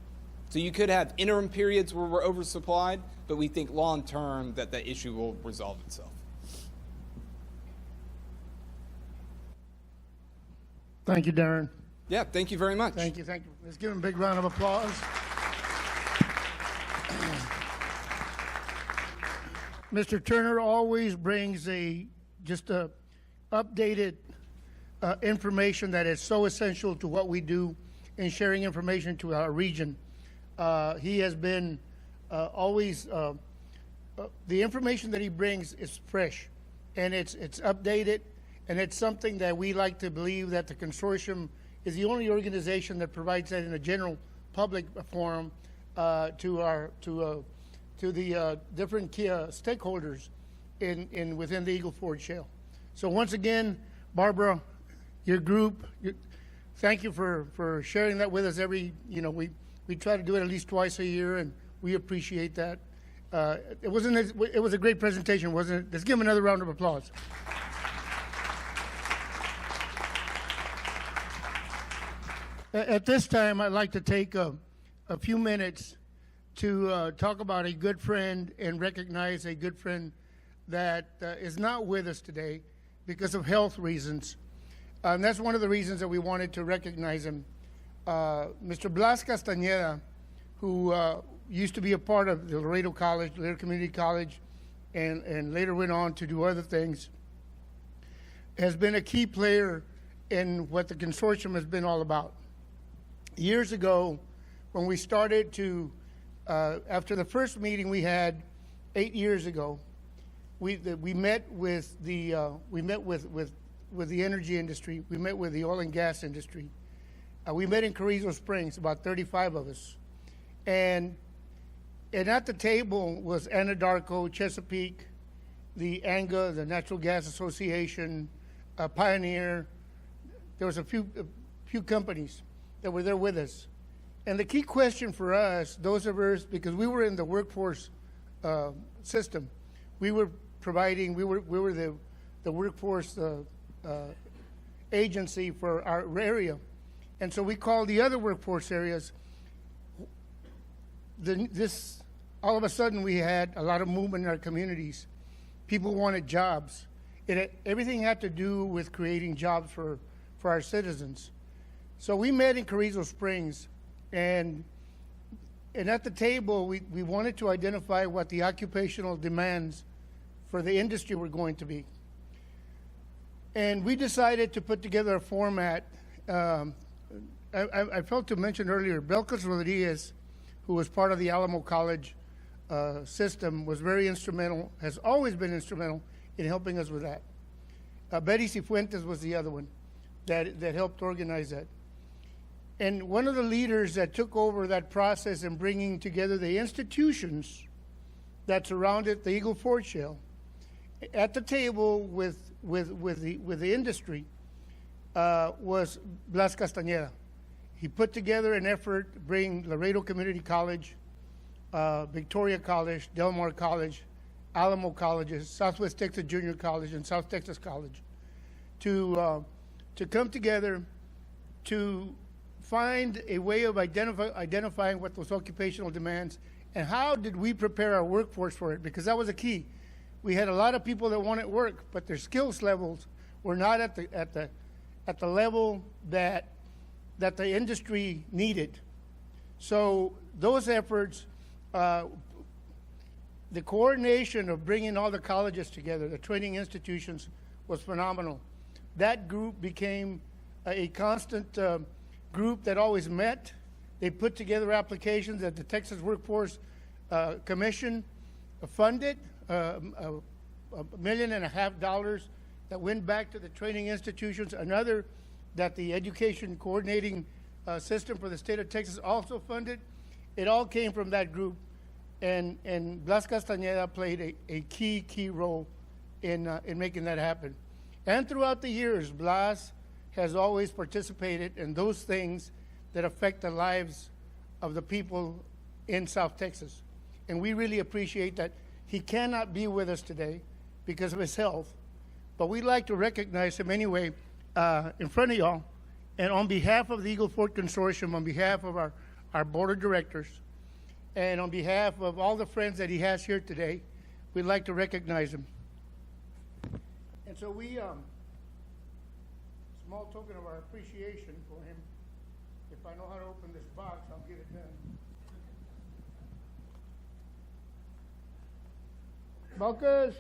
Speaker 8: So you could have interim periods where we're oversupplied, but we think long term that the issue will resolve itself.
Speaker 1: Thank you, Darren.
Speaker 8: Yeah, thank you very much.
Speaker 1: Thank you, thank you. Let's give him a big round of applause. Mr. Turner always brings just a updated information that is so essential to what we do in sharing information to our region. He has been always, the information that he brings is fresh, and it's updated, and it's something that we like to believe that the consortium is the only organization that provides that in a general public forum to the different key stakeholders within the Eagle Ford Shale. So once again, Barbara, your group, thank you for sharing that with us we try to do it at least twice a year, and we appreciate that. It was a great presentation, wasn't it? Let's give him another round of applause. At this time, I'd like to take a few minutes to talk about a good friend and recognize a good friend that is not with us today because of health reasons. And that's one of the reasons that we wanted to recognize him. Mr. Blas Castañeda, who used to be a part of the Laredo College, Laredo Community College, and later went on to do other things, has been a key player in what the consortium has been all about. Years ago, when we started to, after the first meeting we had 8 years ago, we met with the energy industry. We met with the oil and gas industry. We met in Carrizo Springs, about 35 of us, and at the table was Anadarko, Chesapeake, the ANGA, the Natural Gas Association, Pioneer. There was a few companies that were there with us. And the key question for us, those of us, because we were in the workforce system, we were the workforce agency for our area. And so we called the other workforce areas. All of a sudden we had a lot of movement in our communities. People wanted jobs. Everything had to do with creating jobs for our citizens. So we met in Carrizo Springs, and at the table, we wanted to identify what the occupational demands for the industry were going to be. And we decided to put together a format. I failed to mention earlier, Belkis Rodriguez, who was part of the Alamo College system, was very instrumental, has always been instrumental in helping us with that. Betty Cifuentes was the other one that helped organize that. And one of the leaders that took over that process in bringing together the institutions that surrounded the Eagle Ford Shale. At the table with the industry was Blas Castañeda. He put together an effort to bring Laredo Community College, Victoria College, Del Mar College, Alamo Colleges, Southwest Texas Junior College, and South Texas College to come together to find a way of identifying what those occupational demands and how did we prepare our workforce for it, because that was a key. We had a lot of people that wanted work, but their skills levels were not at the level that the industry needed. So those efforts, the coordination of bringing all the colleges together, the training institutions, was phenomenal. That group became a constant group that always met. They put together applications that the Texas Workforce Commission funded, $1.5 million that went back to the training institutions, another that the education coordinating system for the state of Texas also funded. It all came from that group, and Blas Castañeda played a key role in making that happen. And throughout the years, Blas has always participated in those things that affect the lives of the people in South Texas. And we really appreciate that. He cannot be with us today because of his health, but we'd like to recognize him anyway in front of y'all. And on behalf of the Eagle Ford Consortium, on behalf of our board of directors, and on behalf of all the friends that he has here today, we'd like to recognize him. And so we, small token of our appreciation for him. If I know how to open this box, I'll get it done. Marcus.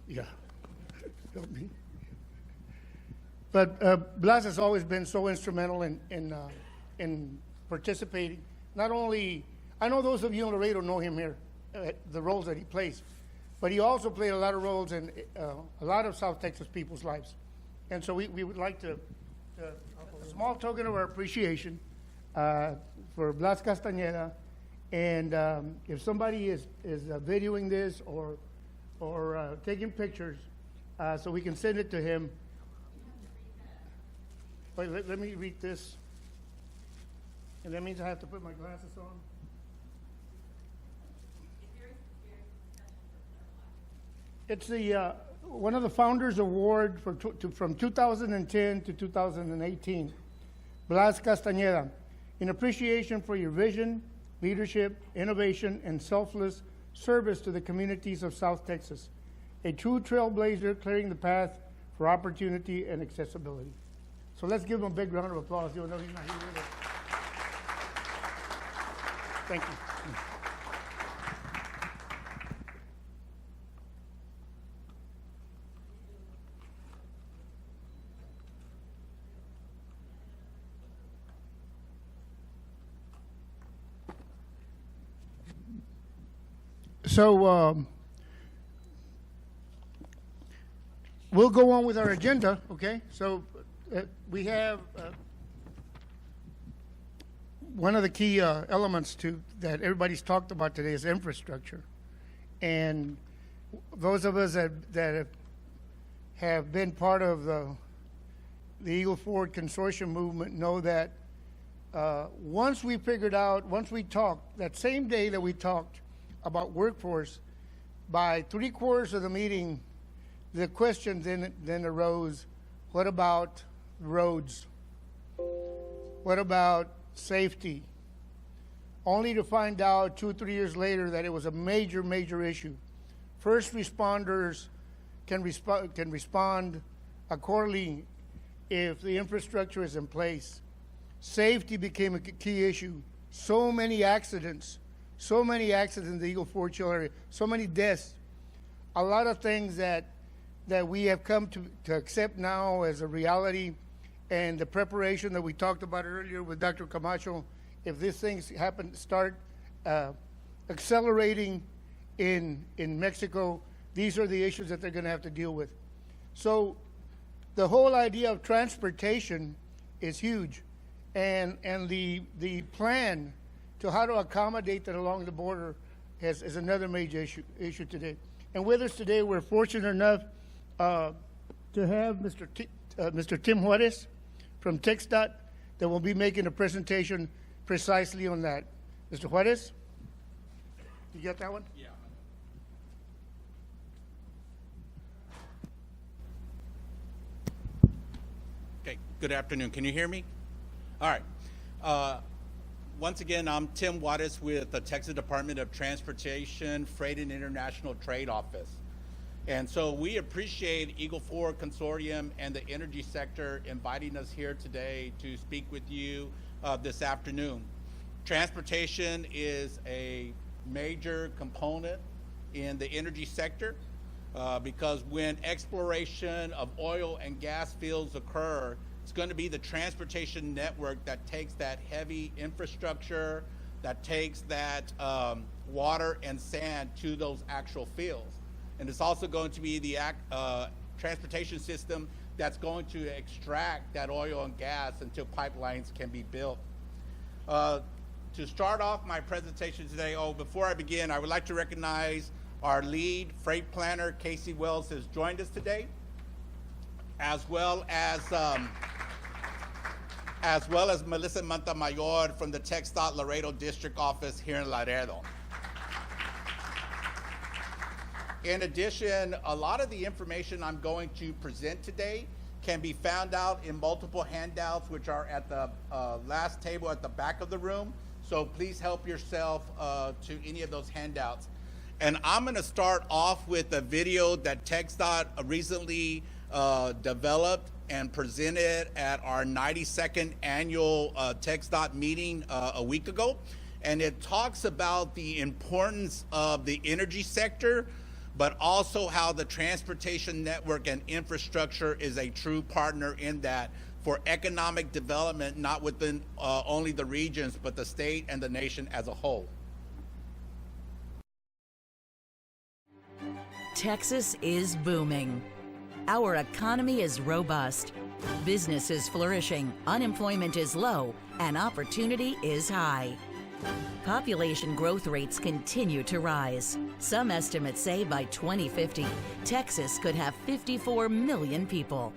Speaker 1: Yeah. Help me. But Blas has always been so instrumental in participating. Not only, I know those of you in Laredo know him here, the roles that he plays, but he also played a lot of roles in a lot of South Texas people's lives. And so we would like to a small token of our appreciation for Blas Castañeda. And if somebody is videoing this or taking pictures, so we can send it to him. Wait, let me read this. And that means I have to put my glasses on. It's the one of the Founders Award from 2010 to 2018. Blas Castañeda, in appreciation for your vision, leadership, innovation, and selfless service to the communities of South Texas. A true trailblazer clearing the path for opportunity and accessibility. So let's give him a big round of applause, even though he's not here with us. Thank you. So we'll go on with our agenda, okay? So we have one of the key elements that everybody's talked about today is infrastructure. And those of us that have been part of the Eagle Ford Consortium movement know that once we talked, that same day that we talked about workforce, by 3/4 of the meeting, the question then arose, what about roads? What about safety? Only to find out 2 or 3 years later that it was a major issue. First responders can respond accordingly if the infrastructure is in place. Safety became a key issue. So many accidents in the Eagle Ford Shale area, so many deaths. A lot of things that we have come to accept now as a reality, and the preparation that we talked about earlier with Dr. Camacho, if these things start accelerating in Mexico, these are the issues that they're going to have to deal with. So the whole idea of transportation is huge. and the plan to how to accommodate that along the border is another major issue today. And with us today, we're fortunate enough to have Mr. Tim Juarez from TxDOT that will be making a presentation precisely on that. Mr. Juarez, you got that one? Yeah.
Speaker 16: Okay, good afternoon. Can you hear me? All right. Once again, I'm Tim Juarez with the Texas Department of Transportation, Freight and International Trade Office. And so we appreciate Eagle Ford Consortium and the energy sector inviting us here today to speak with you this afternoon. Transportation is a major component in the energy sector because when exploration of oil and gas fields occur, it's going to be the transportation network that takes that heavy infrastructure, that takes that water and sand to those actual fields. And it's also going to be the transportation system that's going to extract that oil and gas until pipelines can be built. To start off my presentation today, before I begin, I would like to recognize our lead freight planner, Casey Wells, has joined us today, as well as Melissa Montemayor from the TxDOT Laredo District Office here in Laredo. In addition, a lot of the information I'm going to present today can be found out in multiple handouts, which are at the last table at the back of the room. So please help yourself to any of those handouts. And I'm going to start off with a video that TxDOT recently developed and presented at our 92nd annual TxDOT meeting a week ago. And it talks about the importance of the energy sector, but also how the transportation network and infrastructure is a true partner in that for economic development, not within only the regions, but the state and the nation as a whole.
Speaker 17: Texas is booming. Our economy is robust. Business is flourishing, unemployment is low, and opportunity is high. Population growth rates continue to rise. Some estimates say by 2050, Texas could have 54 million people.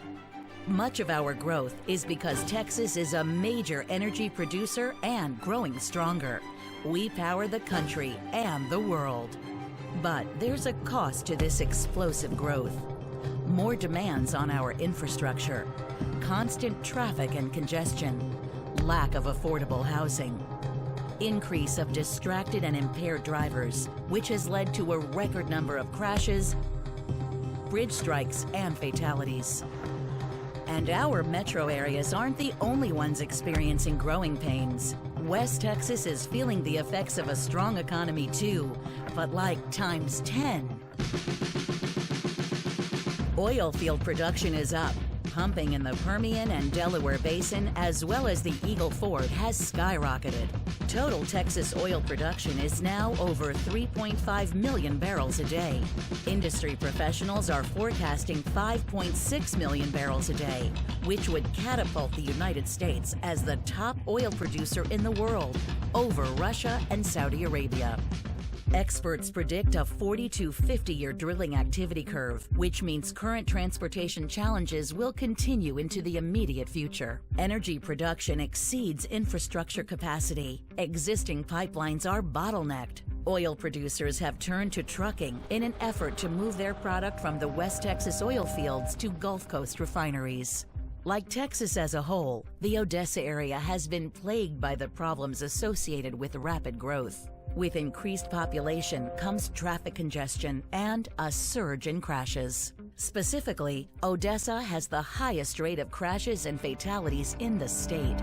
Speaker 17: Much of our growth is because Texas is a major energy producer and growing stronger. We power the country and the world. But there's a cost to this explosive growth. More demands on our infrastructure, constant traffic and congestion, lack of affordable housing, increase of distracted and impaired drivers, which has led to a record number of crashes, bridge strikes, and fatalities. And our metro areas aren't the only ones experiencing growing pains. West Texas is feeling the effects of a strong economy too, but like times 10. Oil field production is up. Pumping in the Permian and Delaware Basin, as well as the Eagle Ford, has skyrocketed. Total Texas oil production is now over 3.5 million barrels a day. Industry professionals are forecasting 5.6 million barrels a day, which would catapult the United States as the top oil producer in the world, over Russia and Saudi Arabia. Experts predict a 40 to 50-year drilling activity curve, which means current transportation challenges will continue into the immediate future. Energy production exceeds infrastructure capacity. Existing pipelines are bottlenecked. Oil producers have turned to trucking in an effort to move their product from the West Texas oil fields to Gulf Coast refineries. Like Texas as a whole, the Odessa area has been plagued by the problems associated with rapid growth. With increased population comes traffic congestion and a surge in crashes. Specifically, Odessa has the highest rate of crashes and fatalities in the state.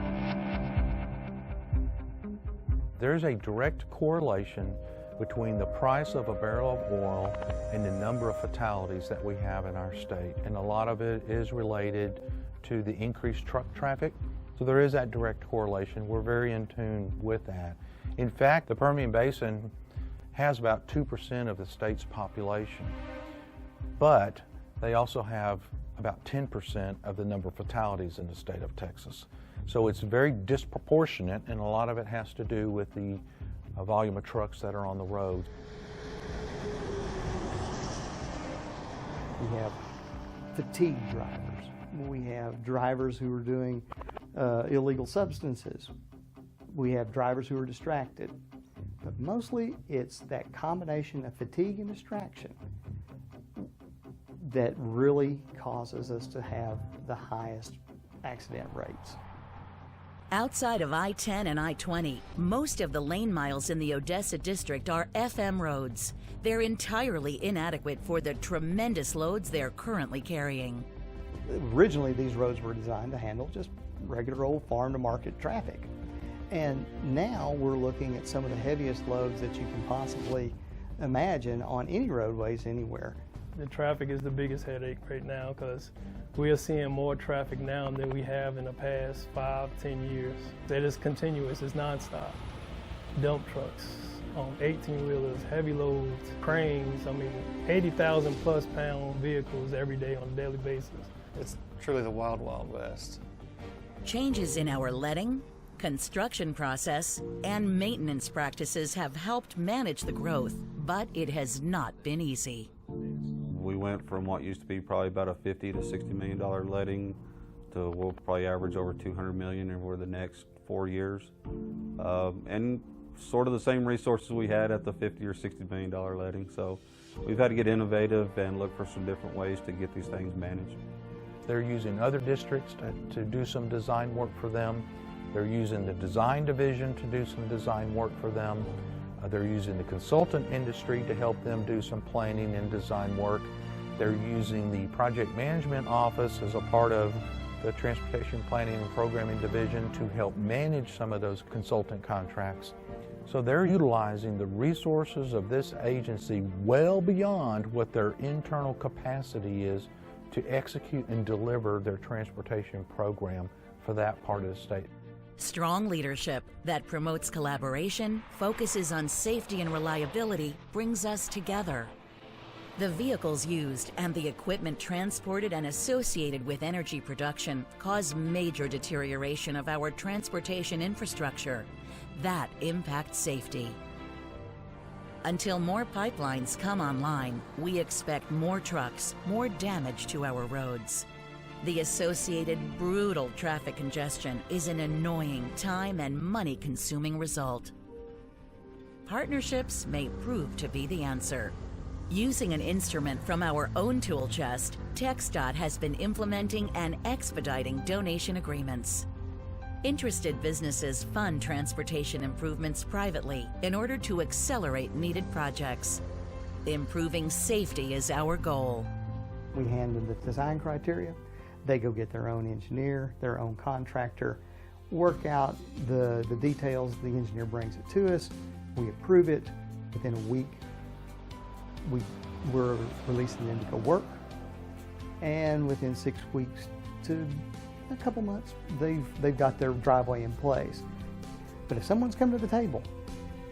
Speaker 18: There's a direct correlation between the price of a barrel of oil and the number of fatalities that we have in our state. And a lot of it is related to the increased truck traffic. So there is that direct correlation. We're very in tune with that. In fact, the Permian Basin has about 2% of the state's population, but they also have about 10% of the number of fatalities in the state of Texas. So it's very disproportionate, and a lot of it has to do with the volume of trucks that are on the road.
Speaker 19: We have fatigue drivers. We have drivers who are doing illegal substances. We have drivers who are distracted. But mostly it's that combination of fatigue and distraction that really causes us to have the highest accident rates.
Speaker 17: Outside of I-10 and I-20, most of the lane miles in the Odessa district are FM roads. They're entirely inadequate for the tremendous loads they're currently carrying.
Speaker 19: Originally, these roads were designed to handle just regular old farm-to-market traffic. And now we're looking at some of the heaviest loads that you can possibly imagine on any roadways anywhere.
Speaker 20: The traffic is the biggest headache right now because we are seeing more traffic now than we have in the past 5-10 years. It is continuous, it's nonstop. Dump trucks, 18-wheelers, heavy loads, cranes, 80,000 plus pound vehicles every day on a daily basis.
Speaker 21: It's truly the wild, wild west.
Speaker 17: Changes in our letting, construction process, and maintenance practices have helped manage the growth, but it has not been easy.
Speaker 22: We went from what used to be probably about a $50 to $60 million letting to we'll probably average over $200 million over the next 4 years. And sort of the same resources we had at the $50 or $60 million letting. So we've had to get innovative and look for some different ways to get these things managed.
Speaker 18: They're using other districts to do some design work for them. They're using the design division to do some design work for them. They're using the consultant industry to help them do some planning and design work. They're using the project management office as a part of the Transportation Planning and Programming Division to help manage some of those consultant contracts. So they're utilizing the resources of this agency well beyond what their internal capacity is to execute and deliver their transportation program for that part of the state.
Speaker 17: Strong leadership that promotes collaboration, focuses on safety and reliability, brings us together. The vehicles used and the equipment transported and associated with energy production cause major deterioration of our transportation infrastructure. That impacts safety. Until more pipelines come online, we expect more trucks, more damage to our roads. The associated brutal traffic congestion is an annoying, time and money-consuming result. Partnerships may prove to be the answer. Using an instrument from our own tool chest, TxDOT has been implementing and expediting donation agreements. Interested businesses fund transportation improvements privately in order to accelerate needed projects. Improving safety is our goal.
Speaker 19: We hand them the design criteria. They go get their own engineer, their own contractor, work out the details. The engineer brings it to us. We approve it. Within a week, we're releasing them to go work. And within 6 weeks to a couple months, they've got their driveway in place. But if someone's come to the table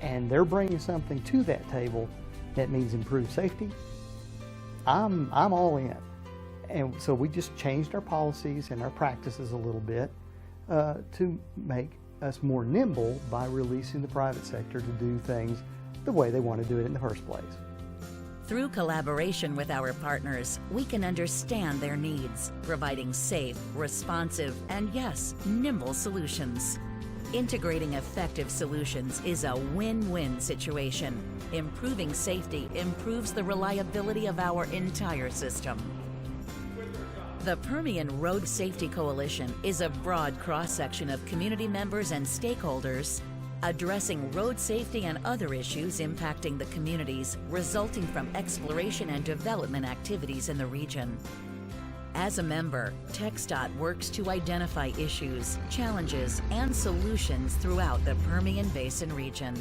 Speaker 19: and they're bringing something to that table that means improved safety, I'm all in. And so we just changed our policies and our practices a little bit to make us more nimble by releasing the private sector to do things the way they want to do it in the first place.
Speaker 17: Through collaboration with our partners, we can understand their needs, providing safe, responsive, and yes, nimble solutions. Integrating effective solutions is a win-win situation. Improving safety improves the reliability of our entire system. The Permian Road Safety Coalition is a broad cross-section of community members and stakeholders addressing road safety and other issues impacting the communities resulting from exploration and development activities in the region. As a member, TxDOT works to identify issues, challenges, and solutions throughout the Permian Basin region.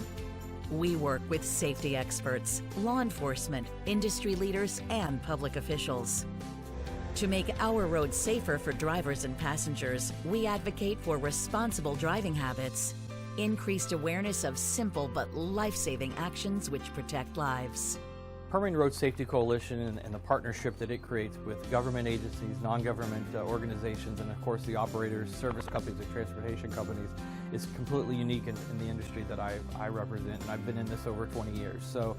Speaker 17: We work with safety experts, law enforcement, industry leaders, and public officials. To make our roads safer for drivers and passengers, we advocate for responsible driving habits, increased awareness of simple but life-saving actions which protect lives.
Speaker 2: Permian Road Safety Coalition and the partnership that it creates with government agencies, non-government organizations, and of course the operators, service companies, and transportation companies is completely unique in the industry that I represent, and I've been in this over 20 years. So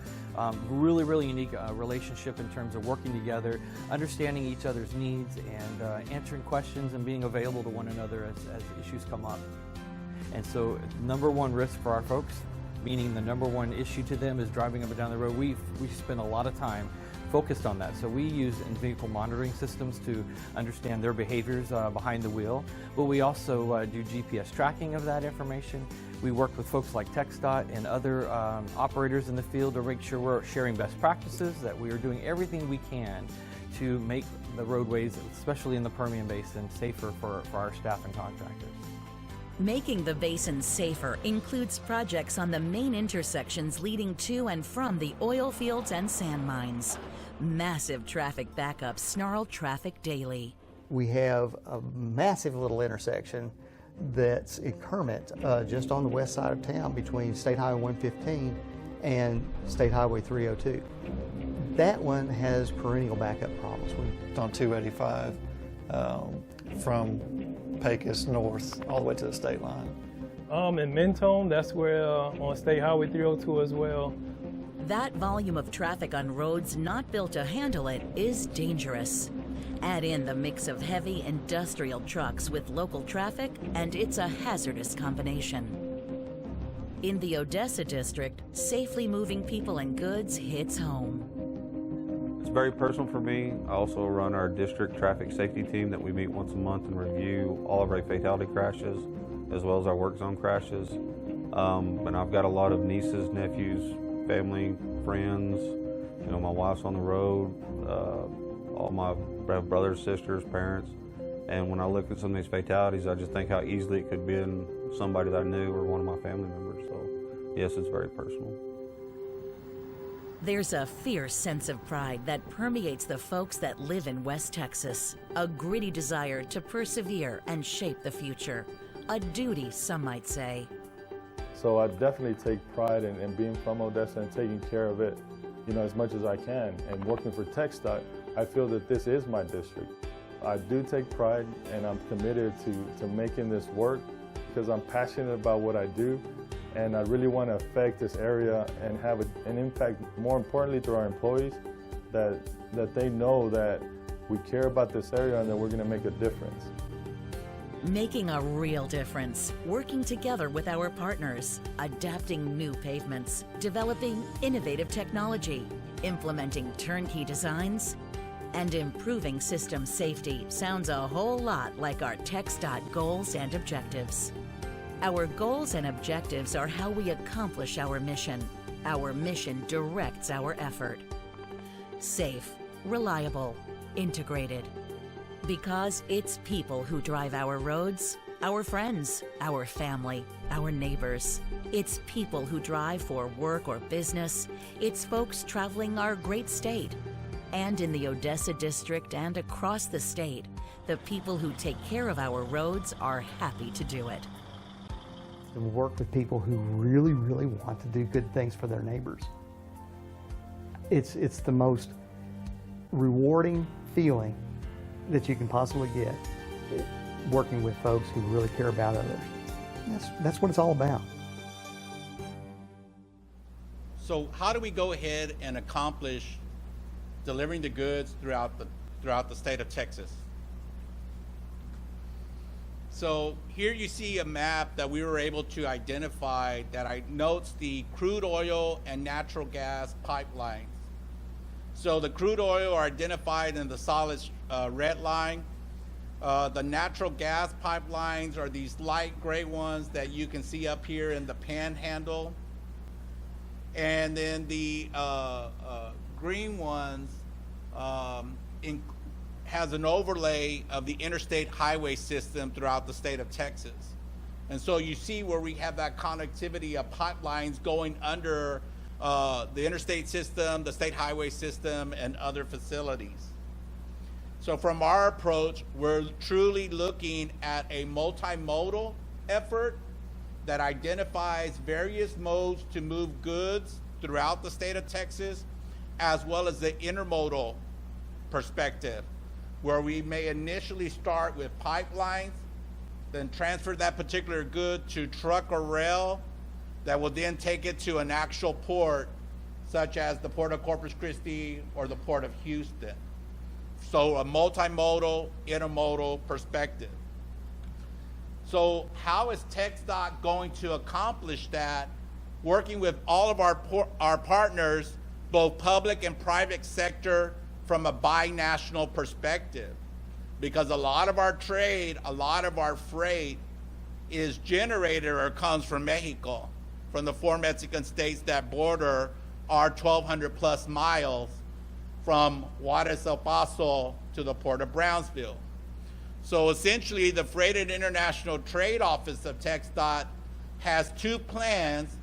Speaker 2: really, really unique relationship in terms of working together, understanding each other's needs, and answering questions and being available to one another as issues come up. And so number one risk for our folks, meaning the number one issue to them, is driving up and down the road. We spend a lot of time focused on that. So we use in-vehicle monitoring systems to understand their behaviors behind the wheel, but we also do GPS tracking of that information. We work with folks like TxDOT and other operators in the field to make sure we're sharing best practices, that we are doing everything we can to make the roadways, especially in the Permian Basin, safer for our staff and contractors.
Speaker 17: Making the basin safer includes projects on the main intersections leading to and from the oil fields and sand mines. Massive traffic backups snarl traffic daily.
Speaker 19: We have a massive little intersection that's in Kermit, just on the west side of town between State Highway 115 and State Highway 302. That one has perennial backup problems.
Speaker 3: On 285 from Pecos north all the way to the state line.
Speaker 20: In Mentone, that's where on State Highway 302 as well.
Speaker 17: That volume of traffic on roads not built to handle it is dangerous. Add in the mix of heavy industrial trucks with local traffic, and it's a hazardous combination. In the Odessa district, safely moving people and goods hits home.
Speaker 22: It's very personal for me. I also run our district traffic safety team that we meet once a month and review all of our fatality crashes as well as our work zone crashes. And I've got a lot of nieces, nephews, family, friends. You know, my wife's on the road, all my brothers, sisters, parents. And when I look at some of these fatalities, I just think how easily it could be in somebody that I knew or one of my family members. So yes, it's very personal.
Speaker 17: There's a fierce sense of pride that permeates the folks that live in West Texas, a gritty desire to persevere and shape the future, a duty, some might say.
Speaker 23: So I definitely take pride in being from Odessa and taking care of it, you know, as much as I can. And working for TxDOT, I feel that this is my district. I do take pride, and I'm committed to making this work because I'm passionate about what I do. And I really want to affect this area and have an impact, more importantly, to our employees, that they know that we care about this area and that we're going to make a difference.
Speaker 17: Making a real difference, working together with our partners, adapting new pavements, developing innovative technology, implementing turnkey designs, and improving system safety sounds a whole lot like our TxDOT goals and objectives. Our goals and objectives are how we accomplish our mission. Our mission directs our effort. Safe, reliable, integrated. Because it's people who drive our roads, our friends, our family, our neighbors. It's people who drive for work or business. It's folks traveling our great state. And in the Odessa district and across the state, the people who take care of our roads are happy to do it.
Speaker 19: And work with people who really, really want to do good things for their neighbors. It's the most rewarding feeling that you can possibly get, working with folks who really care about others. That's what it's all about.
Speaker 16: So how do we go ahead and accomplish delivering the goods throughout the state of Texas? So here you see a map that we were able to identify that notes the crude oil and natural gas pipelines. So the crude oil are identified in the solid red line. The natural gas pipelines are these light gray ones that you can see up here in the panhandle. And then the green ones has an overlay of the interstate highway system throughout the state of Texas. And so you see where we have that connectivity of pipelines going under the interstate system, the state highway system, and other facilities. So from our approach, we're truly looking at a multimodal effort that identifies various modes to move goods throughout the state of Texas as well as the intermodal perspective, where we may initially start with pipelines, then transfer that particular good to truck or rail that will then take it to an actual port, such as the Port of Corpus Christi or the Port of Houston. So a multimodal, intermodal perspective. So how is TxDOT going to accomplish that? Working with all of our partners, both public and private sector, from a binational perspective. Because a lot of our trade, a lot of our freight is generated or comes from Mexico, from the 4 Mexican states that border our 1,200 plus miles from Juarez, El Paso to the Port of Brownsville. So essentially, the Freight and International Trade Office of TxDOT has 2 plans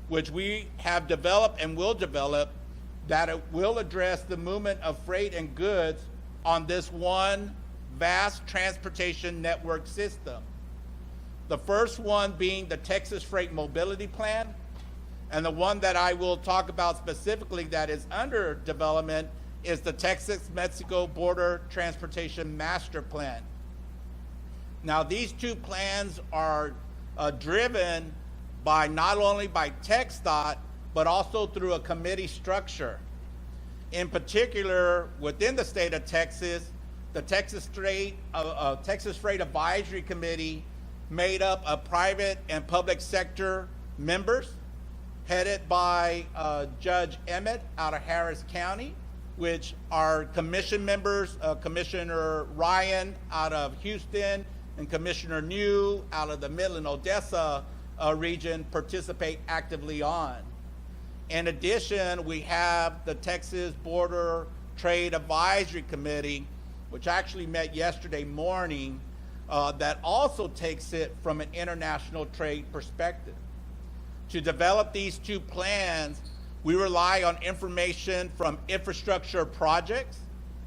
Speaker 16: which we have developed and will develop that it will address the movement of freight and goods on this one vast transportation network system. The first one being the Texas Freight Mobility Plan, and the one that I will talk about specifically that is under development is the Texas-Mexico Border Transportation Master Plan. Now, these 2 plans are driven by not only by TxDOT, but also through a committee structure. In particular, within the state of Texas, the Texas Freight Advisory Committee, made up of private and public sector members, headed by Judge Emmett out of Harris County, which are commission members, Commissioner Ryan out of Houston and Commissioner New out of the Midland-Odessa region participate actively on. In addition, we have the Texas Border Trade Advisory Committee, which actually met yesterday morning, that also takes it from an international trade perspective. To develop these 2 plans, we rely on information from infrastructure projects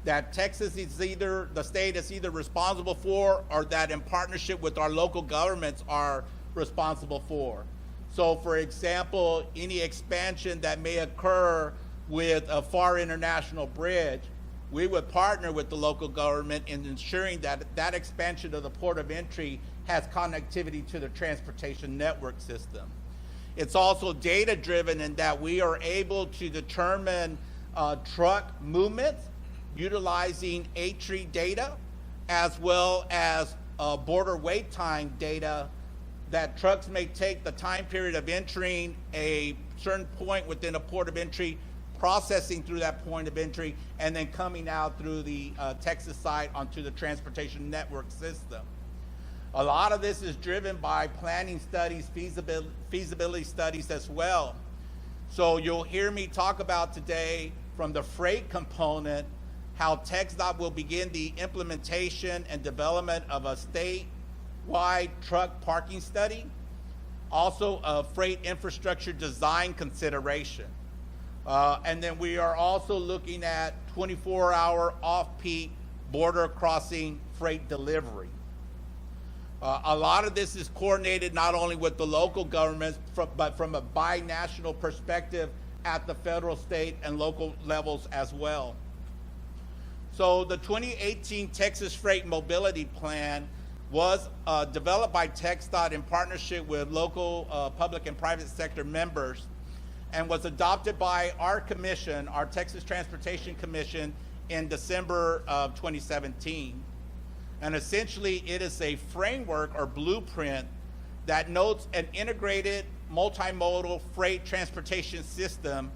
Speaker 16: that Texas is either, the state is either responsible for or that in partnership with our local governments are responsible for. So for example, any expansion that may occur with a Far International Bridge, we would partner with the local government in ensuring that that expansion of the port of entry has connectivity to the transportation network system. It's also data driven in that we are able to determine truck movements utilizing A-tree data, as well as border wait time data that trucks may take the time period of entering a certain point within a port of entry, processing through that point of entry, and then coming out through the Texas site onto the transportation network system. A lot of this is driven by planning studies, feasibility studies as well. So you'll hear me talk about today from the freight component, how TxDOT will begin the implementation and development of a statewide truck parking study, also a freight infrastructure design consideration. And then we are also looking at 24-hour off-peak border crossing freight delivery. A lot of this is coordinated not only with the local governments, but from a binational perspective at the federal, state, and local levels as well. So the 2018 Texas Freight Mobility Plan was developed by TxDOT in partnership with local public and private sector members, and was adopted by our commission, our Texas Transportation Commission, in December of 2017. And essentially, it is a framework or blueprint that notes an integrated multimodal freight transportation system,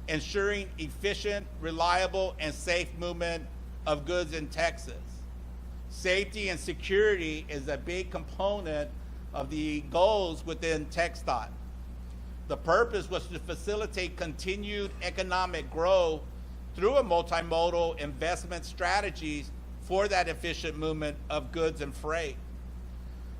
Speaker 16: ensuring efficient, reliable, and safe movement of goods in Texas. Safety and security is a big component of the goals within TxDOT. The purpose was to facilitate continued economic growth through a multimodal investment strategies for that efficient movement of goods and freight.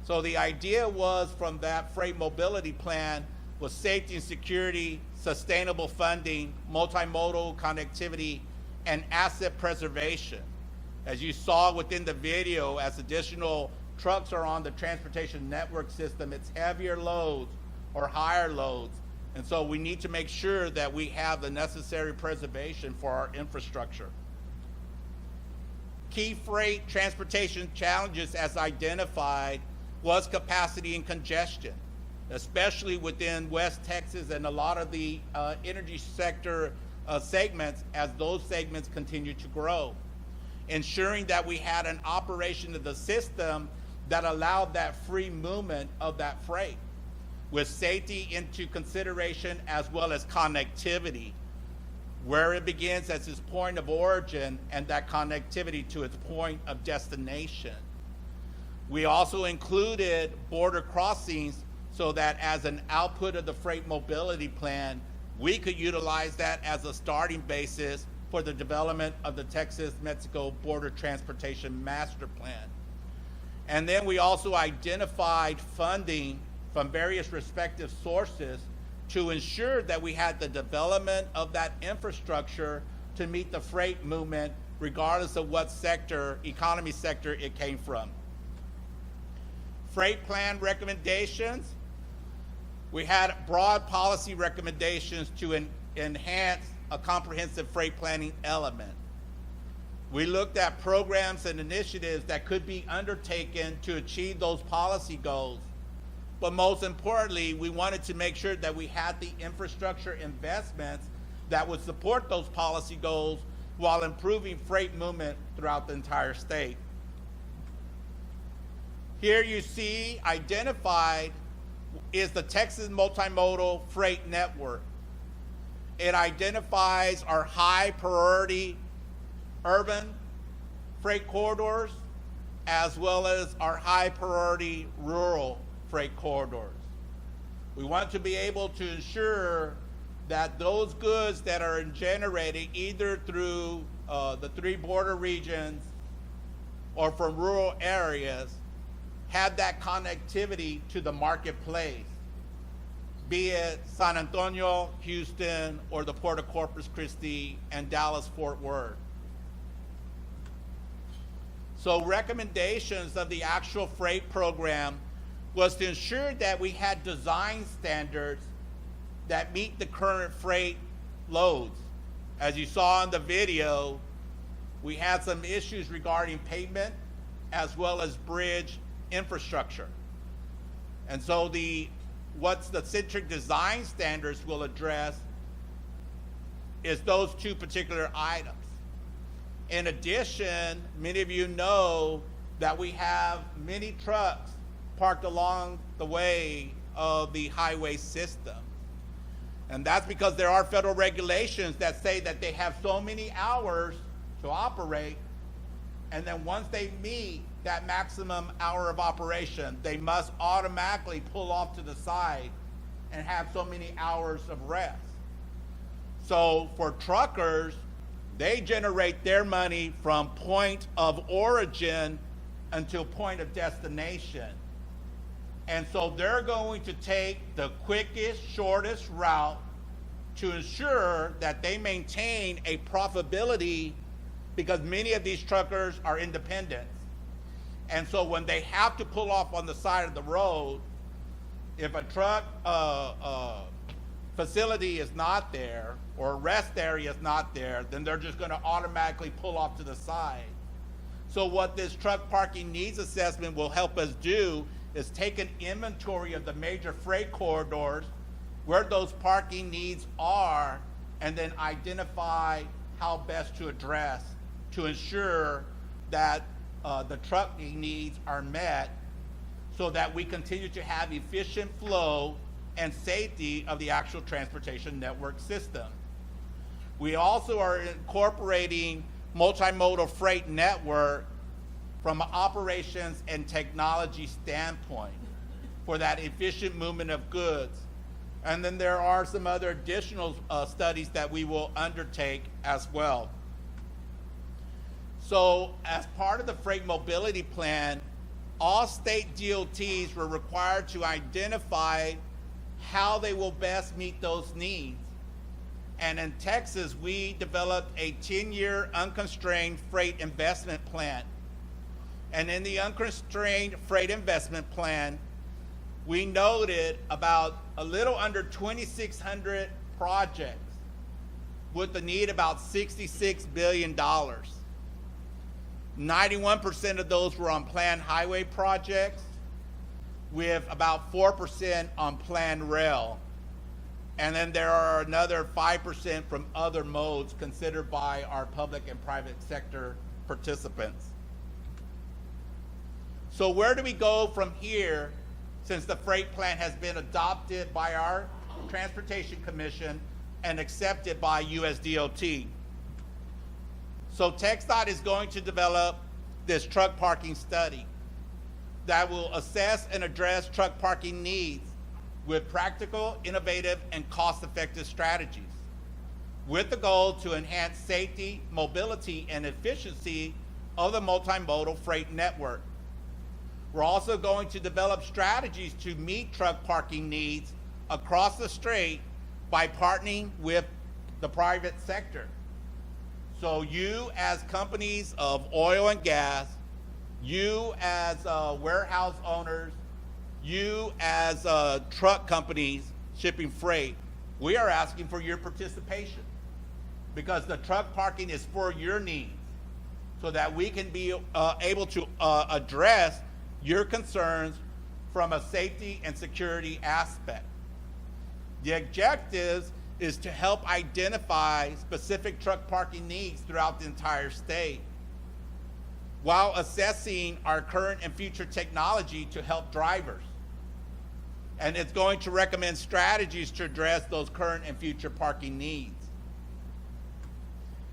Speaker 16: So the idea was from that freight mobility plan was safety and security, sustainable funding, multimodal connectivity, and asset preservation. As you saw within the video, as additional trucks are on the transportation network system, it's heavier loads or higher loads And so we need to make sure that we have the necessary preservation for our infrastructure. Key freight transportation challenges as identified was capacity and congestion, especially within West Texas and a lot of the energy sector segments as those segments continue to grow. Ensuring that we had an operation of the system that allowed that free movement of that freight with safety into consideration as well as connectivity, where it begins as its point of origin and that connectivity to its point of destination. We also included border crossings so that as an output of the freight mobility plan, we could utilize that as a starting basis for the development of the Texas-Mexico Border Transportation Master Plan. And then we also identified funding from various respective sources to ensure that we had the development of that infrastructure to meet the freight movement regardless of what sector, economy sector it came from. Freight plan recommendations. We had broad policy recommendations to enhance a comprehensive freight planning element. We looked at programs and initiatives that could be undertaken to achieve those policy goals. But most importantly, we wanted to make sure that we had the infrastructure investments that would support those policy goals while improving freight movement throughout the entire state. Here you see identified is the Texas Multimodal Freight Network. It identifies our high priority urban freight corridors as well as our high priority rural freight corridors. We want to be able to ensure that those goods that are generated either through the 3 border regions or from rural areas have that connectivity to the marketplace, be it San Antonio, Houston, or the Port of Corpus Christi and Dallas-Fort Worth. So recommendations of the actual freight program was to ensure that we had design standards that meet the current freight loads. As you saw in the video, we had some issues regarding pavement as well as bridge infrastructure. And so what the centric design standards will address is those 2 particular items. In addition, many of you know that we have many trucks parked along the way of the highway system. And that's because there are federal regulations that say that they have so many hours to operate, and then once they meet that maximum hour of operation, they must automatically pull off to the side and have so many hours of rest. So for truckers, they generate their money from point of origin until point of destination. And so they're going to take the quickest, shortest route to ensure that they maintain a profitability, because many of these truckers are independent. And so when they have to pull off on the side of the road, if a truck facility is not there or a rest area is not there, then they're just going to automatically pull off to the side. So what this truck parking needs assessment will help us do is take an inventory of the major freight corridors, where those parking needs are, and then identify how best to address to ensure that the trucking needs are met so that we continue to have efficient flow and safety of the actual transportation network system. We also are incorporating multimodal freight network from an operations and technology standpoint for that efficient movement of goods. And then there are some other additional studies that we will undertake as well. So as part of the freight mobility plan, all state DOTs were required to identify how they will best meet those needs. And in Texas, we developed a 10-year unconstrained freight investment plan. And in the unconstrained freight investment plan, we noted about a little under 2,600 projects with a need about $66 billion. 91% of those were on planned highway projects, with about 4% on planned rail. And then there are another 5% from other modes considered by our public and private sector participants. So where do we go from here, since the freight plan has been adopted by our Transportation Commission and accepted by USDOT? So TxDOT is going to develop this truck parking study that will assess and address truck parking needs with practical, innovative, and cost-effective strategies, with the goal to enhance safety, mobility, and efficiency of the multimodal freight network. We're also going to develop strategies to meet truck parking needs across the strait by partnering with the private sector. So you as companies of oil and gas, you as warehouse owners, you as truck companies shipping freight, we are asking for your participation, because the truck parking is for your needs, so that we can be able to address your concerns from a safety and security aspect. The objective is to help identify specific truck parking needs throughout the entire state, while assessing our current and future technology to help drivers. And it's going to recommend strategies to address those current and future parking needs.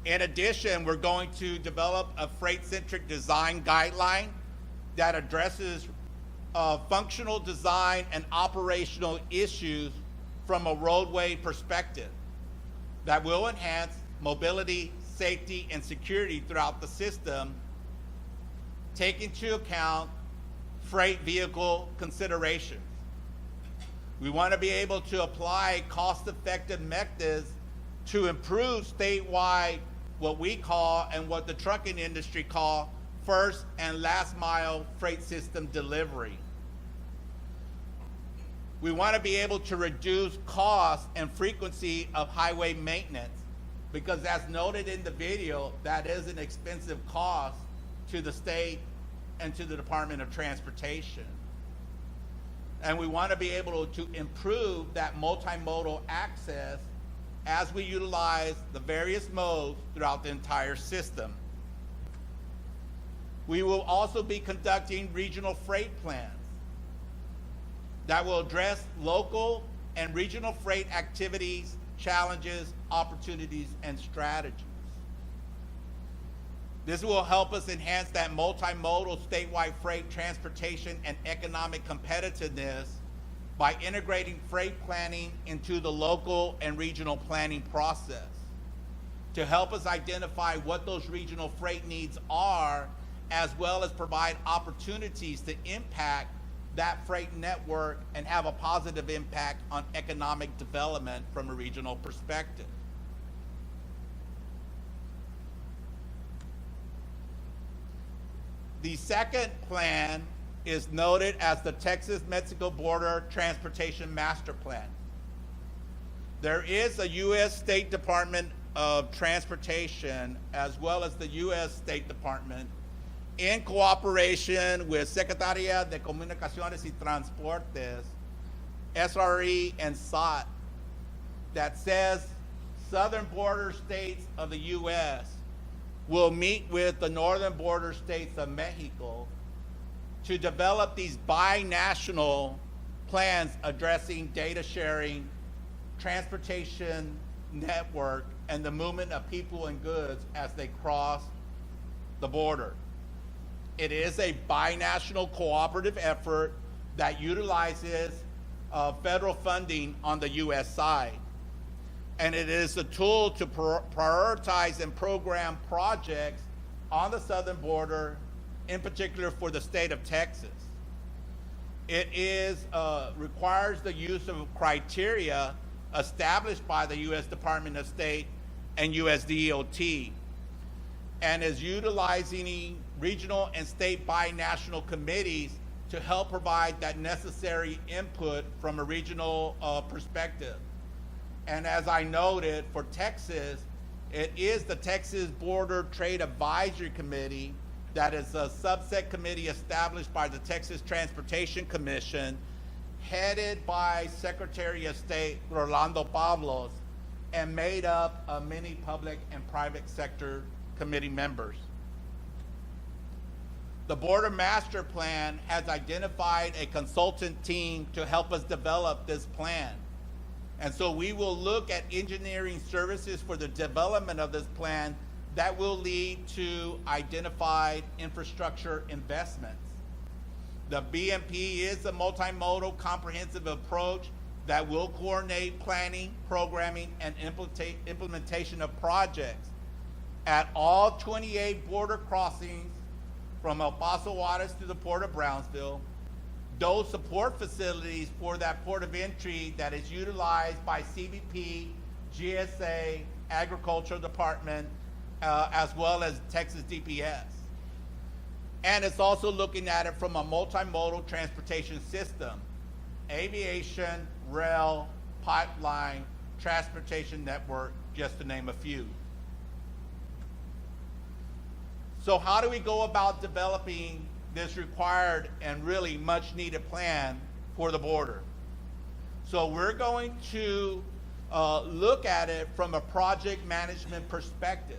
Speaker 16: In addition, we're going to develop a freight-centric design guideline that addresses functional design and operational issues from a roadway perspective that will enhance mobility, safety, and security throughout the system, take into account freight vehicle considerations. We want to be able to apply cost-effective methods to improve statewide what we call, and what the trucking industry call, first and last mile freight system delivery. We want to be able to reduce cost and frequency of highway maintenance, because as noted in the video, that is an expensive cost to the state and to the Department of Transportation. And we want to be able to improve that multimodal access as we utilize the various modes throughout the entire system. We will also be conducting regional freight plans that will address local and regional freight activities, challenges, opportunities, and strategies. This will help us enhance that multimodal statewide freight transportation and economic competitiveness by integrating freight planning into the local and regional planning process, to help us identify what those regional freight needs are, as well as provide opportunities to impact that freight network and have a positive impact on economic development from a regional perspective. The second plan is noted as the Texas-Mexico Border Transportation Master Plan. There is a U.S. State Department of Transportation, as well as the U.S. State Department, in cooperation with Secretaría de Comunicaciones y Transportes, SRE, and SOT, that says southern border states of the U.S. will meet with the northern border states of Mexico to develop these binational plans addressing data sharing, transportation network, and the movement of people and goods as they cross the border. It is a binational cooperative effort that utilizes federal funding on the U.S. side. And it is a tool to prioritize and program projects on the southern border, in particular for the state of Texas. It requires the use of criteria established by the U.S. Department of State and USDOT, and is utilizing regional and state binational committees to help provide that necessary input from a regional perspective. And as I noted, for Texas, it is the Texas Border Trade Advisory Committee that is a subset committee established by the Texas Transportation Commission, headed by Secretary of State Rolando Pablos, and made up of many public and private sector committee members. The Border Master Plan has identified a consultant team to help us develop this plan. And so we will look at engineering services for the development of this plan that will lead to identified infrastructure investments. The BMP is a multimodal comprehensive approach that will coordinate planning, programming, and implementation of projects at all 28 border crossings from El Paso Juarez to the Port of Brownsville, those support facilities for that port of entry that is utilized by CBP, GSA, Agricultural Department, as well as Texas DPS. And it's also looking at it from a multimodal transportation system: aviation, rail, pipeline, transportation network, just to name a few. So how do we go about developing this required and really much needed plan for the border? So we're going to look at it from a project management perspective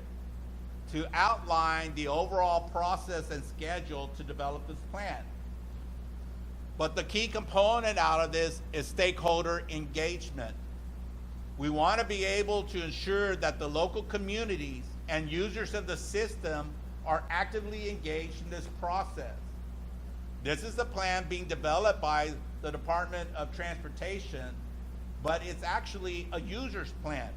Speaker 16: to outline the overall process and schedule to develop this plan. But the key component out of this is stakeholder engagement. We want to be able to ensure that the local communities and users of the system are actively engaged in this process. This is a plan being developed by the Department of Transportation, but it's actually a user's plan.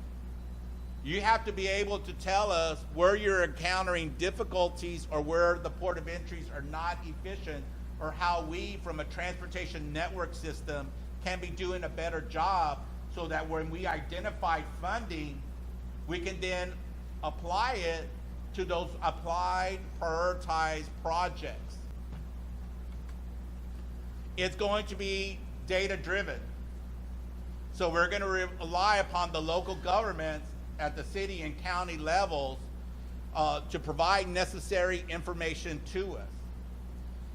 Speaker 16: You have to be able to tell us where you're encountering difficulties or where the port of entries are not efficient, or how we, from a transportation network system, can be doing a better job, so that when we identify funding, we can then apply it to those applied, prioritized projects. It's going to be data-driven. So we're going to rely upon the local governments at the city and county levels to provide necessary information to us.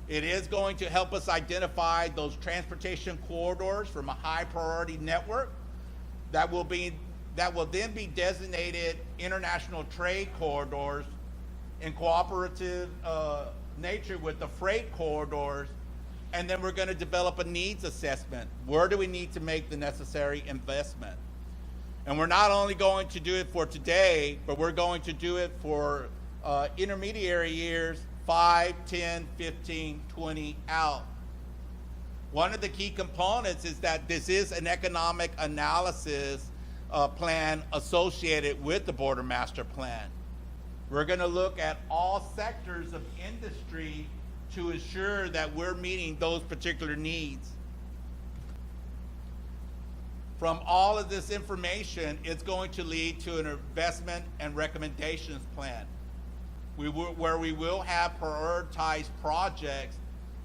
Speaker 16: It is going to help us identify those transportation corridors from a high priority network that will then be designated international trade corridors in cooperative nature with the freight corridors. And then we're going to develop a needs assessment. Where do we need to make the necessary investment? And we're not only going to do it for today, but we're going to do it for intermediary years, 5, 10, 15, 20 out. One of the key components is that this is an economic analysis plan associated with the Border Master Plan. We're going to look at all sectors of industry to ensure that we're meeting those particular needs. From all of this information, it's going to lead to an investment and recommendations plan, where we will have prioritized projects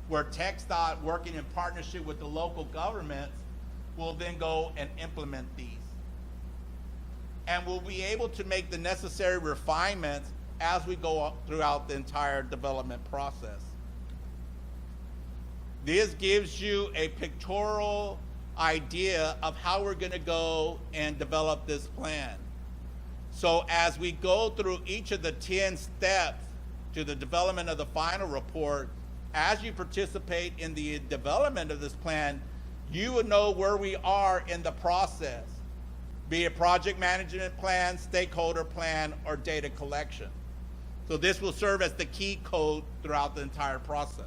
Speaker 16: where TxDOT, working in partnership with the local governments, will then go and implement these. And we'll be able to make the necessary refinements as we go throughout the entire development process. This gives you a pictorial idea of how we're going to go and develop this plan. So as we go through each of the 10 steps to the development of the final report, as you participate in the development of this plan, you would know where we are in the process, be it project management plan, stakeholder plan, or data collection. So this will serve as the key code throughout the entire process.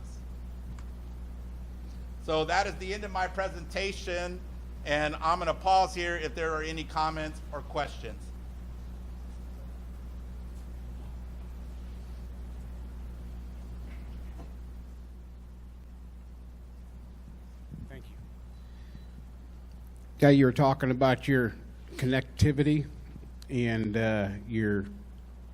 Speaker 16: So that is the end of my presentation, and I'm going to pause here if there are any comments or questions.
Speaker 4: Thank you. Yeah, you were talking about your connectivity and your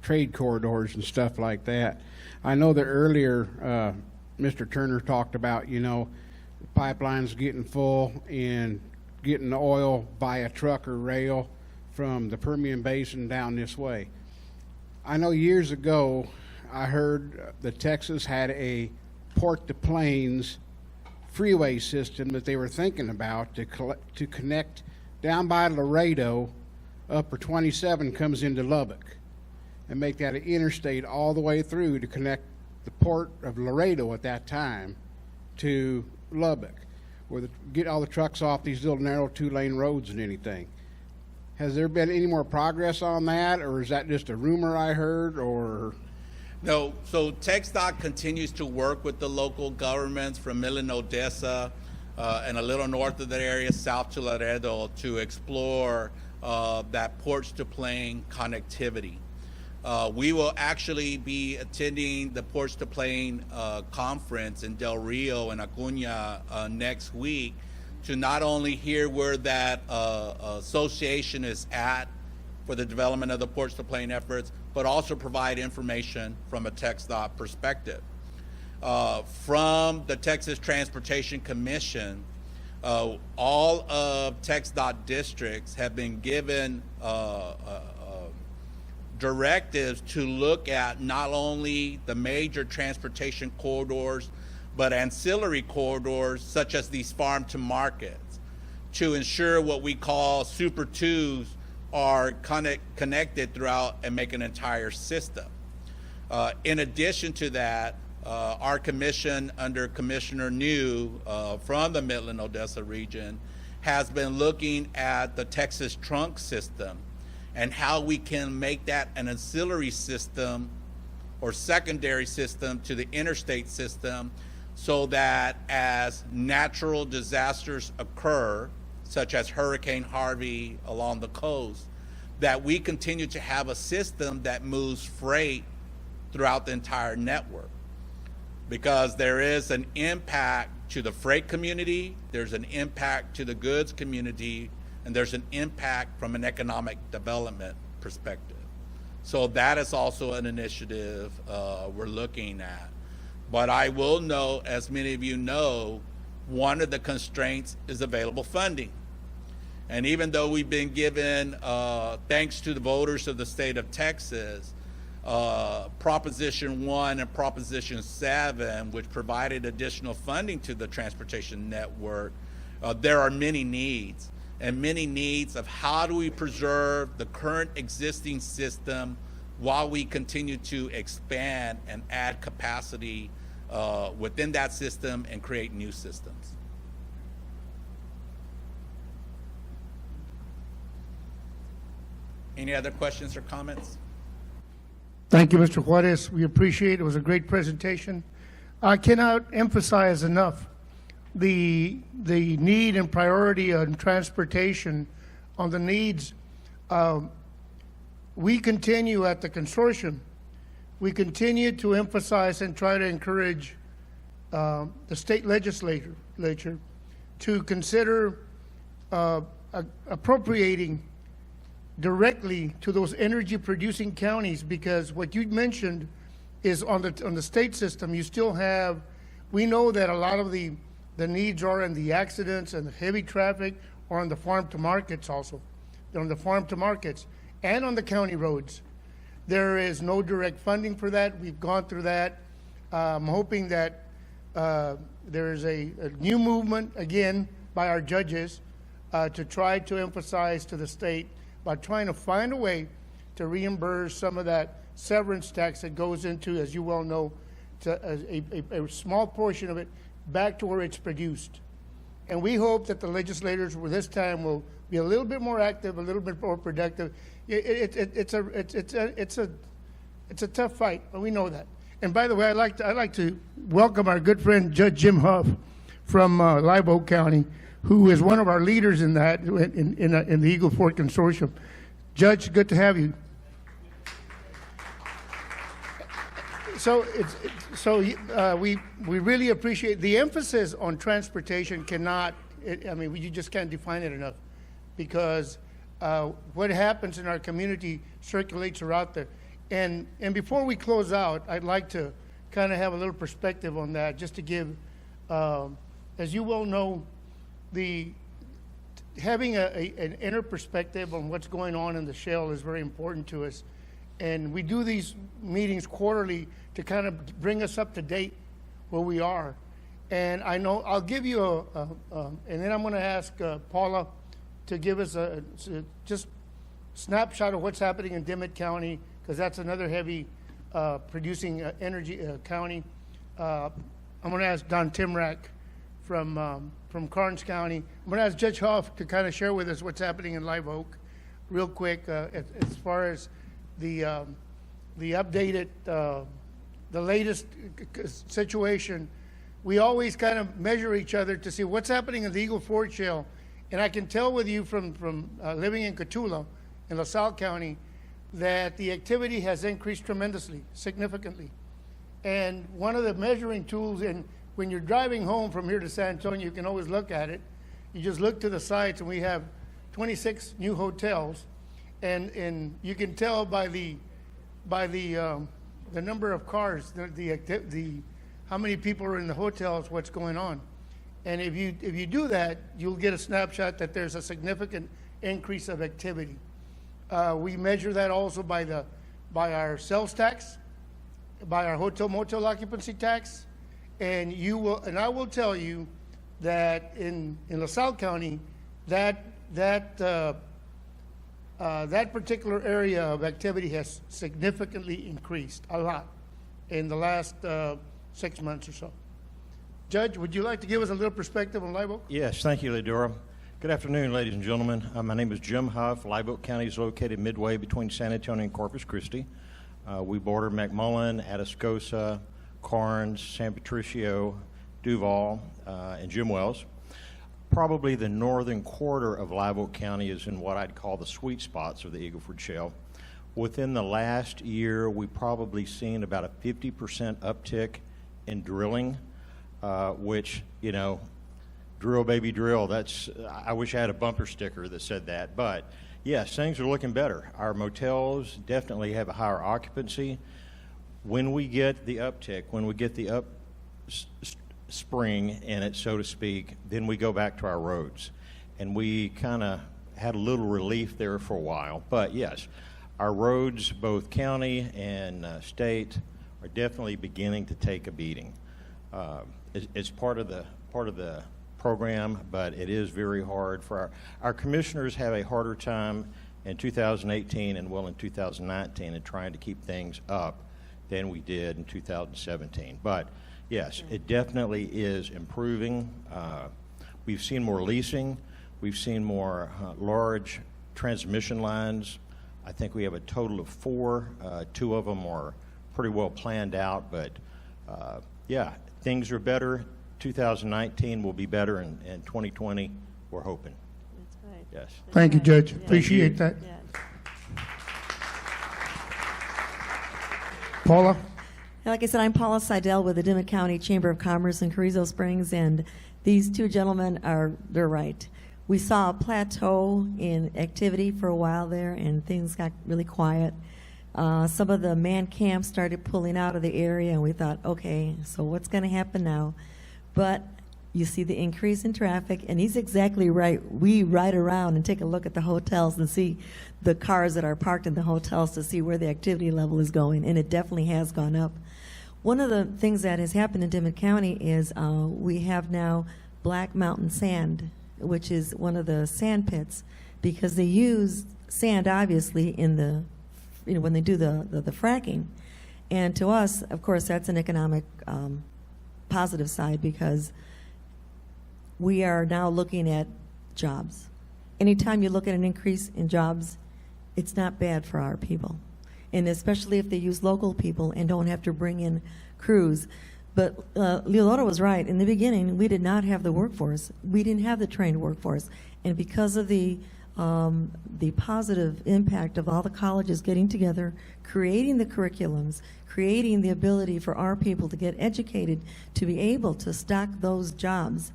Speaker 4: trade corridors and stuff like that. I know that earlier Mr. Turner talked about, pipelines getting full and getting the oil via truck or rail from the Permian Basin down this way. I know years ago I heard that Texas had a Port to Plains freeway system that they were thinking about to connect down by Laredo. Upper 27 comes into Lubbock and make that an interstate all the way through to connect the port of Laredo at that time to Lubbock, where get all the trucks off these little narrow 2-lane roads and anything. Has there been any more progress on that, or is that just a rumor I heard, or?
Speaker 16: No, so TxDOT continues to work with the local governments from Midland, Odessa, and a little north of that area, south to Laredo, to explore that ports to plane connectivity. We will actually be attending the Ports to Plane conference in Del Rio and Acuña next week to not only hear where that association is at for the development of the Ports to Plane efforts, but also provide information from a TxDOT perspective. From the Texas Transportation Commission, all of TxDOT districts have been given directives to look at not only the major transportation corridors, but ancillary corridors such as these farm to markets, to ensure what we call Super 2s are connected throughout and make an entire system. In addition to that, our commission under Commissioner New from the Midland Odessa region has been looking at the Texas trunk system and how we can make that an ancillary system or secondary system to the interstate system, so that as natural disasters occur, such as Hurricane Harvey along the coast, that we continue to have a system that moves freight throughout the entire network. Because there is an impact to the freight community, there's an impact to the goods community, and there's an impact from an economic development perspective. So that is also an initiative we're looking at. But I will note, as many of you know, one of the constraints is available funding. And even though we've been given, thanks to the voters of the state of Texas, Proposition 1 and Proposition 7, which provided additional funding to the transportation network, there are many needs. And many needs of how do we preserve the current existing system while we continue to expand and add capacity within that system and create new systems. Any other questions or comments?
Speaker 1: Thank you, Mr. Juarez. We appreciate it. It was a great presentation. I cannot emphasize enough the need and priority on transportation, on the needs. We continue at the consortium, we continue to emphasize and try to encourage the state legislature to consider appropriating directly to those energy producing counties, because what you mentioned is on the state system, you still have, we know that a lot of the needs are in the accidents and the heavy traffic, or on the farm to markets also. They're on the farm to markets and on the county roads. There is no direct funding for that. We've gone through that. I'm hoping that there is a new movement again by our judges to try to emphasize to the state by trying to find a way to reimburse some of that severance tax that goes into, as you well know, to a small portion of it back to where it's produced. And we hope that the legislators this time will be a little bit more active, a little bit more productive. It's a tough fight, but we know that. And by the way, I'd like to welcome our good friend Judge Jim Huff from Live Oak County, who is one of our leaders in that in the Eagle Ford Consortium. Judge, good to have you. We really appreciate the emphasis on transportation. You just can't define it enough, because what happens in our community circulates throughout there. And before we close out, I'd like to kind of have a little perspective on that, just to give, as you well know, having an inner perspective on what's going on in the shale is very important to us. And we do these meetings quarterly to kind of bring us up to date where we are. And I know I'll give you and then I'm going to ask Paula to give us a just snapshot of what's happening in Dimmitt County, because that's another heavy producing energy county. I'm going to ask Don Timrak from Karnes County. I'm going to ask Judge Hoff to kind of share with us what's happening in Live Oak real quick as far as the updated, the latest situation. We always kind of measure each other to see what's happening in the Eagle Ford Shale. And I can tell with you from living in Cotulla in LaSalle County that the activity has increased tremendously, significantly. And one of the measuring tools, and when you're driving home from here to San Antonio, you can always look at it. You just look to the sites, and we have 26 new hotels, and you can tell by the number of cars, how many people are in the hotels, what's going on. And if you do that, you'll get a snapshot that there's a significant increase of activity. We measure that also by our sales tax, by our hotel motel occupancy tax, and I will tell you that in LaSalle County, that particular area of activity has significantly increased a lot in the last 6 months or so. Judge, would you like to give us a little perspective on Live Oak?
Speaker 6: Yes, thank you, Ladora. Good afternoon, ladies and gentlemen. My name is Jim Huff. Live Oak County is located midway between San Antonio and Corpus Christi. We border McMullen, Atascosa, Karnes, San Patricio, Duval, and Jim Wells. Probably the northern quarter of Live Oak County is in what I'd call the sweet spots of the Eagle Ford Shale. Within the last year, we've probably seen about a 50% uptick in drilling, which, you know, drill, baby, drill. I wish I had a bumper sticker that said that. But, yes, things are looking better. Our motels definitely have a higher occupancy. When we get the uptick, when we get the spring in it, so to speak, then we go back to our roads. And we kind of had a little relief there for a while. But, yes, our roads, both county and state, are definitely beginning to take a beating. It's part of the program, but it is very hard for our commissioners have a harder time in 2018 and in 2019 in trying to keep things up than we did in 2017. But yes, it definitely is improving. We've seen more leasing. We've seen more large transmission lines. I think we have a total of 4. 2 of them are pretty well planned out, but yeah, things are better. 2019 will be better, and 2020, we're hoping.
Speaker 7: That's right.
Speaker 6: Yes.
Speaker 1: Thank you, Judge. Appreciate that. Paula?
Speaker 7: Like I said, I'm Paula Seidel with the Dimmitt County Chamber of Commerce in Carrizo Springs, and these two gentlemen they're right. We saw a plateau in activity for a while there, and things got really quiet. Some of the man camps started pulling out of the area, and we thought, okay, so what's going to happen now? But you see the increase in traffic, and he's exactly right. We ride around and take a look at the hotels and see the cars that are parked in the hotels to see where the activity level is going, and it definitely has gone up. One of the things that has happened in Dimmitt County is we have now Black Mountain Sand, which is one of the sand pits, because they use sand, obviously, in the when they do the fracking. And to us, of course, that's an economic positive side, because we are now looking at jobs. Anytime you look at an increase in jobs, it's not bad for our people. And especially if they use local people and don't have to bring in crews. But Leolota was right. In the beginning, we did not have the workforce. We didn't have the trained workforce. And because of the positive impact of all the colleges getting together, creating the curriculums, creating the ability for our people to get educated to be able to stock those jobs,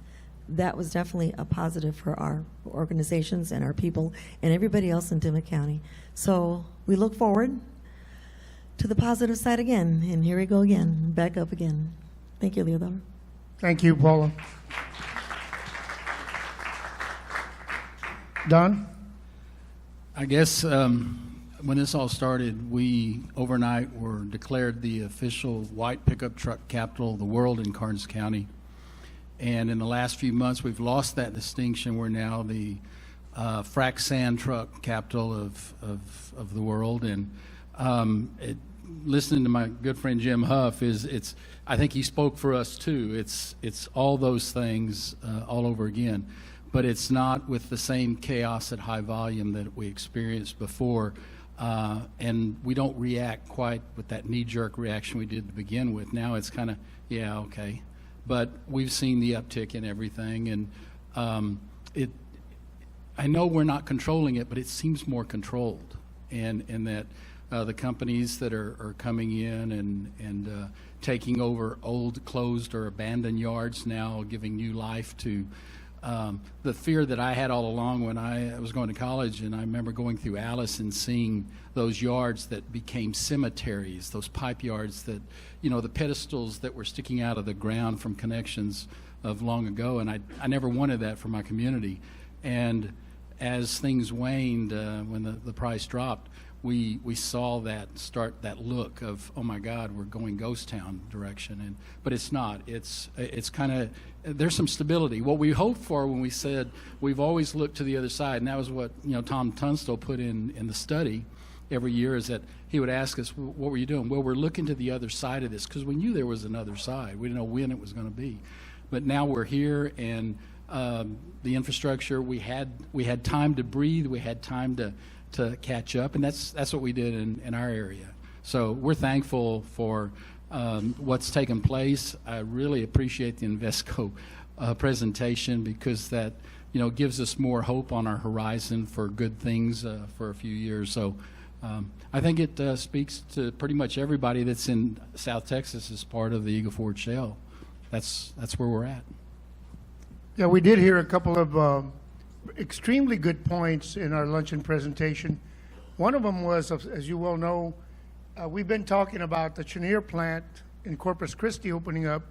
Speaker 7: that was definitely a positive for our organizations and our people and everybody else in Dimmitt County. So we look forward to the positive side again. And here we go again, back up again. Thank you, Leodoro.
Speaker 1: Thank you, Paula. Don?
Speaker 9: I guess when this all started, we overnight were declared the official white pickup truck capital of the world in Karnes County. And in the last few months, we've lost that distinction. We're now the frac sand truck capital of the world. And listening to my good friend Jim Huff, I think he spoke for us too. It's all those things all over again. But it's not with the same chaos at high volume that we experienced before. And we don't react quite with that knee-jerk reaction we did to begin with. Now it's kind of, yeah, okay. But we've seen the uptick in everything. And I know we're not controlling it, but it seems more controlled. And that the companies that are coming in and taking over old, closed, or abandoned yards now, giving new life to the fear that I had all along when I was going to college, and I remember going through Alice and seeing those yards that became cemeteries, those pipe yards that, the pedestals that were sticking out of the ground from connections of long ago, and I never wanted that for my community. And as things waned, when the price dropped, we saw that look of, oh my God, we're going ghost town direction. But it's not. It's kind of, there's some stability. What we hoped for when we said we've always looked to the other side, and that was what Tom Tunstall put in the study every year, is that he would ask us, what were you doing? Well, we're looking to the other side of this because we knew there was another side. We didn't know when it was going to be. But now we're here, and the infrastructure, we had time to breathe, we had time to catch up, and that's what we did in our area. So we're thankful for what's taken place. I really appreciate the Invesco presentation, because that gives us more hope on our horizon for good things for a few years. So I think it speaks to pretty much everybody that's in South Texas as part of the Eagle Ford Shale. That's where we're at.
Speaker 1: Yeah, we did hear a couple of extremely good points in our luncheon presentation. One of them was, as you well know, we've been talking about the Cheniere plant in Corpus Christi opening up,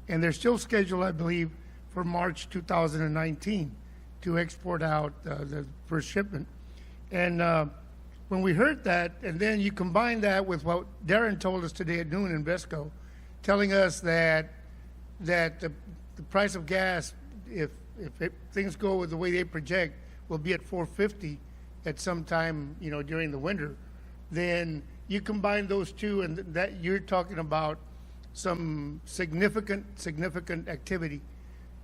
Speaker 1: and they're still scheduled, I believe, for March 2019 to export out the first shipment. And when we heard that, and then you combine that with what Darren told us today at noon in Invesco, telling us that the price of gas, if things go with the way they project, will be at $4.50 at some time, during the winter, then you combine those two, and that you're talking about some significant activity,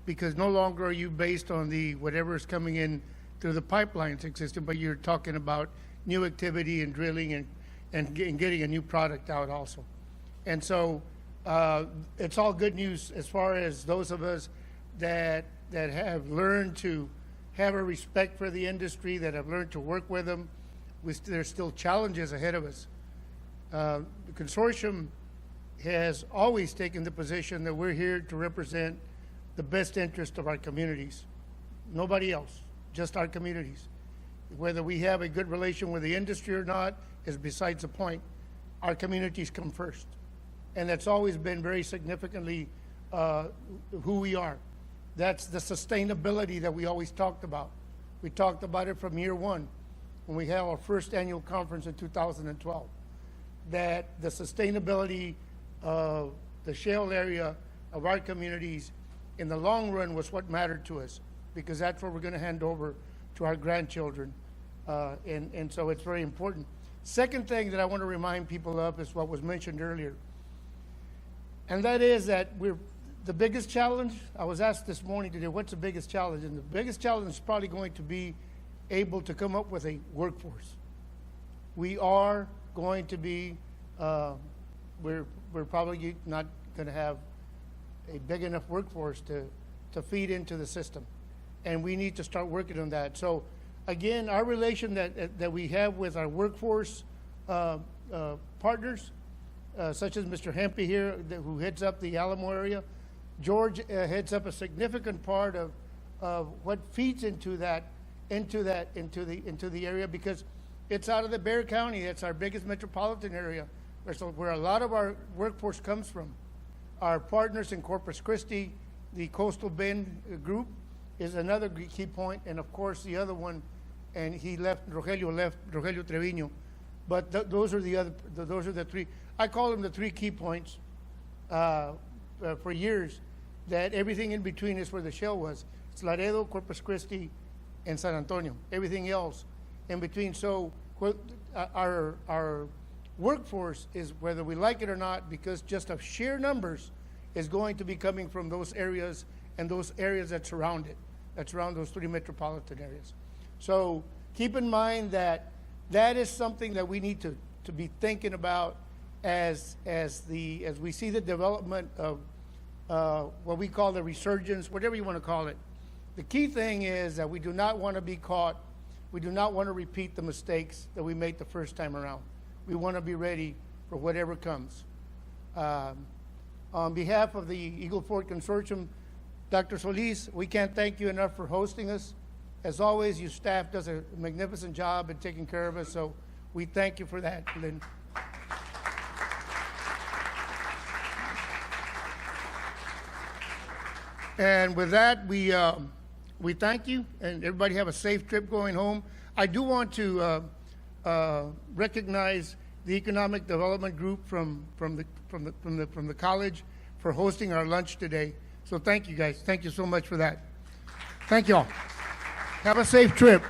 Speaker 1: because no longer are you based on the whatever is coming in through the pipelines existing, but you're talking about new activity and drilling and getting a new product out also. And so it's all good news as far as those of us that have learned to have a respect for the industry, that have learned to work with them. There's still challenges ahead of us. The Consortium has always taken the position that we're here to represent the best interest of our communities. Nobody else, just our communities. Whether we have a good relation with the industry or not is besides the point. Our communities come first. And that's always been very significantly who we are. That's the sustainability that we always talked about. We talked about it from year one when we had our first annual conference in 2012, that the sustainability of the shale area of our communities in the long run was what mattered to us, because that's what we're going to hand over to our grandchildren. And so it's very important. Second thing that I want to remind people of is what was mentioned earlier. And that is that the biggest challenge, I was asked this morning today, what's the biggest challenge? And the biggest challenge is probably going to be able to come up with a workforce. We are going to be, we're probably not going to have a big enough workforce to feed into the system. And we need to start working on that. So again, our relation that we have with our workforce partners, such as Mr. Hempy here, who heads up the Alamo area. George heads up a significant part of what feeds into the area, because it's out of the Bexar County. It's our biggest metropolitan area. where a lot of our workforce comes from. Our partners in Corpus Christi, the Coastal Bend group, is another key point, and of course the other one, and Rogelio Trevino, but those are the three. I call them the three key points for years. That everything in between is where the shell was. It's Laredo, Corpus Christi, and San Antonio. Everything else in between. So our workforce is, whether we like it or not, because just of sheer numbers, is going to be coming from those areas and those areas that surround it, that surround those three metropolitan areas. So keep in mind that that is something that we need to be thinking about as we see the development of what we call the resurgence, whatever you want to call it. The key thing is that we do not want to be caught. We do not want to repeat the mistakes that we made the first time around. We want to be ready for whatever comes. On behalf of the Eagle Ford Consortium, Dr. Solis, we can't thank you enough for hosting us. As always, your staff does a magnificent job in taking care of us, so we thank you for that, Lynn. And with that, we thank you, and everybody have a safe trip going home. I do want to recognize the Economic Development Group from the college for hosting our lunch today. So thank you guys. Thank you so much for that. Thank you all. Have a safe trip.